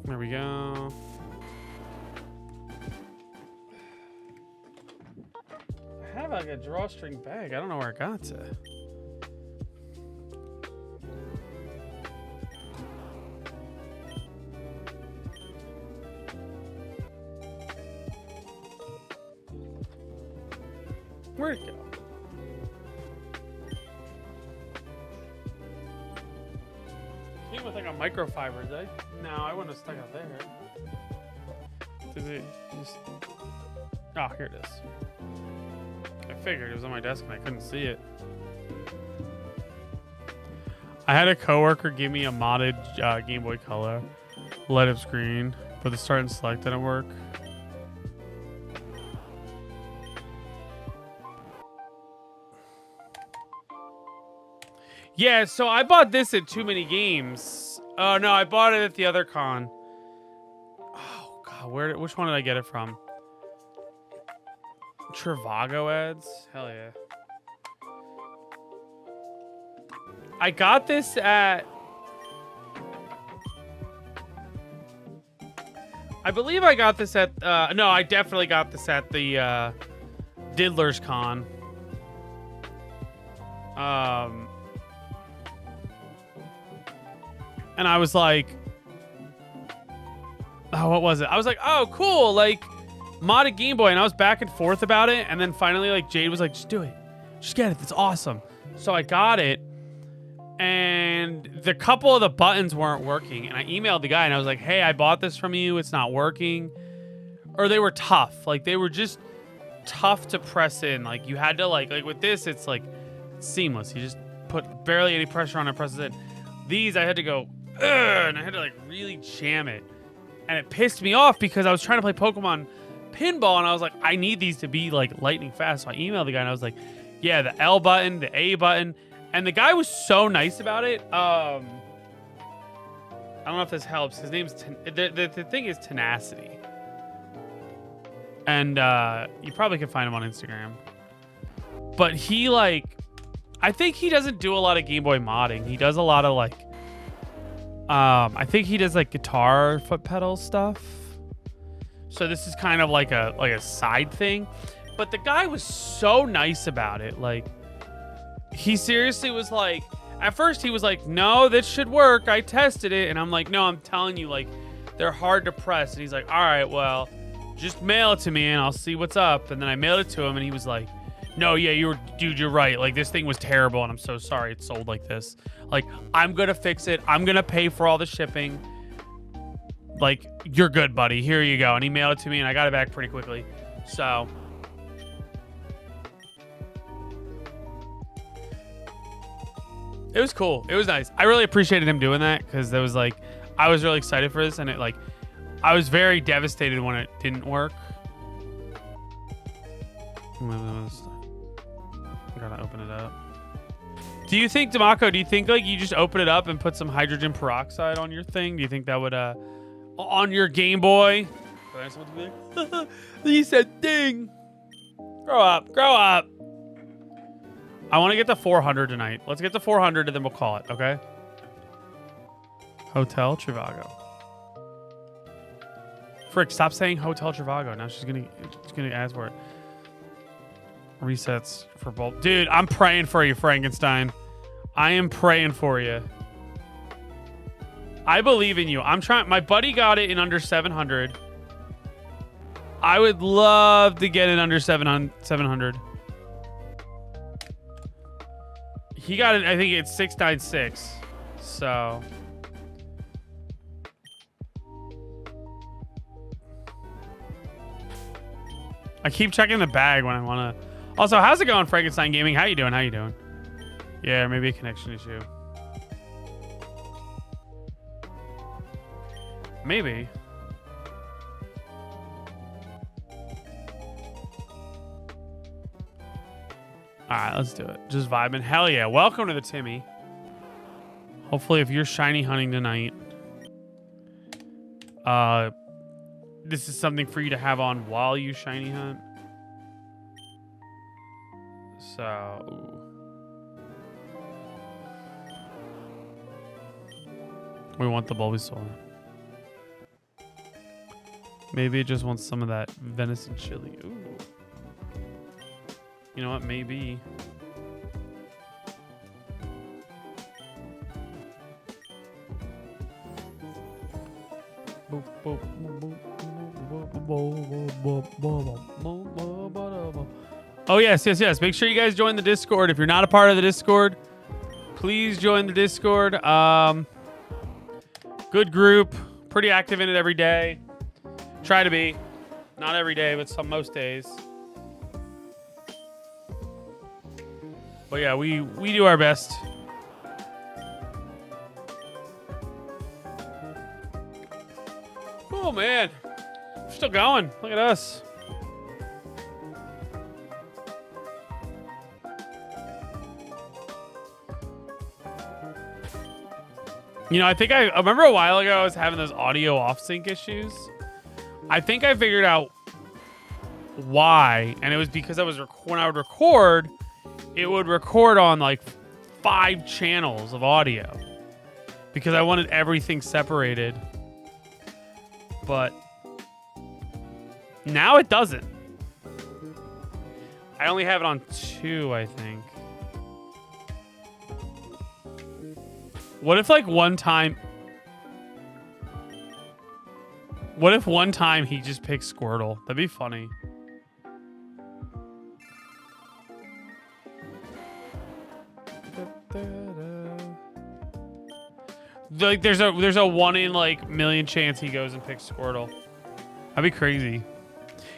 There we go. I have like a drawstring bag. I don't know where it got to. Where'd it go? Came with like a microfiber, did I? No, I wouldn't have stuck it there. Does it just... Oh, here it is. I figured it was on my desk and I couldn't see it. I had a coworker give me a modded Game Boy Color livestream, but the start and select didn't work. Yeah, so I bought this at Too Many Games. Oh no, I bought it at the other con. Oh god, which one did I get it from? Trivago ads? Hell yeah. I got this at... I believe I got this at... no, I definitely got this at the Diddler's Con. And I was like... Oh, what was it? I was like, oh, cool. Like, modded Game Boy. And I was back and forth about it. And then finally, like, Jade was like, just do it. Just get it. It's awesome. So I got it. And the couple of the buttons weren't working. And I emailed the guy and I was like, hey, I bought this from you. It's not working. Or they were tough. Like, they were just tough to press in. Like, you had to, like with this, it's like seamless. You just put barely any pressure on it, presses it. These, I had to go, ugh, and I had to, like, really jam it. And it pissed me off because I was trying to play Pokemon Pinball, and I was like, I need these to be, like, lightning fast. So I emailed the guy, and I was like, yeah, the L button, the A button. And the guy was so nice about it. I don't know if this helps. His name's... The thing is Tenacity. And you probably can find him on Instagram. But he, like... I think he doesn't do a lot of Game Boy modding. He does a lot of, like... I think he does, like, guitar foot pedal stuff. So this is kind of like a side thing. But the guy was so nice about it. Like, he seriously was like... At first, he was like, no, this should work. I tested it. And I'm like, no, I'm telling you, like, they're hard to press. And he's like, all right, well, just mail it to me and I'll see what's up. And then I mailed it to him and he was like, no, yeah, dude, you're right. Like, this thing was terrible and I'm so sorry it's sold like this. Like, I'm going to fix it. I'm going to pay for all the shipping. Like, you're good, buddy. Here you go. And he mailed it to me and I got it back pretty quickly. So... it was cool. It was nice. I really appreciated him doing that because there was like, I was really excited for this and it like, I was very devastated when it didn't work. Gotta open it up. Do you think, Demako, do you think like you just open it up and put some hydrogen peroxide on your thing? Do you think that would, on your Game Boy? He said, ding. Grow up, grow up. I want to get to 400 tonight. Let's get to 400 and then we'll call it, okay? Hotel Trivago. Frick, stop saying Hotel Trivago. Now she's gonna ask for it. Resets for both. Dude, I'm praying for you, Frankenstein. I am praying for you. I believe in you. I'm trying. My buddy got it in under 700. I would love to get it under 700. He got it, I think it's 696. So. I keep checking the bag when I want to. Also, how's it going, Frankenstein Gaming? How you doing? How you doing? Yeah, maybe a connection issue. Maybe. All right, let's do it. Just vibing. Hell yeah. Welcome to the Timmy. Hopefully, if you're shiny hunting tonight, this is something for you to have on while you shiny hunt. So, we want the Bulbasaur. Maybe it just wants some of that venison chili. Ooh. You know what? Maybe. Oh, yes, yes, yes. Make sure you guys join the Discord. If you're not a part of the Discord, please join the Discord. Good group. Pretty active in it every day. Try to be. Not every day, but most days. But yeah, we do our best. Oh man, we're still going. Look at us. You know, I think I remember a while ago I was having those audio off sync issues. I think I figured out why, and it was because I was when I would record, it would record on like 5 channels of audio because I wanted everything separated. But now it doesn't. I only have it on 2, I think. What if like one time he just picks Squirtle? That'd be funny. Like there's a 1 in like million chance he goes and picks Squirtle. That'd be crazy.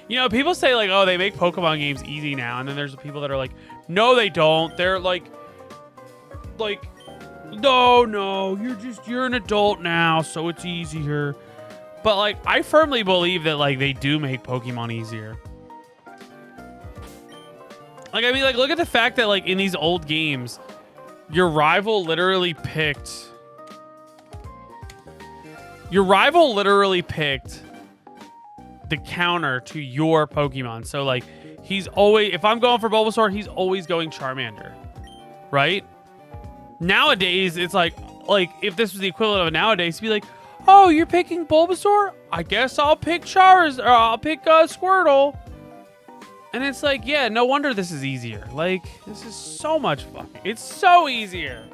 You know, people say like, oh, they make Pokemon games easy now, and then there's the people that are like, no, they don't. They're like, no, you're an adult now, so it's easier. But like, I firmly believe that like they do make Pokemon easier. Like, I mean, like, look at the fact that like in these old games, your rival literally picked the counter to your Pokemon. So like, he's always, if I'm going for Bulbasaur, he's always going Charmander, right? Nowadays, it's like if this was the equivalent of nowadays, to be like, oh, you're picking Bulbasaur? I guess I'll pick Squirtle. And it's like, yeah, no wonder this is easier. Like, this is so much fucking, it's so easier.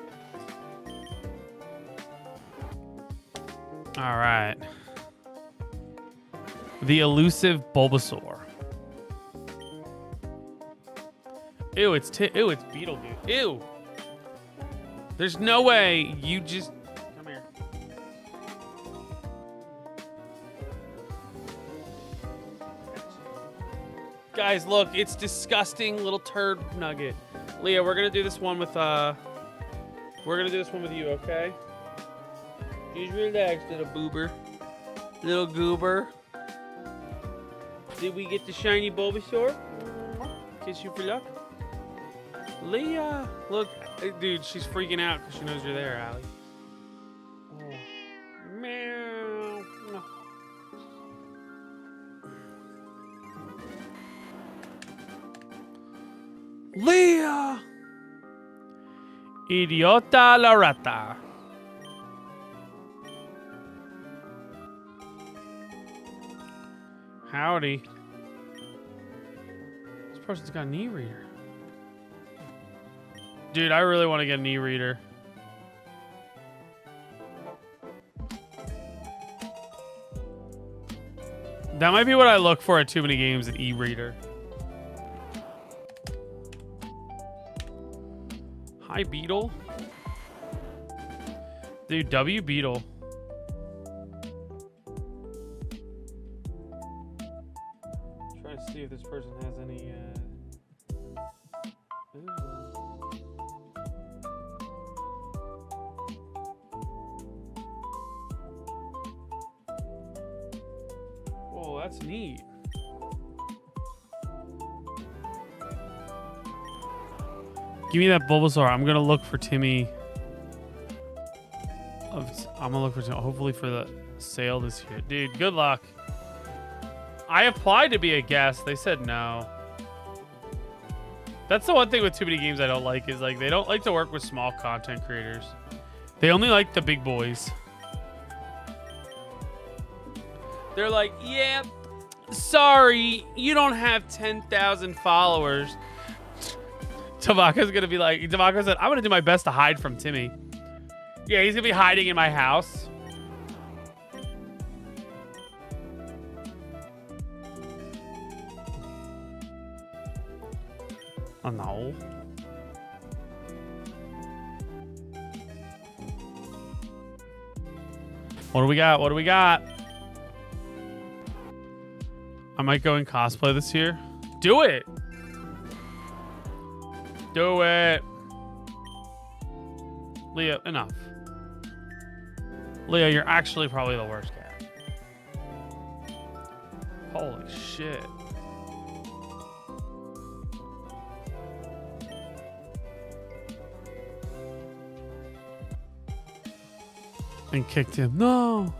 All right. The elusive Bulbasaur. Ew, it's Beetlejuice. Ew. There's no way you just... Come here. Guys, look. It's disgusting little turd nugget. Leah, we're going to do this one with... We're going to do this one with you, okay? Just relax, little boober. Little goober. Did we get the shiny Bulbasaur? Kiss you for luck. Leah, look, dude, she's freaking out because she knows you're there, Allie. Oh. Meow. Leah! Idiota la rata. Howdy. This person's got an e-reader. Dude, I really want to get an e-reader. That might be what I look for at too many games, an e-reader. Hi, Beetle. Dude, W Beetle. Trying to see if this person has any, Whoa, that's neat. Give me that Bulbasaur. I'm gonna look for Timmy. I'm gonna look for hopefully for the sale this year. Dude, good luck. I applied to be a guest. They said no. That's the one thing with too many games I don't like is like they don't like to work with small content creators. They only like the big boys. They're like, yeah, sorry, you don't have 10,000 followers. Tavaka's gonna be like, Tavaka said, I'm gonna do my best to hide from Timmy. Yeah, he's gonna be hiding in my house. Oh no. What do we got? What do we got? I might go in cosplay this year. Do it. Do it. Leah, enough. Leah, you're actually probably the worst cat. Holy shit. And kicked him. No.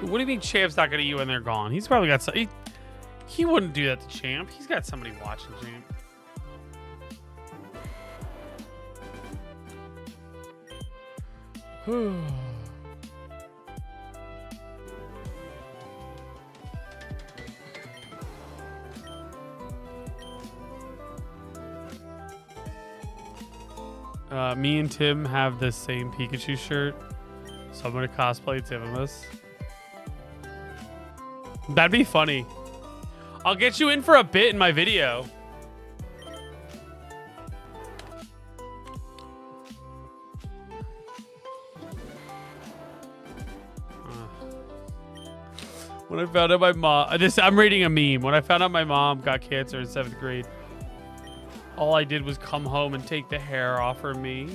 What do you mean Champ's not gonna eat when they're gone? He's probably got some. He wouldn't do that to Champ. He's got somebody watching Champ. Me and Tim have the same Pikachu shirt, so I'm gonna cosplay Tim in this. That'd be funny. I'll get you in for a bit in my video. When I found out my mom, I'm reading a meme. When I found out my mom got cancer in 7th grade, all I did was come home and take the hair off her me.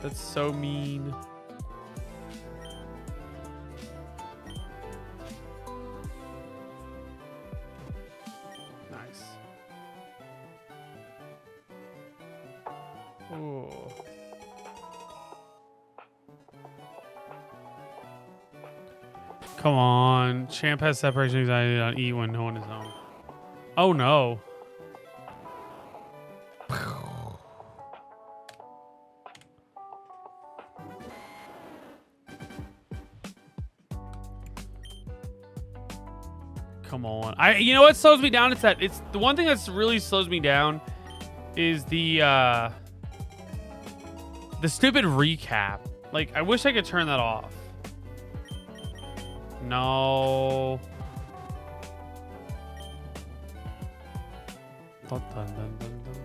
That's so mean. Nice. Ooh. Come on. Champ has separation anxiety on E when no one is home. Oh no. Come on. You know what slows me down? It's the one thing that's really slows me down is the stupid recap. Like, I wish I could turn that off. No. Dun, dun, dun, dun, dun.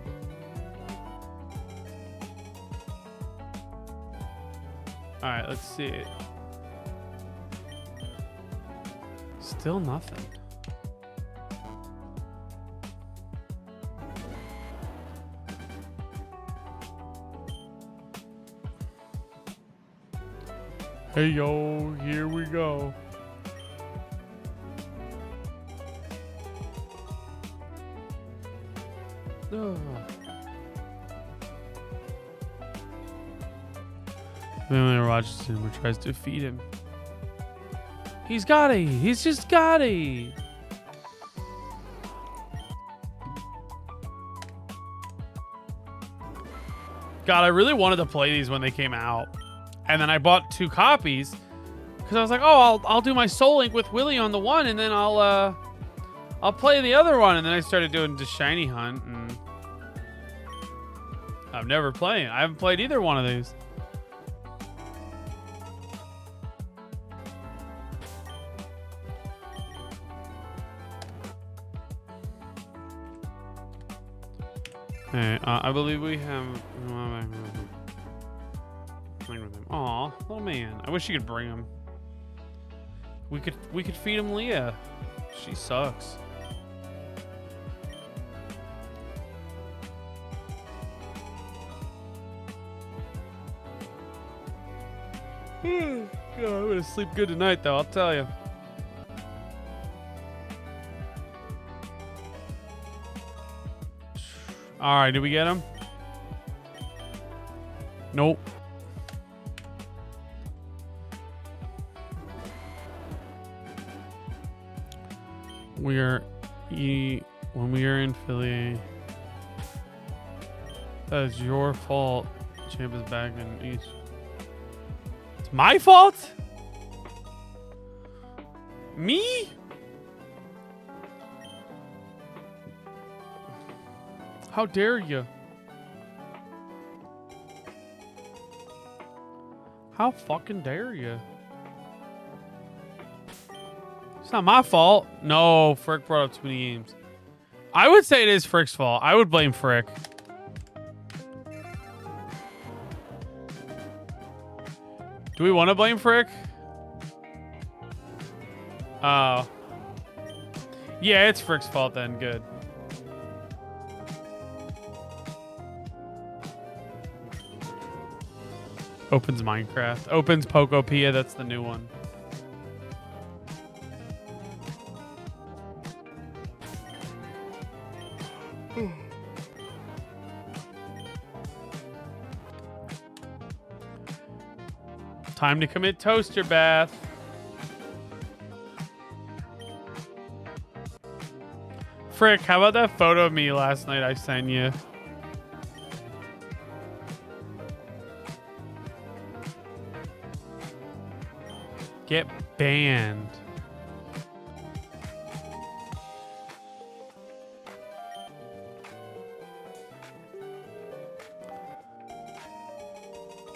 All right, let's see it. Still nothing. Hey yo, here we go. Family watches him or tries to feed him. He's got it. He's just got it. God, I really wanted to play these when they came out. And then I bought 2 copies because I was like, oh, I'll do my Soul Link with Willie on the one, and then I'll play the other one. And then I started doing the Shiny Hunt, and I've never played. I haven't played either one of these. Hey, I believe we have. Aw, little man. I wish you could bring him. We could feed him Leah. She sucks. God, I'm gonna sleep good tonight, though. I'll tell you. All right, did we get him? Nope. When we are in Philly, that is your fault. Champ is back in East. It's my fault? Me? How dare you? How fucking dare you? It's not my fault. No, Frick brought up too many games. I would say it is Frick's fault. I would blame Frick. Do we want to blame Frick? Oh. Yeah, it's Frick's fault then. Good. Opens Minecraft. Opens Pokopia. That's the new one. Time to commit toaster bath. Frick, how about that photo of me last night I sent you? Get banned.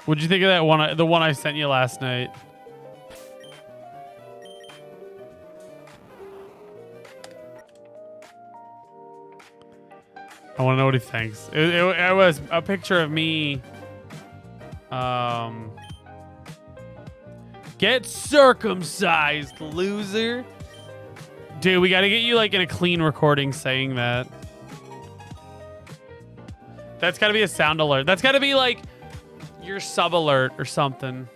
What'd you think of that one? The one I sent you last night. I want to know what he thinks. It was a picture of me. Get circumcised, loser. Dude, we got to get you like in a clean recording saying that. That's got to be a sound alert. That's got to be like your sub alert or something.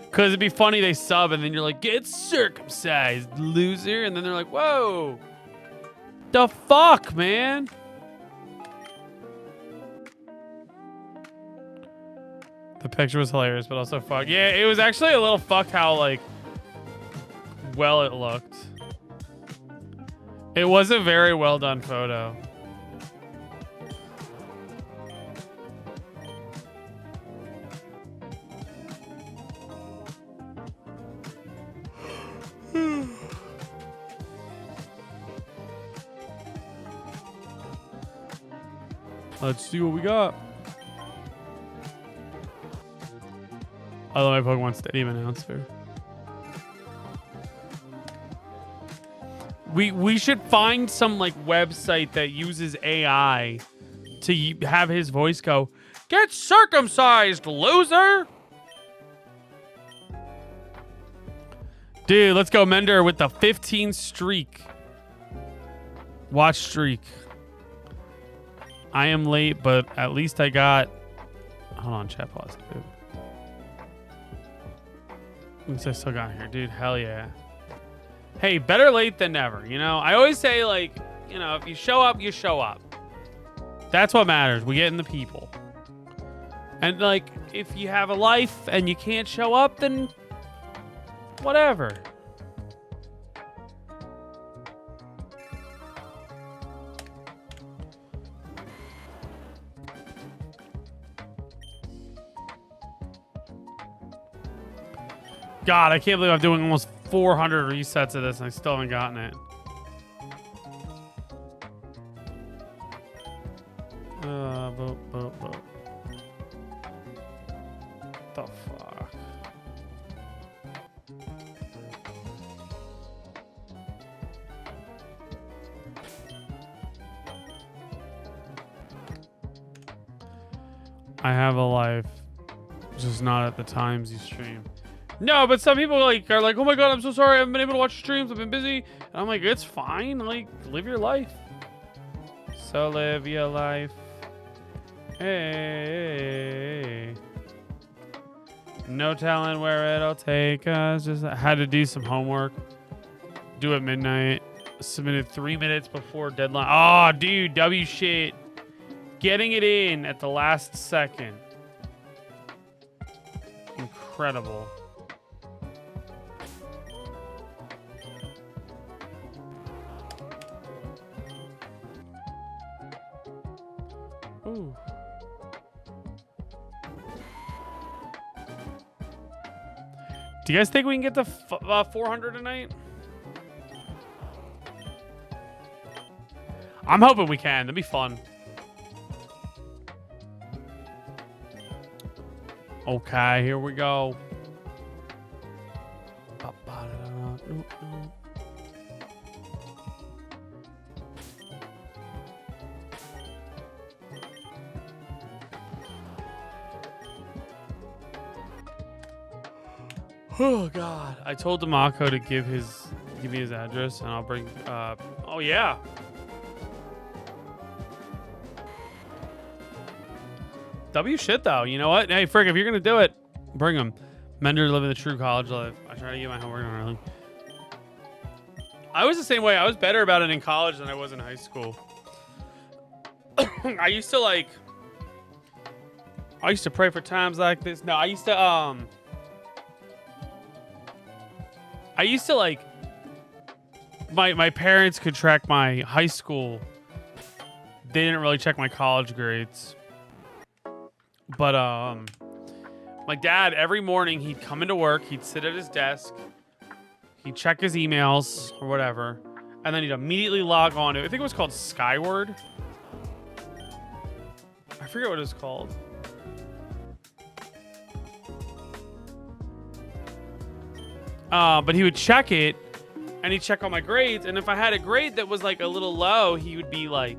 Because it'd be funny they sub and then you're like, get circumcised, loser. And then they're like, whoa. The fuck, man? The picture was hilarious, but also fuck. Yeah, it was actually a little fucked how, like, well it looked. It was a very well done photo. Let's see what we got. I love my Pokemon Stadium announcer. We should find some like website that uses AI to have his voice go, "Get circumcised, loser." Dude, let's go Mender with the 15 streak. Watch streak. I am late, but at least I got... Hold on, chat pause, dude. At least I still got here, dude. Hell yeah. Hey, better late than never, you know? I always say, like, you know, if you show up, you show up. That's what matters. We get in the people. And, like, if you have a life and you can't show up, then whatever. God, I can't believe I'm doing almost 400 resets of this and I still haven't gotten it. The fuck? I have a life, just not at the times you stream. No, but some people are like, oh my god, I'm so sorry, I haven't been able to watch streams, I've been busy. And I'm like, it's fine, like, live your life. So live your life. Hey. No telling where it'll take us. Just had to do some homework. Due at midnight. Submitted 3 minutes before deadline. Oh, dude, W shit. Getting it in at the last second. Incredible. Ooh. Do you guys think we can get to 400 tonight? I'm hoping we can. That'd be fun. Okay, here we go. Oh god. I told Demako to give me his address and I'll bring oh yeah. W shit though. You know what? Hey Frick, if you're gonna do it, bring him. Mender living the true college life. I try to get my homework done early. I was the same way. I was better about it in college than I was in high school. I used to pray for times like this. No, I used to like my parents could track my high school. They didn't really check my college grades. But my dad, every morning he'd come into work, he'd sit at his desk, he'd check his emails or whatever, and then he'd immediately log on to, I think it was called Skyward. I forget what it was called. But he would check it, and he'd check all my grades, and if I had a grade that was like a little low, he would be like,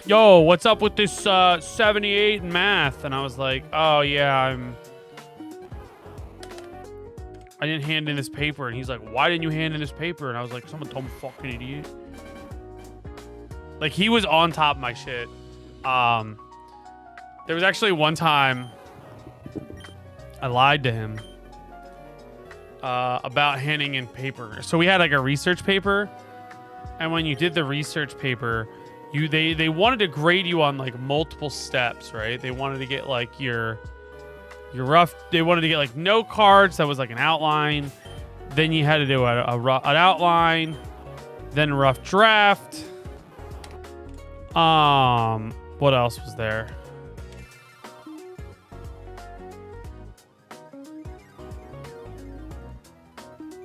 yo, what's up with this 78 in math? And I was like, oh yeah, I didn't hand in this paper. And he's like, why didn't you hand in this paper? And I was like, someone told me, fucking idiot. Like, he was on top of my shit. There was actually one time I lied to him about handing in paper. So we had like a research paper, and when you did the research paper, they wanted to grade you on like multiple steps, right? They wanted to get like your rough. They wanted to get like note cards that was like an outline. Then you had to do an outline, then rough draft. What else was there?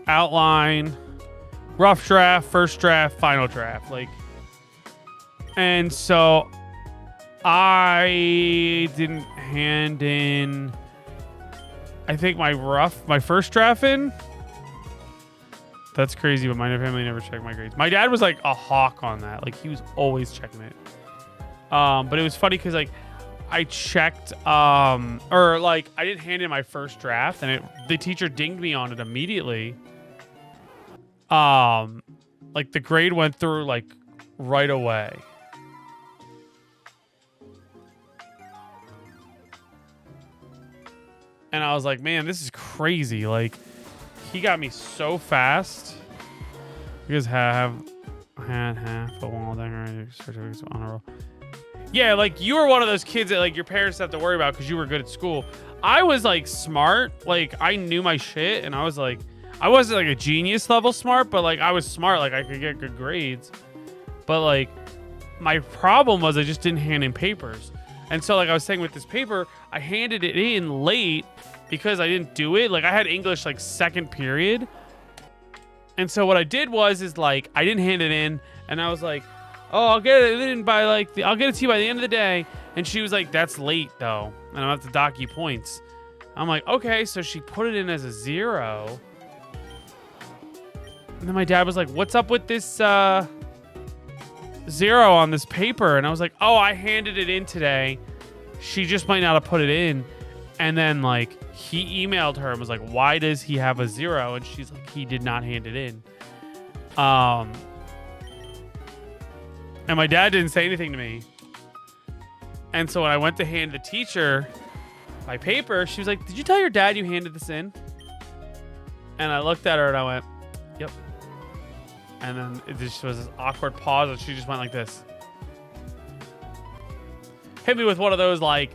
Outline, rough draft, first draft, final draft, like. And so I didn't hand in, I think my first draft in. That's crazy, but my family never checked my grades. My dad was like a hawk on that. Like, he was always checking it. But it was funny because like I checked, or like I didn't hand in my first draft, and the teacher dinged me on it immediately. Like the grade went through like right away. And I was like, man, this is crazy. Like, he got me so fast. You guys have had half a wall certificates on a roll. Yeah, like, you were one of those kids that like your parents have to worry about because you were good at school. I was like smart. Like, I knew my shit, and I was like, I wasn't like a genius level smart, but like I was smart. Like, I could get good grades. But like, my problem was I just didn't hand in papers. And so like I was saying with this paper, I handed it in late because I didn't do it. Like, I had English like second period. And so what I did is like, I didn't hand it in, and I was like, oh, I'll get it in by like, I'll get it to you by the end of the day. And she was like, that's late though, and I'm gonna have to dock you points. I'm like, okay. So she put it in as a 0. And then my dad was like, what's up with this 0 on this paper? And I was like, oh, I handed it in today. She just might not have put it in. And then like he emailed her and was like, why does he have a 0? And she's like, he did not hand it in. And my dad didn't say anything to me. And so when I went to hand the teacher my paper, she was like, did you tell your dad you handed this in? And I looked at her and I went, yep. And then it just was this awkward pause, and she just went like this. Hit me with one of those, like,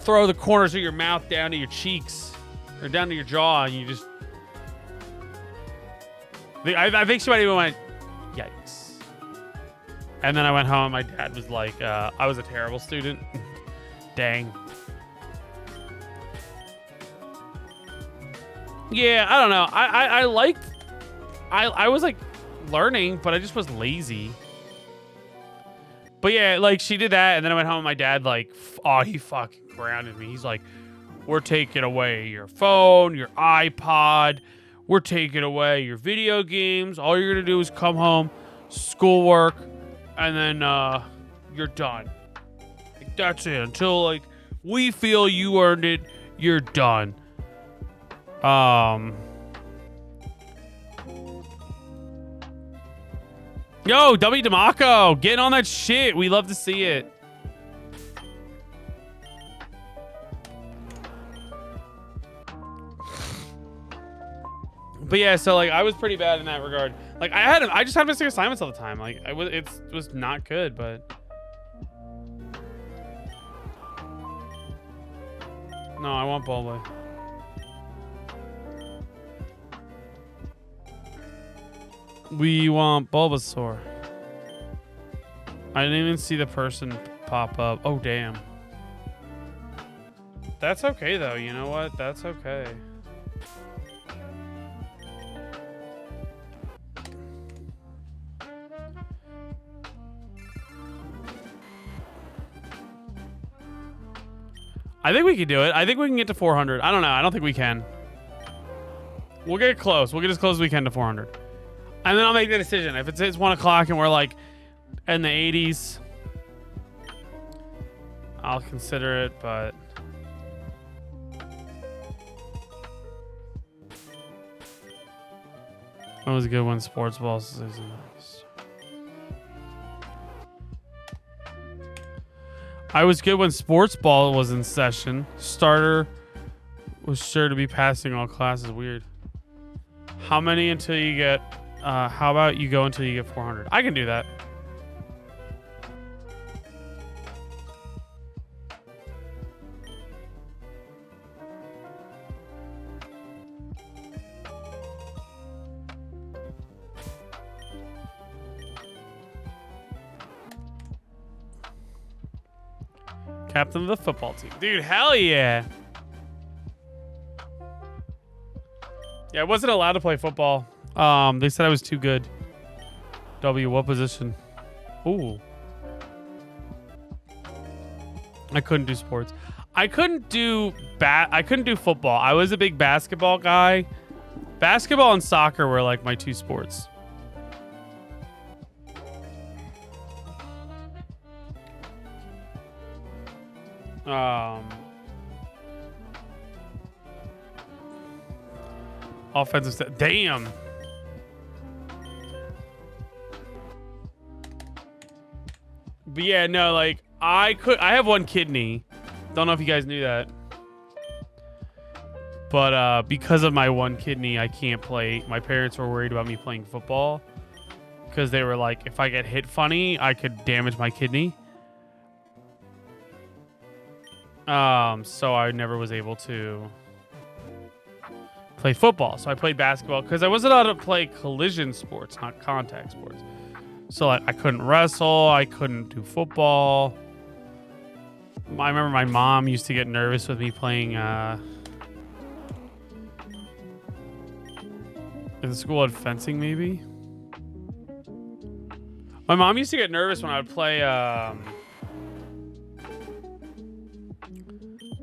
throw the corners of your mouth down to your cheeks or down to your jaw, and you just... I think she might even went, yikes. And then I went home, and my dad was like, I was a terrible student. Dang. Yeah, I don't know. I liked... I was, like, learning, but I just was lazy. But yeah, like, she did that, and then I went home, and my dad, like, he fucking grounded me. He's like, we're taking away your phone, your iPod, we're taking away your video games. All you're gonna do is come home, schoolwork, and then you're done. Like, that's it. Until like we feel you earned it, you're done. Yo, W Demaco, getting on that shit. We love to see it. But yeah, so like I was pretty bad in that regard. Like I just had missing assignments all the time. Like it was not good, but no, I want ball boy. We want Bulbasaur. I didn't even see the person pop up. Oh, damn. That's okay, though. You know what? That's okay. I think we can do it. I think we can get to 400. I don't know. I don't think we can. We'll get close. We'll get as close as we can to 400. And then I'll make the decision. If it's 1 o'clock and we're like in the 80s, I'll consider it, but... That was a good one. Sports ball season. I was good when sports ball was in session. Starter was sure to be passing all classes. Weird. How many until you get... how about you go until you get 400? I can do that. Captain of the football team. Dude, hell yeah. Yeah, I wasn't allowed to play football. They said I was too good. W, what position? Ooh. I couldn't do sports. I couldn't do football. I was a big basketball guy. Basketball and soccer were like my 2 sports. Offensive set. Damn. But yeah, no, like I have 1 kidney. Don't know if you guys knew that. But because of my 1 kidney, I can't play. My parents were worried about me playing football because they were like, if I get hit funny, I could damage my kidney. So I never was able to play football. So I played basketball because I wasn't allowed to play collision sports, not contact sports. So like, I couldn't wrestle. I couldn't do football. I remember my mom used to get nervous with me playing. The school had fencing, maybe. My mom used to get nervous when I would play.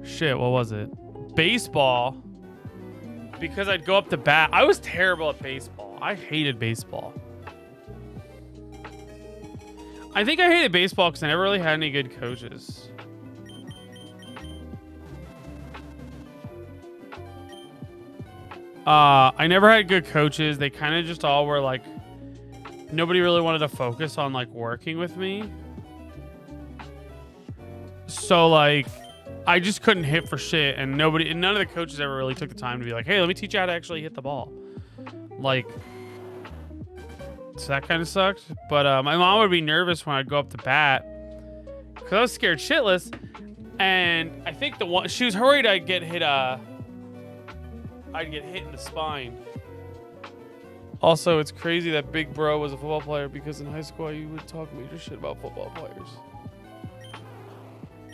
Shit, what was it? Baseball. Because I'd go up to bat. I was terrible at baseball. I hated baseball. I think I hated baseball because I never really had any good coaches. I never had good coaches. They kind of just all were like, nobody really wanted to focus on like working with me. So like, I just couldn't hit for shit, and none of the coaches ever really took the time to be like, hey, let me teach you how to actually hit the ball. Like, so that kind of sucked. But my mom would be nervous when I'd go up to bat because I was scared shitless. And I think she was worried I'd get hit in the spine. Also, it's crazy that Big Bro was a football player because in high school you would talk major shit about football players.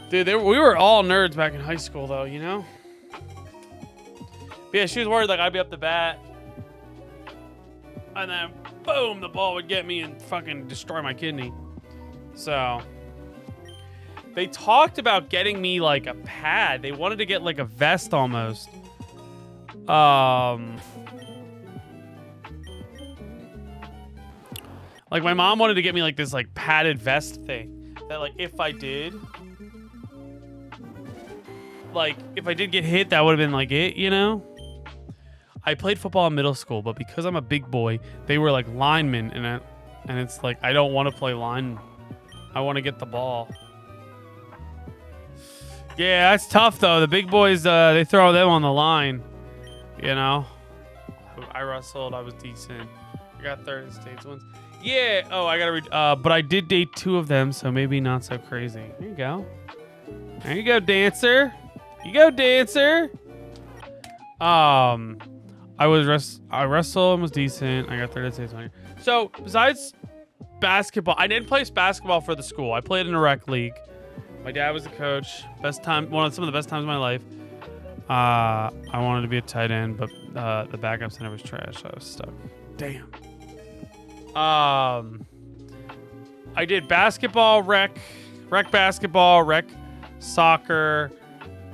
Dude, we were all nerds back in high school, though, you know? But yeah, she was worried like I'd be up the bat. And then, boom, the ball would get me and fucking destroy my kidney. So, they talked about getting me like a pad. They wanted to get like a vest almost. Like my mom wanted to get me like this like padded vest thing. That like if I did get hit, that would have been like it, you know? I played football in middle school, but because I'm a big boy, they were like linemen, and it's like I don't want to play line. I want to get the ball. Yeah, that's tough though. The big boys, they throw them on the line, you know? I wrestled. I was decent. I got third in states once. Yeah. Oh, I gotta read. But I did date 2 of them, so maybe not so crazy. There you go. There you go, dancer. You go, dancer. I wrestled and was decent. I got third at state. So besides basketball, I didn't play basketball for the school. I played in a rec league. My dad was the coach. Best time, some of the best times of my life. I wanted to be a tight end, but the backup center was trash. So I was stuck. Damn. I did basketball, rec basketball, rec soccer.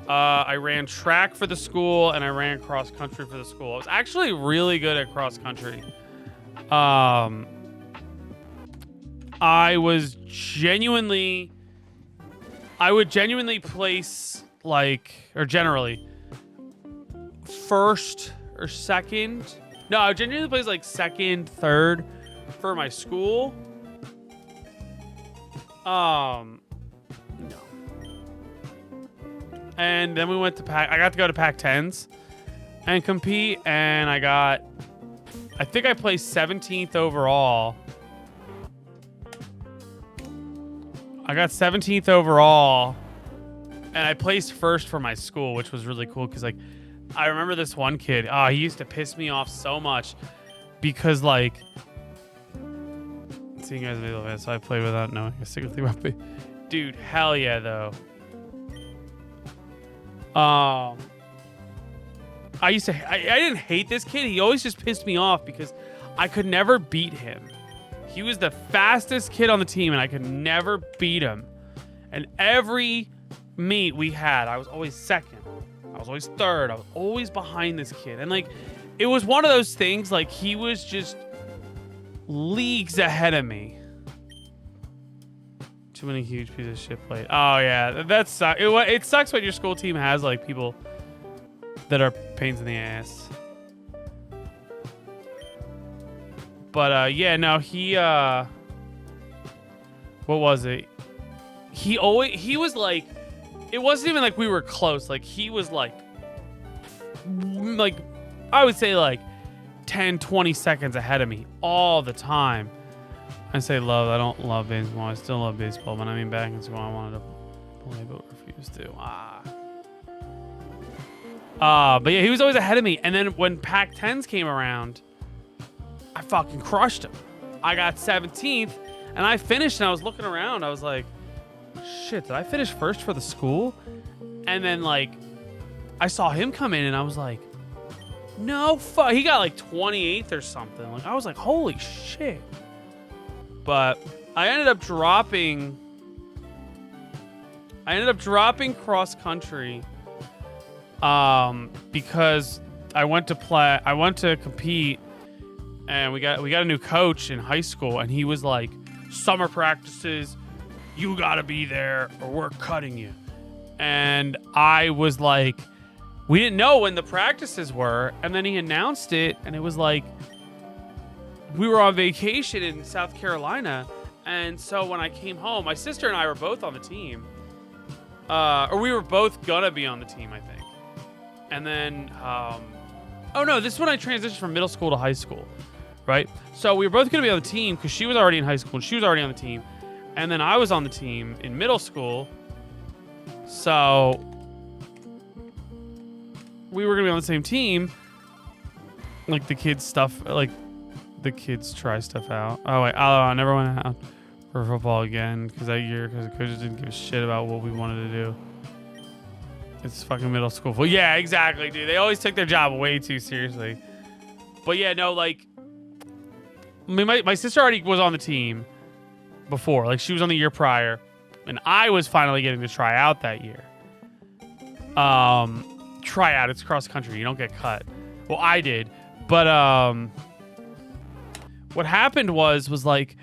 I ran track for the school, and I ran cross country for the school. I was actually really good at cross country. I would genuinely place generally first or second. No, I would genuinely place like second, third for my school. No. And then we went to I got to go to Pac-10s and compete, and I think I placed 17th overall. I got 17th overall, and I placed first for my school, which was really cool because, like, I remember this one kid. Oh, he used to piss me off so much because, like, seeing guys available, so I played without knowing a single thing about me. Dude, hell yeah, though. I didn't hate this kid. He always just pissed me off because I could never beat him. He was the fastest kid on the team, and I could never beat him. And every meet we had, I was always second. I was always third. I was always behind this kid. And, like, it was one of those things, like, he was just leagues ahead of me. Too many huge pieces of shit played. Oh, yeah. That sucks. It sucks when your school team has, like, people that are pains in the ass. But, yeah, no, he, what was it? He was, like, it wasn't even like we were close. Like, he was, like, I would say, like, 10, 20 seconds ahead of me all the time. I say love. I don't love baseball. I still love baseball, but I mean, back in school, I wanted to play, but refused to. But yeah, he was always ahead of me. And then when Pac-10s came around, I fucking crushed him. I got 17th, and I finished, and I was looking around. I was like, shit, did I finish first for the school? And then, like, I saw him come in, and I was like, no fuck. He got, like, 28th or something. Like, I was like, holy shit. But I ended up dropping cross country because I went to compete, and we got a new coach in high school, and he was like, summer practices, you gotta be there or we're cutting you. And I was like, we didn't know when the practices were, and then he announced it, and it was like, we were on vacation in South Carolina, and so when I came home, my sister and I were both on the team. Or we were both gonna be on the team, I think. And then, oh no, this is when I transitioned from middle school to high school, right? So we were both gonna be on the team because she was already in high school and she was already on the team. And then I was on the team in middle school. So we were gonna be on the same team. Like the kids try stuff out. Oh wait, I never went out for football again because that year because the coaches didn't give a shit about what we wanted to do. It's fucking middle school. Well, yeah, exactly, dude. They always took their job way too seriously. But yeah, no, like, I mean, my sister already was on the team before. Like, she was on the year prior, and I was finally getting to try out that year. Try out. It's cross country. You don't get cut. Well, I did, but what happened was like,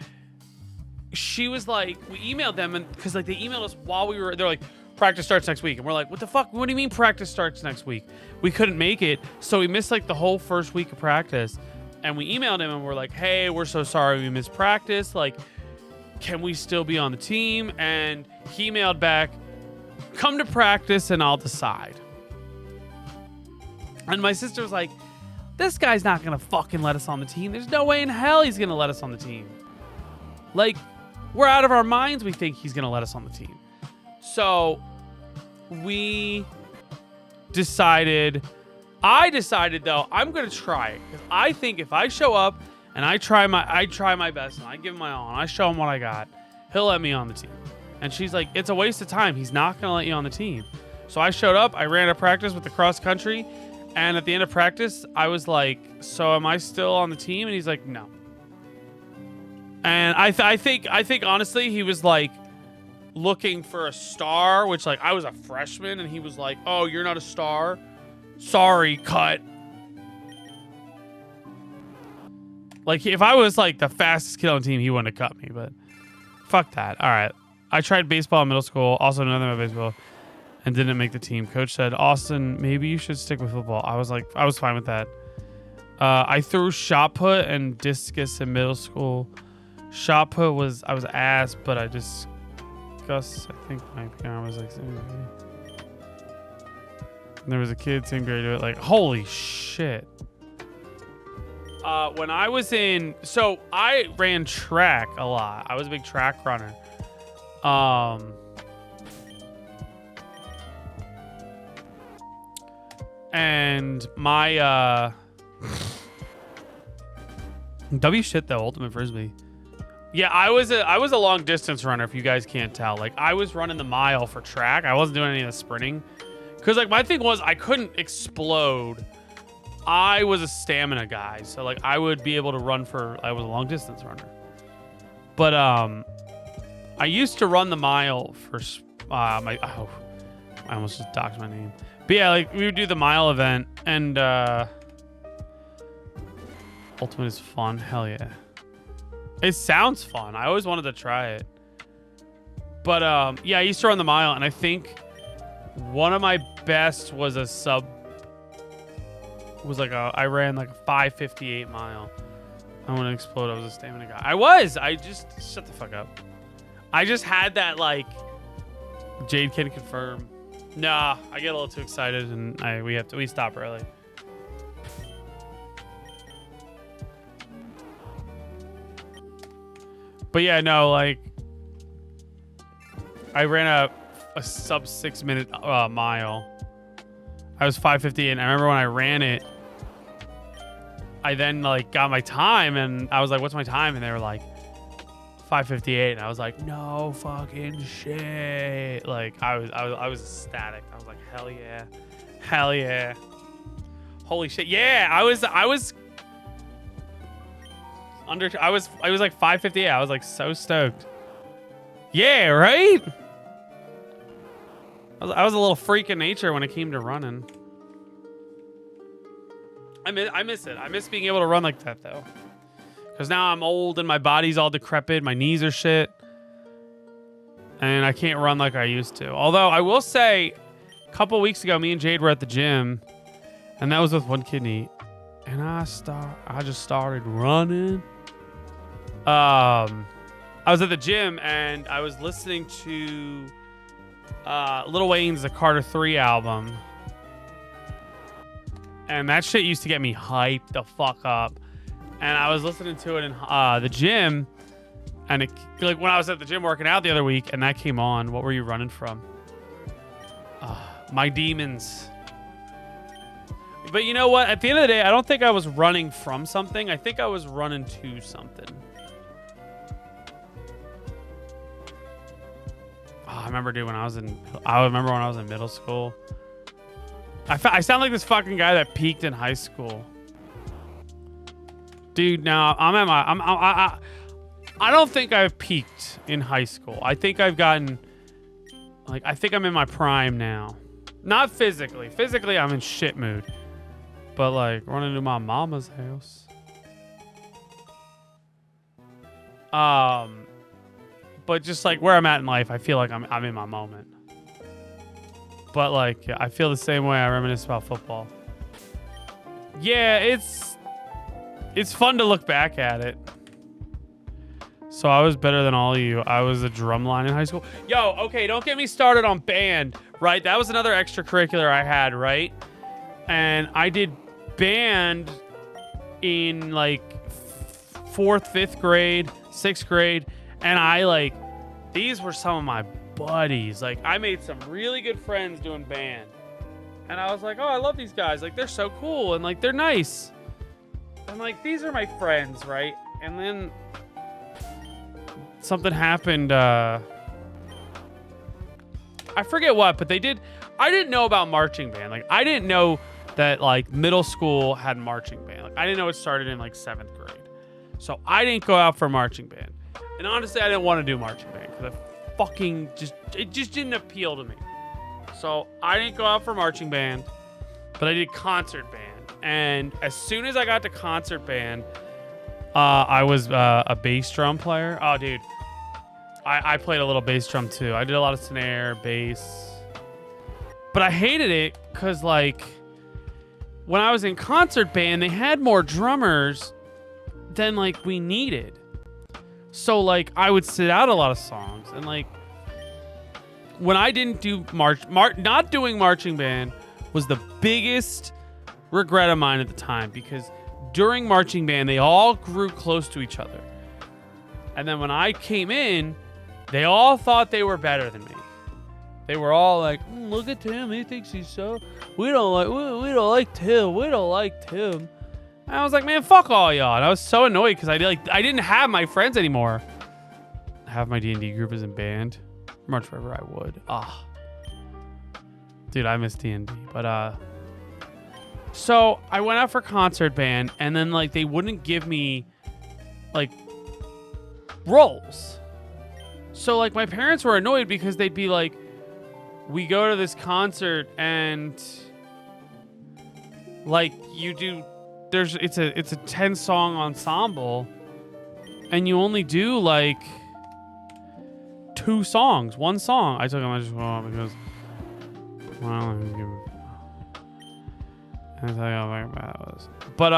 she was like, we emailed them, and because like they emailed us while we were, they're like, practice starts next week, and we're like, what the fuck? What do you mean practice starts next week? We couldn't make it, so we missed like the whole first week of practice, and we emailed him and we're like, hey, we're so sorry we missed practice. Like, can we still be on the team? And he emailed back, come to practice and I'll decide. And my sister was like, this guy's not gonna fucking let us on the team. There's no way in hell he's gonna let us on the team. Like, we're out of our minds. We think he's gonna let us on the team. So we decided I decided though I'm gonna try it because I think if I show up and I try my best and I give him my all and I show him what I got, he'll let me on the team. And she's like, it's a waste of time. He's not gonna let you on the team. So I showed up. I ran a practice with the cross country, and at the end of practice, I was like, "So am I still on the team?" And he's like, "No." And I think honestly, he was like looking for a star, which like I was a freshman, and he was like, "Oh, you're not a star. Sorry, cut." Like if I was like the fastest kid on the team, he wouldn't have cut me. But fuck that. All right, I tried baseball in middle school. Also, another about baseball. And didn't make the team. Coach said, Austin, maybe you should stick with football. I was like, I was fine with that. I threw shot put and discus in middle school. Shot put was, I was ass, but I discussed, I think my parent was like, there was a kid same grade to it. Like, holy shit. When I was so I ran track a lot. I was a big track runner. And my W shit though, ultimate frisbee. Yeah, I was a long distance runner, if you guys can't tell. Like I was running the mile for track. I wasn't doing any of the sprinting. Cause like my thing was I couldn't explode. I was a stamina guy. So like I would be able to run I was a long distance runner. But I used to run the mile for I almost just doxed my name. But yeah, like we would do the mile event, and ultimate is fun. Hell yeah, it sounds fun. I always wanted to try it. But yeah, I used to run the mile, and I think one of my best was I ran like a 5:58 mile. I want to explode. I was a stamina guy. I just shut the fuck up. I just had that like. Jade can confirm. Nah, I get a little too excited and we stop early. But yeah, no, like I ran a sub 6 minute mile. I was 5:58 and I remember when I ran it, I then like got my time and I was like, what's my time? And they were like 5:58 and I was like, no fucking shit. Like I was ecstatic. I was like, hell yeah, holy shit, yeah. I was like 5:58. I was like so stoked. Yeah, right. I was a little freak of nature when it came to running. I miss it. I miss being able to run like that though. Because now I'm old and my body's all decrepit. My knees are shit. And I can't run like I used to. Although I will say, a couple weeks ago, me and Jade were at the gym. And that was with one kidney. And I just started running. I was at the gym and I was listening to Lil Wayne's The Carter 3 album. And that shit used to get me hyped the fuck up. And I was listening to it in the gym, and it, like when I was at the gym working out the other week, and that came on. What were you running from? My demons. But you know what? At the end of the day, I don't think I was running from something. I think I was running to something. I remember, dude, when I remember when I was in middle school. I sound like this fucking guy that peaked in high school. Dude, now I don't think I've peaked in high school. I think I've gotten, like, I think I'm in my prime now. Not physically. Physically, I'm in shit mood. But, like, running to my mama's house. But just, like, where I'm at in life, I feel like I'm in my moment. But, like, I feel the same way I reminisce about football. Yeah, it's fun to look back at it. So I was better than all of you. I was a drumline in high school. Yo, okay, don't get me started on band, right? That was another extracurricular I had, right? And I did band in like 4th, 5th grade, 6th grade. And these were some of my buddies. Like, I made some really good friends doing band. And I was like, oh, I love these guys. Like, they're so cool. And, like, they're nice. And, like, these are my friends, right? And then something happened. I forget what, but they did. I didn't know about marching band. Like, I didn't know that, like, middle school had marching band. Like, I didn't know it started in, like, 7th grade. So I didn't go out for marching band. And honestly, I didn't want to do marching band because it just didn't appeal to me. So I didn't go out for marching band, but I did concert band. And as soon as I got to concert band, I was a bass drum player. Oh, dude. I played a little bass drum too. I did a lot of snare, bass. But I hated it because, like, when I was in concert band, they had more drummers than, like, we needed. So, like, I would sit out a lot of songs. And, like, when I didn't do not doing marching band was the biggest regret of mine at the time, because during marching band, they all grew close to each other. And then when I came in, they all thought they were better than me. They were all like, look at Tim. He thinks he's so... We don't like Tim. We don't like Tim. And I was like, man, fuck all y'all. And I was so annoyed because I didn't have my friends anymore. Have my D&D group as in band. Much forever I would. Dude, I miss D&D. But so I went out for concert band, and then, like, they wouldn't give me, like, roles. So, like, my parents were annoyed because they'd be like, we go to this concert and, like, it's a 10-song ensemble, and you only do, like, 2 songs, 1 song. I took them just because, well, I tell you how bad it was. But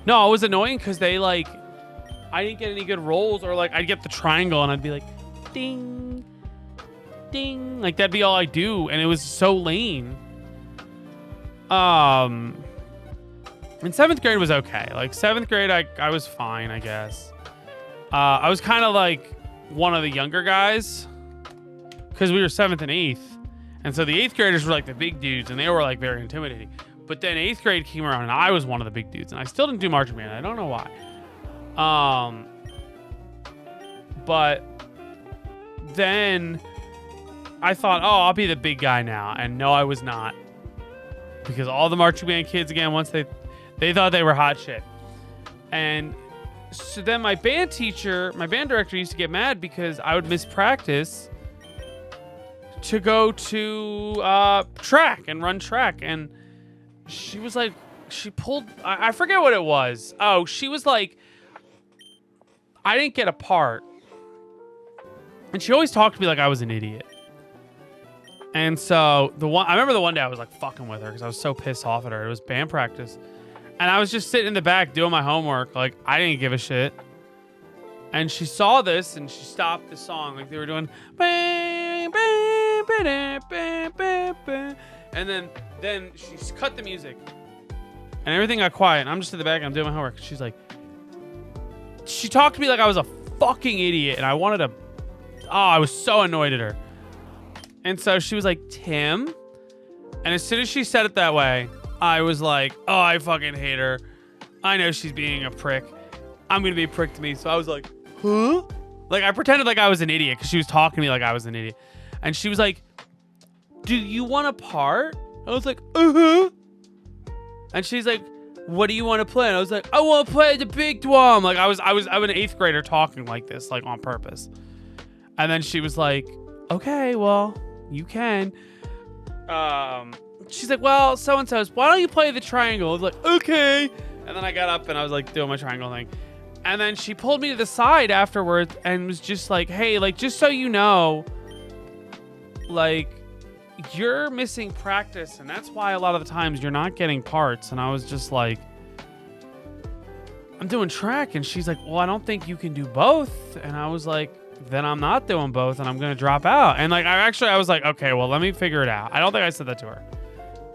no, it was annoying because they, like, I didn't get any good rolls, or, like, I'd get the triangle and I'd be like, ding, ding, like, that'd be all I do, and it was so lame. And 7th grade was okay. Like, 7th grade, I was fine, I guess. I was kind of like one of the younger guys because we were 7th and 8th. And so the 8th graders were like the big dudes, and they were, like, very intimidating. But then 8th grade came around, and I was one of the big dudes, and I still didn't do marching band. I don't know why. But then I thought, oh, I'll be the big guy now. And no, I was not. Because all the marching band kids, again, once they thought they were hot shit. And so then my band director used to get mad because I would miss practice to go to track and run track. And she was like, I forget what it was. Oh, she was like, I didn't get a part. And she always talked to me like I was an idiot. And so I remember the one day I was like fucking with her because I was so pissed off at her. It was band practice. And I was just sitting in the back doing my homework. Like, I didn't give a shit. And she saw this and she stopped the song. Like, they were doing. And then she cut the music. And everything got quiet. And I'm just in the back and I'm doing my homework. She's like, she talked to me like I was a fucking idiot. And I wanted to. Oh, I was so annoyed at her. And so she was like, Tim. And as soon as she said it that way, I was like, oh, I fucking hate her. I know she's being a prick. I'm going to be a prick to me. So I was like, huh? Like, I pretended like I was an idiot because she was talking to me like I was an idiot. And she was like, do you want a part? I was like, uh-huh. And she's like, what do you want to play? And I was like, I want to play the big drum. Like, I'm an 8th grader talking like this, like, on purpose. And then she was like, okay, well, you can. She's like, well, so-and-so's, why don't you play the triangle? I was like, okay. And then I got up and I was like doing my triangle thing. And then she pulled me to the side afterwards and was just like, hey, like, just so you know, like, you're missing practice. And that's why a lot of the times you're not getting parts. And I was just like, I'm doing track. And she's like, well, I don't think you can do both. And I was like, then I'm not doing both and I'm going to drop out. And like, I was like, okay, well, let me figure it out. I don't think I said that to her.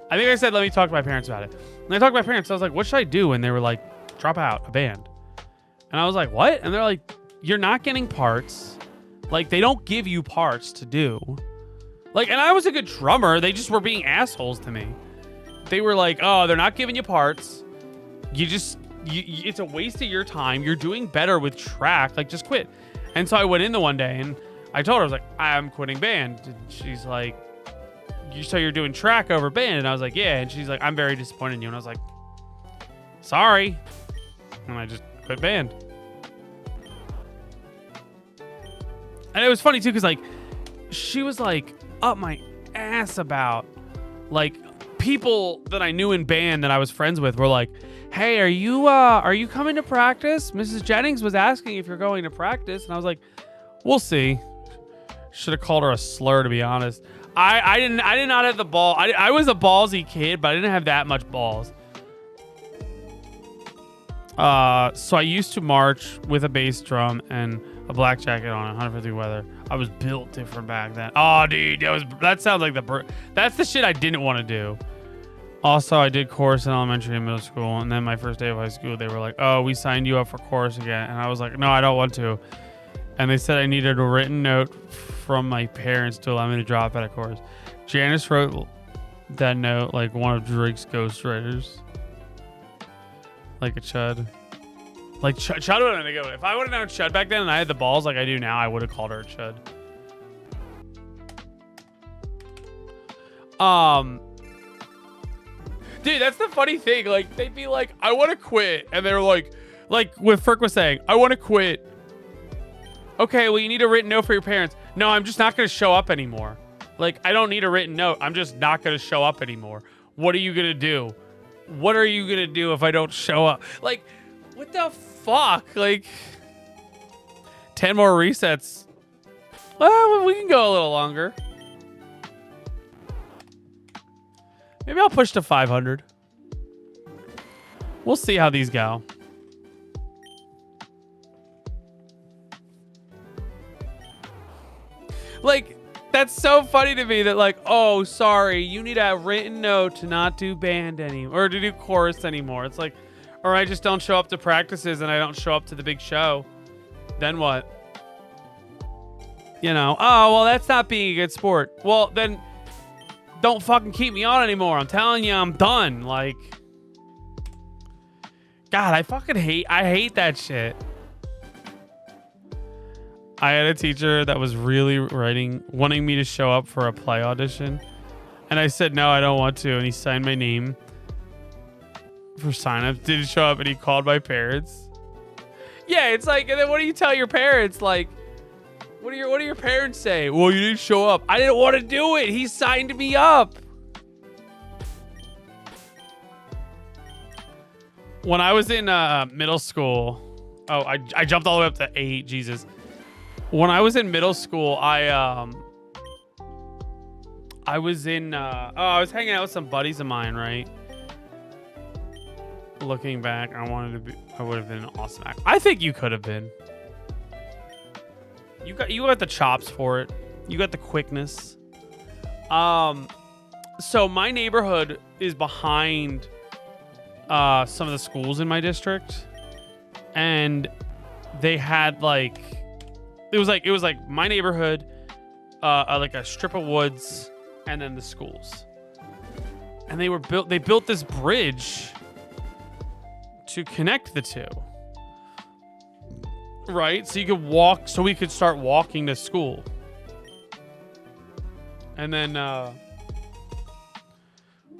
I think I said, let me talk to my parents about it. And I talked to my parents. I was like, what should I do? And they were like, drop out a band. And I was like, what? And they're like, you're not getting parts. Like, they don't give you parts to do. Like, and I was a good drummer. They just were being assholes to me. They were like, oh, they're not giving you parts. It's a waste of your time. You're doing better with track. Like, just quit. And so I went in the one day and I told her, I was like, I'm quitting band. And she's like, so you're doing track over band? And I was like, yeah. And she's like, I'm very disappointed in you. And I was like, sorry. And I just quit band. And it was funny too, because like she was like up my ass about like people that I knew in band that I was friends with were like, hey, are you coming to practice? Mrs. Jennings was asking if you're going to practice. And I was like, we'll see. Should have called her a slur, to be honest. I did not have the ball. I was a ballsy kid, but I didn't have that much balls. So I used to march with a bass drum and a black jacket on 150 weather. I was built different back then. Oh, dude, that sounds like that's the shit I didn't want to do. Also, I did chorus in elementary and middle school, and then my first day of high school, they were like, oh, we signed you up for chorus again. And I was like, no, I don't want to. And they said I needed a written note from my parents to allow me to drop out of chorus. Janice wrote that note like one of Drake's ghostwriters. Like a chud. Like chud would have been a good one. If I would have known chud back then and I had the balls like I do now, I would have called her a chud. Dude, that's the funny thing. Like, they'd be like, I want to quit. And they were like what Frick was saying, I want to quit. Okay, well, you need a written note for your parents. No, I'm just not going to show up anymore. Like, I don't need a written note. I'm just not going to show up anymore. What are you going to do? What are you going to do if I don't show up? Like, what the fuck? Like, 10 more resets. Well, we can go a little longer. Maybe I'll push to 500. We'll see how these go. Like, that's so funny to me that like, oh, sorry, you need a written note to not do band anymore or to do chorus anymore. It's like, or I just don't show up to practices and I don't show up to the big show. Then what? You know, oh, well, that's not being a good sport. Well, then don't fucking keep me on anymore. I'm telling you, I'm done. Like, God, I hate that shit. I had a teacher that was really wanting me to show up for a play audition. And I said, no, I don't want to. And he signed my name for sign-up. Didn't show up and he called my parents. Yeah, it's like, and then what do you tell your parents? Like, what do your parents say? Well, you didn't show up. I didn't want to do it. He signed me up. When I was in middle school, I jumped all the way up to 8. Jesus. When I was in middle school, I was hanging out with some buddies of mine, right? Looking back, I would have been an awesome actor. I think you could have been. You got the chops for it. You got the quickness. So my neighborhood is behind some of the schools in my district, and they had like it was like my neighborhood, like a strip of woods, and then the schools. And they built this bridge to connect the two. Right? So you could walk, so we could start walking to school. And then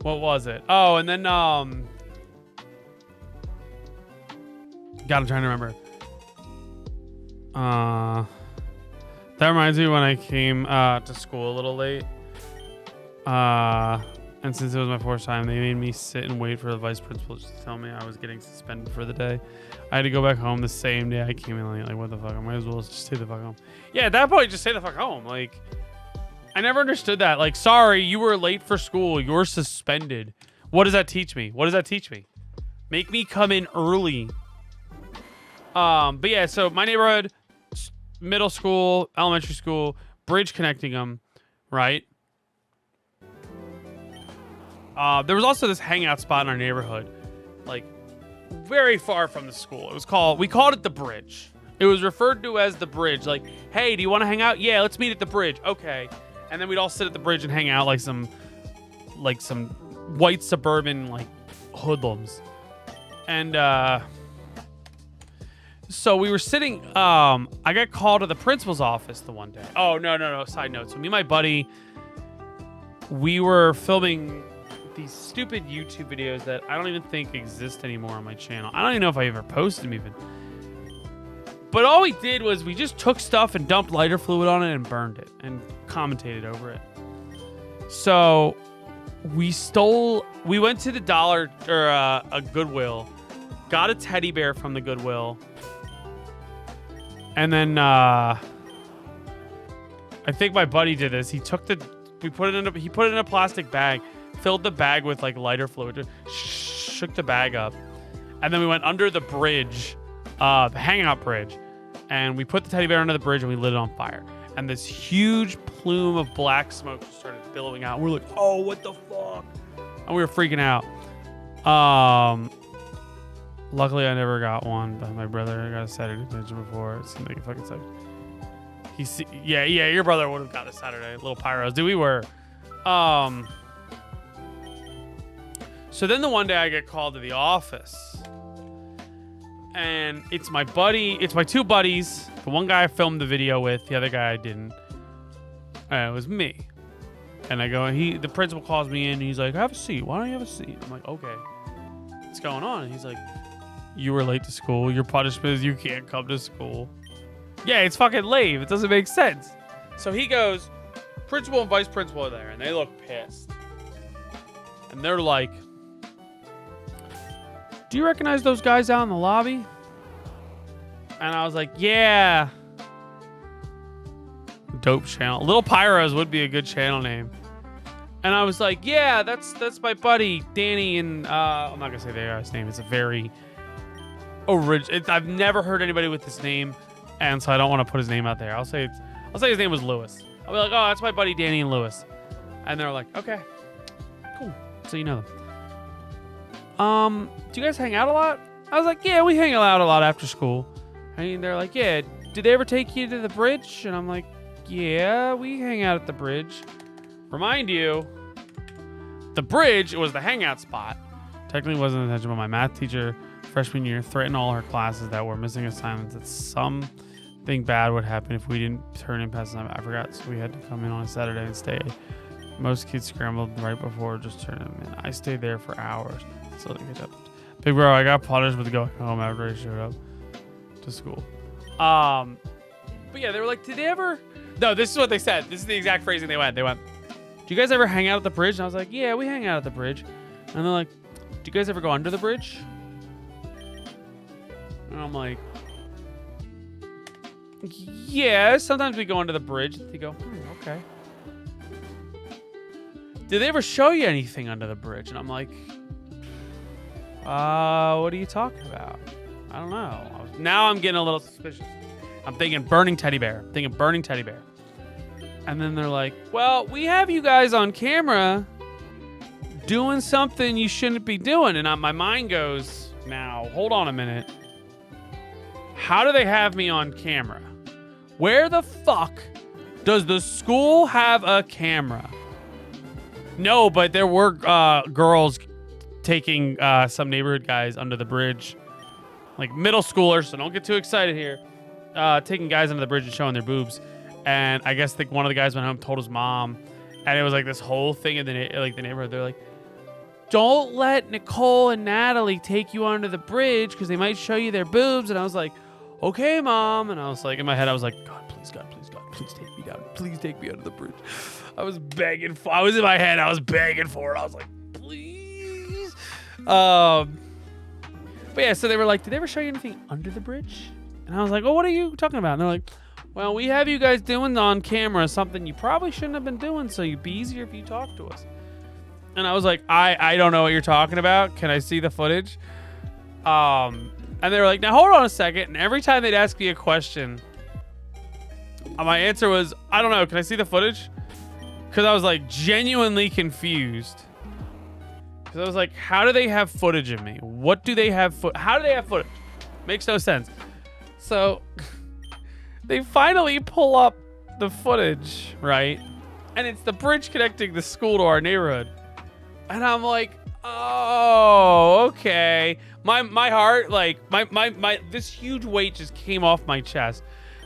what was it? Oh, and then God, I'm trying to remember. That reminds me when I came to school a little late. And since it was my first time, they made me sit and wait for the vice principal to tell me I was getting suspended for the day. I had to go back home the same day I came in late. Like, what the fuck? I might as well just stay the fuck home. Yeah, at that point, just stay the fuck home. Like, I never understood that. Like, sorry, you were late for school. You're suspended. What does that teach me? What does that teach me? Make me come in early. But yeah, so my neighborhood, middle school, elementary school, bridge connecting them, right? There was also this hangout spot in our neighborhood, like very far from the school. We called it the bridge. It was referred to as the bridge. Like, hey, do you want to hang out? Yeah, let's meet at the bridge. Okay. And then we'd all sit at the bridge and hang out like some white suburban like hoodlums. And so we were sitting, I got called to the principal's office the one day. Oh, no. Side note. So me and my buddy, we were filming these stupid YouTube videos that I don't even think exist anymore on my channel. I don't even know if I ever posted them even. But all we did was we just took stuff and dumped lighter fluid on it and burned it and commentated over it. So we went to the dollar or a Goodwill, got a teddy bear from the Goodwill, and then I think my buddy did this. He put it in a plastic bag, filled the bag with like lighter fluid, shook the bag up, and then we went under the bridge, the hangout bridge, and we put the teddy bear under the bridge and we lit it on fire. And this huge plume of black smoke just started billowing out. We're like, oh, what the fuck? And we were freaking out. Luckily, I never got one, but my brother got a Saturday attention before. It seemed like it fucking sucked. Yeah, your brother would have got a Saturday. Little pyros. Dude, we were. So then the one day I get called to the office. And it's my two buddies. The one guy I filmed the video with, the other guy I didn't. It was me. And I go, the principal calls me in, and he's like, have a seat. Why don't you have a seat? I'm like, okay. What's going on? And he's like, you were late to school. Your punishment is you can't come to school. Yeah, it's fucking lame. It doesn't make sense. So he goes, principal and vice principal are there, and they look pissed. And they're like, do you recognize those guys out in the lobby? And I was like, yeah. Dope channel. Little Pyros would be a good channel name. And I was like, yeah, that's my buddy, Danny, and I'm not gonna say the guy's name. It's a very original. I've never heard anybody with this name, and so I don't want to put his name out there. I'll say his name was Lewis. I'll be like, oh, that's my buddy Danny and Lewis. And they're like, okay, cool. So you know them. Do you guys hang out a lot? I was like, yeah, we hang out a lot after school. And they're like, yeah, did they ever take you to the bridge? And I'm like, yeah, we hang out at the bridge. Remind you, the bridge was the hangout spot. Technically wasn't intentional, but my math teacher freshman year threatened all her classes that were missing assignments that something bad would happen if we didn't turn in past time. I forgot, so we had to come in on a Saturday and stay. Most kids scrambled right before just turning them in. I stayed there for hours. So they catch up. Big bro, I got punished with going home after I showed up to school. But yeah, they were like, did they ever? No, this is what they said. This is the exact phrasing they went. They went, do you guys ever hang out at the bridge? And I was like, yeah, we hang out at the bridge. And they're like, do you guys ever go under the bridge? And I'm like, yeah, sometimes we go under the bridge. They go, okay. Did they ever show you anything under the bridge? And I'm like, what are you talking about? I don't know. Now I'm getting a little suspicious. I'm thinking burning teddy bear. And then they're like, well, we have you guys on camera doing something you shouldn't be doing. And my mind goes, now, hold on a minute. How do they have me on camera? Where the fuck does the school have a camera? No, but there were girls taking some neighborhood guys under the bridge, like middle schoolers, so don't get too excited here, taking guys under the bridge and showing their boobs. And I guess one of the guys went home, told his mom, and it was like this whole thing in the neighborhood. They're like, don't let Nicole and Natalie take you under the bridge because they might show you their boobs. And I was like, okay, mom. And I was like, in my head, I was like, God, please take me down. Please take me under the bridge. I was begging for it. I was like, please. But yeah, so they were like, did they ever show you anything under the bridge? And I was like, well, what are you talking about? And they're like, well, we have you guys doing on camera something you probably shouldn't have been doing, so it'd be easier if you talk to us. And I was like, I don't know what you're talking about. Can I see the footage? And they were like, now hold on a second. And every time they'd ask me a question, my answer was, I don't know. Can I see the footage? Because I was like genuinely confused. Because I was like, how do they have footage of me? What do they have? How do they have footage? Makes no sense. So they finally pull up the footage, right? And it's the bridge connecting the school to our neighborhood. And I'm like, oh, okay. My heart, like, my this huge weight just came off my chest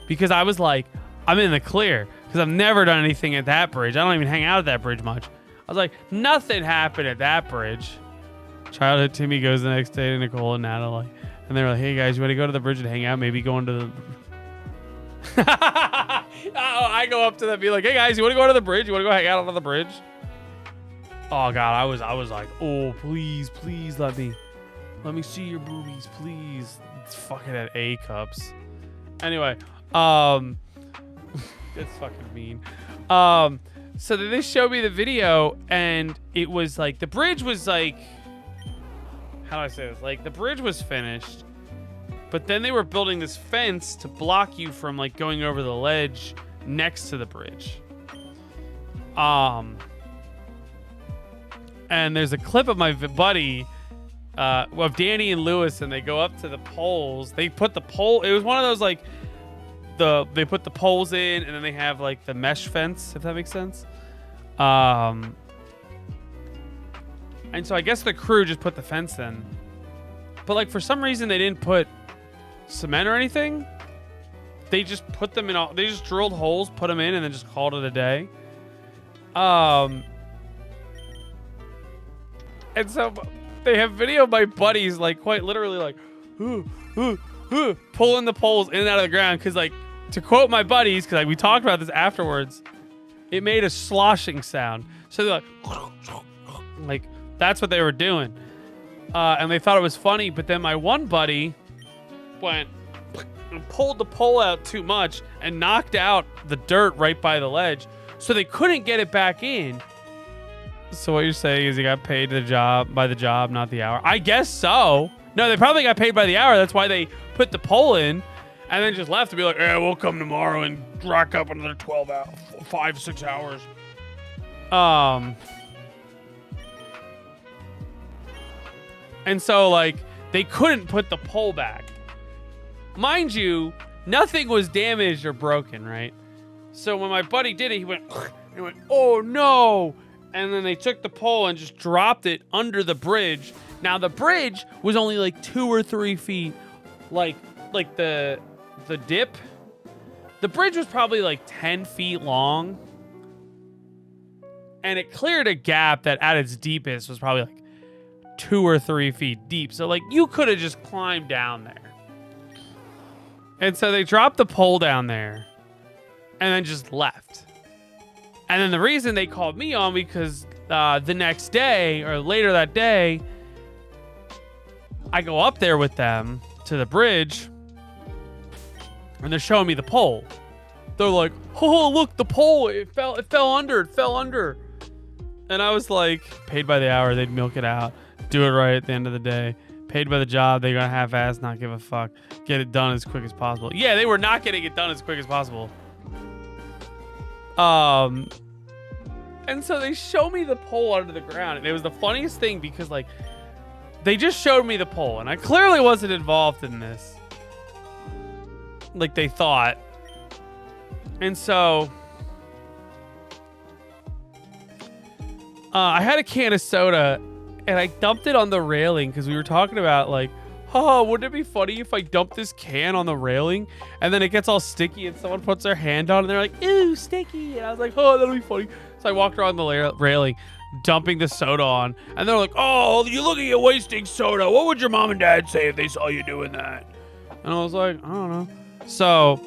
because I was like, I'm in the clear because I've never done anything at that bridge. I don't even hang out at that bridge much. I was like, nothing happened at that bridge. Childhood Timmy goes the next day to Nicole and Natalie. And they're like, hey guys, you want to go to the bridge and hang out? Maybe go into the... I go up to them and be like, hey guys, you want to go to the bridge? You want to go hang out on the bridge? Oh God, I was like, oh, please let me see your boobies, please. It's fucking at A cups. Anyway, that's fucking mean. So then they showed me the video and it was like, the bridge was like, how do I say this? Like the bridge was finished, but then they were building this fence to block you from like going over the ledge next to the bridge. And there's a clip of my buddy, of Danny and Lewis, and they go up to the poles. They put the pole, it was one of those like, they put the poles in and then they have like the mesh fence, if that makes sense. And so I guess the crew just put the fence in. But like for some reason they didn't put cement or anything. They just put them in all, they just drilled holes, put them in, and then just called it a day. And so they have video of my buddies like quite literally like pulling the poles in and out of the ground because like, to quote my buddies, because like we talked about this afterwards, it made a sloshing sound. So they're like that's what they were doing. And they thought it was funny, but then my one buddy went and pulled the pole out too much and knocked out the dirt right by the ledge. So they couldn't get it back in. So what you're saying is he got paid by the job, not the hour? I guess so. No, they probably got paid by the hour. That's why they put the pole in and then just left to be like, yeah, we'll come tomorrow and rack up another 12 hours, 5-6 hours. And so like they couldn't put the pole back. Mind you, nothing was damaged or broken, right? So when my buddy did it, he went, oh no. And then they took the pole and just dropped it under the bridge. Now the bridge was only like 2 or 3 feet, like the dip. The bridge was probably like 10 feet long. And it cleared a gap that at its deepest was probably like 2 or 3 feet deep. So like you could have just climbed down there. And so they dropped the pole down there and then just left. And then the reason they called me on because the next day or later that day, I go up there with them to the bridge and they're showing me the pole. They're like, oh, look, the pole, it fell under. And I was like, paid by the hour, they'd milk it out, do it right at the end of the day. Paid by the job, they got half-assed, not give a fuck. Get it done as quick as possible. Yeah, they were not getting it done as quick as possible. And so they show me the pole under the ground, and it was the funniest thing because like they just showed me the pole, and I clearly wasn't involved in this, like they thought. And so I had a can of soda, and I dumped it on the railing because we were talking about like, oh, wouldn't it be funny if I dumped this can on the railing and then it gets all sticky and someone puts their hand on it and they're like, ew, sticky. And I was like, oh, that'll be funny. So I walked around the railing, dumping the soda on, and they're like, oh, you look at you wasting soda. What would your mom and dad say if they saw you doing that? And I was like, I don't know. So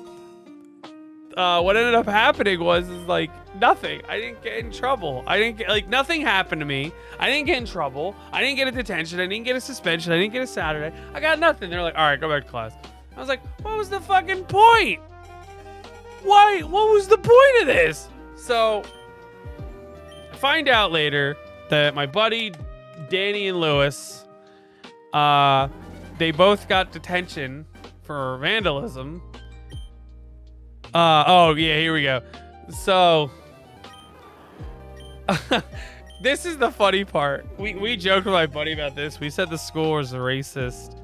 what ended up happening was like nothing. I didn't get in trouble. I didn't get, like, nothing happened to me. I didn't get in trouble. I didn't get a detention. I didn't get a suspension. I didn't get a Saturday. I got nothing. They're like, all right, go back to class. I was like, what was the fucking point? Why? What was the point of this? So I find out later that my buddy Danny and Lewis, they both got detention for vandalism. Oh yeah, here we go. So this is the funny part. We joked with my buddy about this. We said the school was racist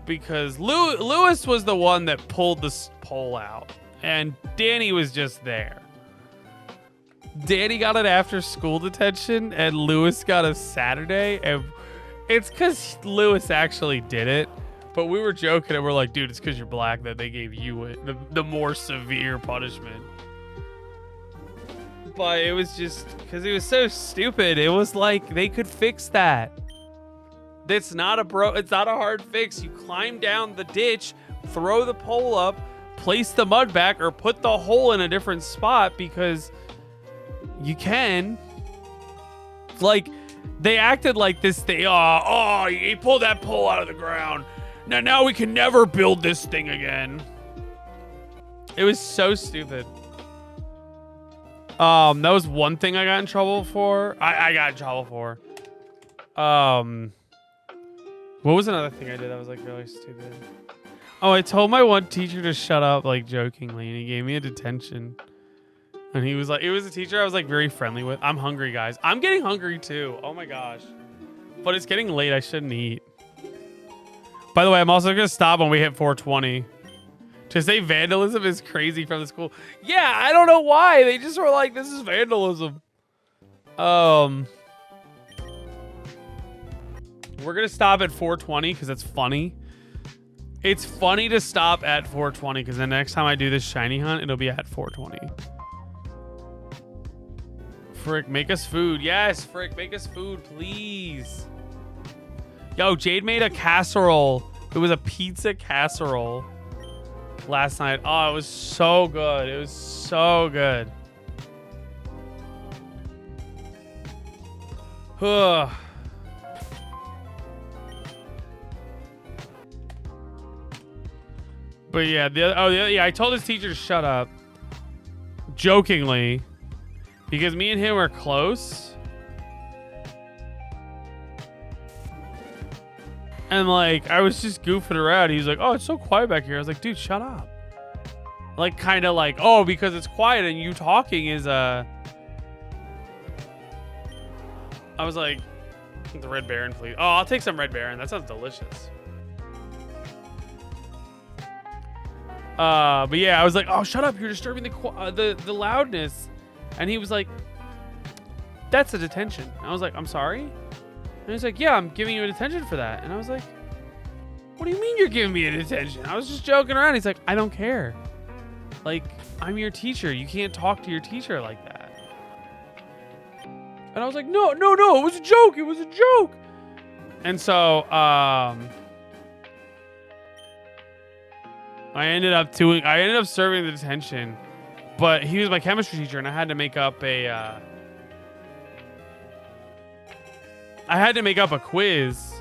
because Lewis was the one that pulled this pole out and Danny was just there. Danny got an after school detention and Lewis got a Saturday, and it's because Lewis actually did it. But we were joking and we're like, dude, it's because you're black that they gave you it, the more severe punishment. But it was just because it was so stupid. It was like they could fix that. It's not a hard fix. You climb down the ditch, throw the pole up, place the mud back, or put the hole in a different spot because you can. Like, they acted like this thing. Oh, he pulled that pole out of the ground. Now we can never build this thing again. It was so stupid. That was one thing I got in trouble for. I got in trouble for. What was another thing I did that was like really stupid? Oh, I told my one teacher to shut up, like jokingly, and he gave me a detention. And he was like, it was a teacher I was like very friendly with. I'm hungry, guys. I'm getting hungry too. Oh my gosh. But it's getting late. I shouldn't eat. By the way, I'm also gonna stop when we hit 420. To say vandalism is crazy from the school. Yeah, I don't know why. They just were like, this is vandalism. We're gonna stop at 420 because it's funny. It's funny to stop at 420 because the next time I do this shiny hunt, it'll be at 420. Frick, make us food. Yes, Frick, make us food, please. Yo, Jade made a casserole. It was a pizza casserole last night. Oh, it was so good. It was so good. But yeah, I told his teacher to shut up. Jokingly. Because me and him are close. And like, I was just goofing around. He's like, oh, it's so quiet back here. I was like, dude, shut up. Like, kind of like, oh, because it's quiet and you talking is I was like, the Red Baron, please. Oh, I'll take some Red Baron. That sounds delicious. But yeah, I was like, oh, shut up. You're disturbing the loudness. And he was like, that's a detention. I was like, I'm sorry? And he's like, yeah, I'm giving you a detention for that. And I was like, what do you mean you're giving me a detention? I was just joking around. He's like, I don't care. Like, I'm your teacher. You can't talk to your teacher like that. And I was like, no, it was a joke. It was a joke. And so, I ended up serving the detention, but he was my chemistry teacher and I had to make up a quiz.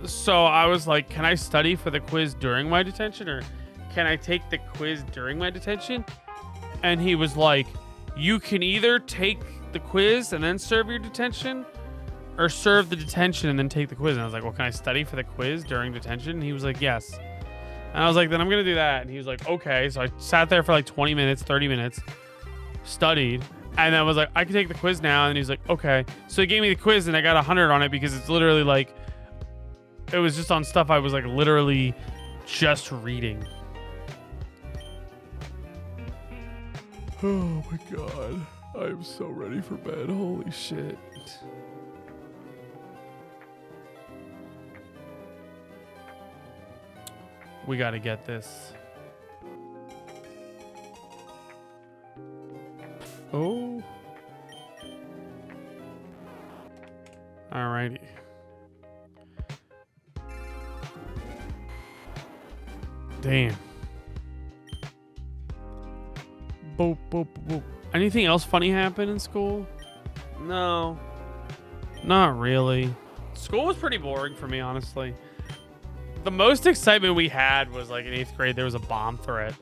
So I was like, can I study for the quiz during my detention or can I take the quiz during my detention? And he was like, you can either take the quiz and then serve your detention or serve the detention and then take the quiz. And I was like, well, can I study for the quiz during detention? And he was like, yes. And I was like, then I'm going to do that. And he was like, okay. So I sat there for like 20 minutes, 30 minutes, studied. And then I was like, I can take the quiz now. And he's like, okay. So he gave me the quiz and I got 100 on it because it's literally like, it was just on stuff I was like literally just reading. Oh my God. I'm so ready for bed. Holy shit. We got to get this. Oh. Alrighty. Damn. Boop, boop, boop. Anything else funny happen in school? No. Not really. School was pretty boring for me, honestly. The most excitement we had was like in 8th grade, there was a bomb threat.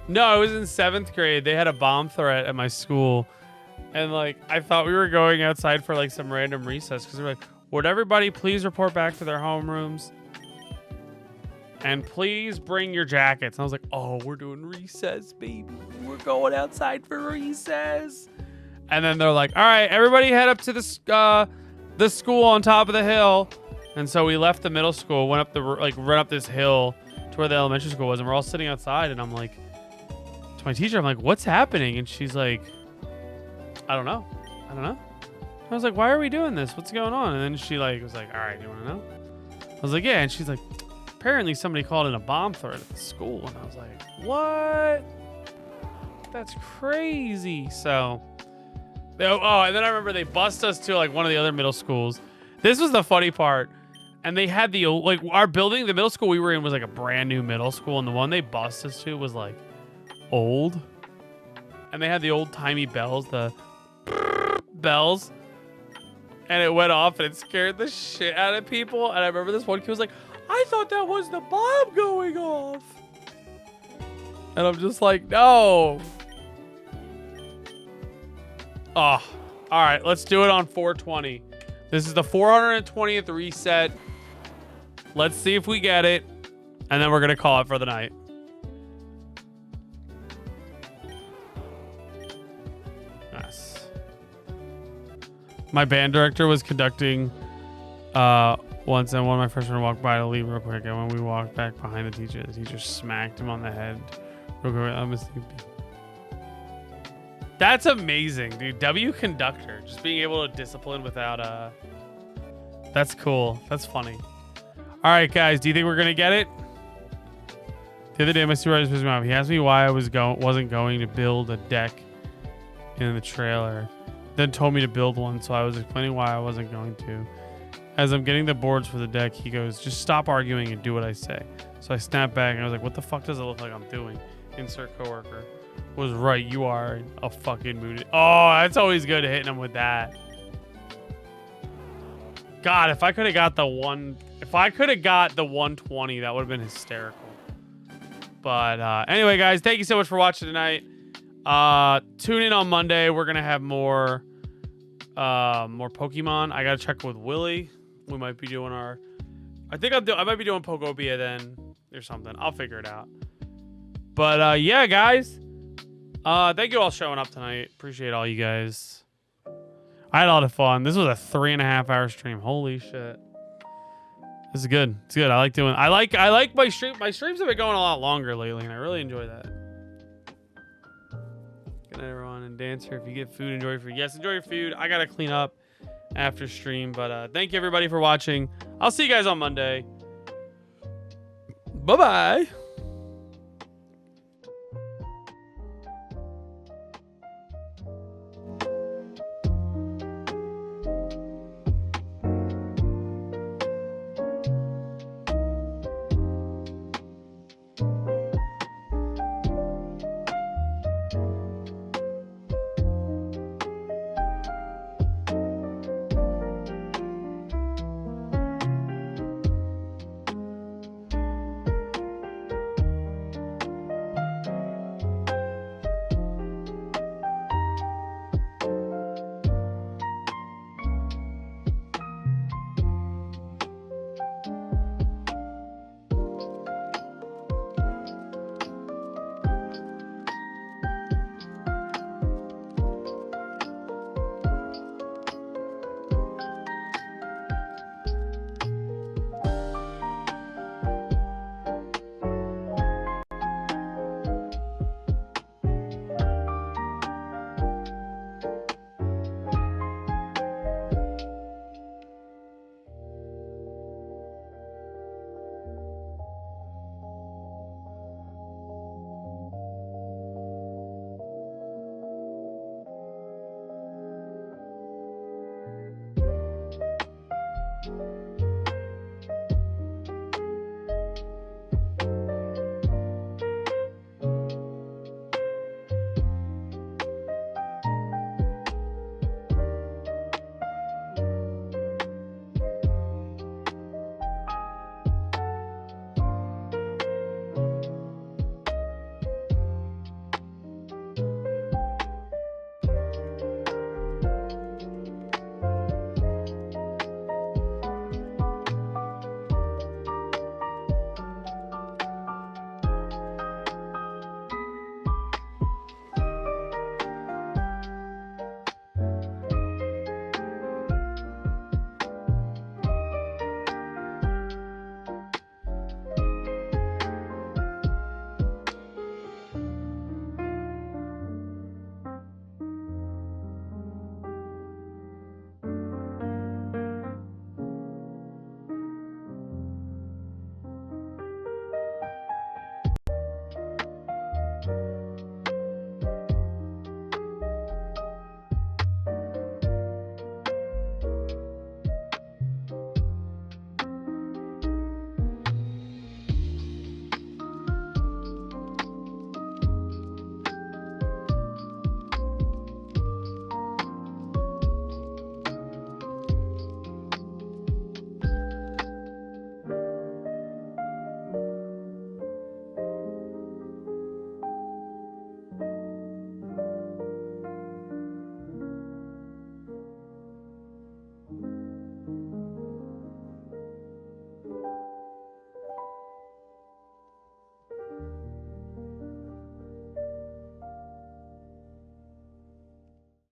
No, it was in 7th grade. They had a bomb threat at my school. And like, I thought we were going outside for like some random recess because we're like, would everybody please report back to their homerooms? And please bring your jackets. And I was like, oh, we're doing recess, baby. We're going outside for recess. And then they're like, all right, everybody head up to the school on top of the hill. And so we left the middle school, went up run up this hill to where the elementary school was, and we're all sitting outside. And I'm like, to my teacher. I'm like, what's happening? And she's like, I don't know. I was like, why are we doing this? What's going on? And then she like was like, all right, you want to know? I was like, yeah. And she's like, apparently somebody called in a bomb threat at the school. And I was like, what? That's crazy. So, and then I remember they bussed us to like one of the other middle schools. This was the funny part. And they had the old, like our building, the middle school we were in was like a brand new middle school. And the one they bussed us to was like old. And they had the old timey bells, the bells. And it went off and it scared the shit out of people. And I remember this one kid was like, I thought that was the bomb going off. And I'm just like, no. Oh, all right. Let's do it on 420. This is the 420th reset. Let's see if we get it. And then we're going to call it for the night. Nice. My band director was conducting once, and one of my freshmen walked by to leave real quick. And when we walked back behind the teacher smacked him on the head. Real quick, I'm sleepy. That's amazing, dude. W conductor, just being able to discipline without that's cool. That's funny. All right, guys, do you think we're gonna get it? The other day, my supervisor pissed me off. He asked me why I wasn't going to build a deck in the trailer, then told me to build one. So I was explaining why I wasn't going to. As I'm getting the boards for the deck, he goes, "Just stop arguing and do what I say." So I snapped back and I was like, "What the fuck does it look like I'm doing?" Insert coworker. Was right, you are a fucking mood. Oh, that's always good hitting him with that. God, if I could have got the 120, that would have been hysterical. But anyway, guys, thank you so much for watching tonight. Tune in on Monday. We're gonna have more Pokemon. I gotta check with Willie. We might be doing I might be doing Pokopia then or something. I'll figure it out. But yeah, guys. Thank you all showing up tonight. Appreciate all you guys. I had a lot of fun. This was a 3.5-hour stream. Holy shit. This is good. It's good. I like my stream. My streams have been going a lot longer lately, and I really enjoy that. Good night, everyone. And Dancer, if you get food, enjoy your food. Yes, enjoy your food. I gotta clean up after stream. But thank you everybody for watching. I'll see you guys on Monday. Bye-bye.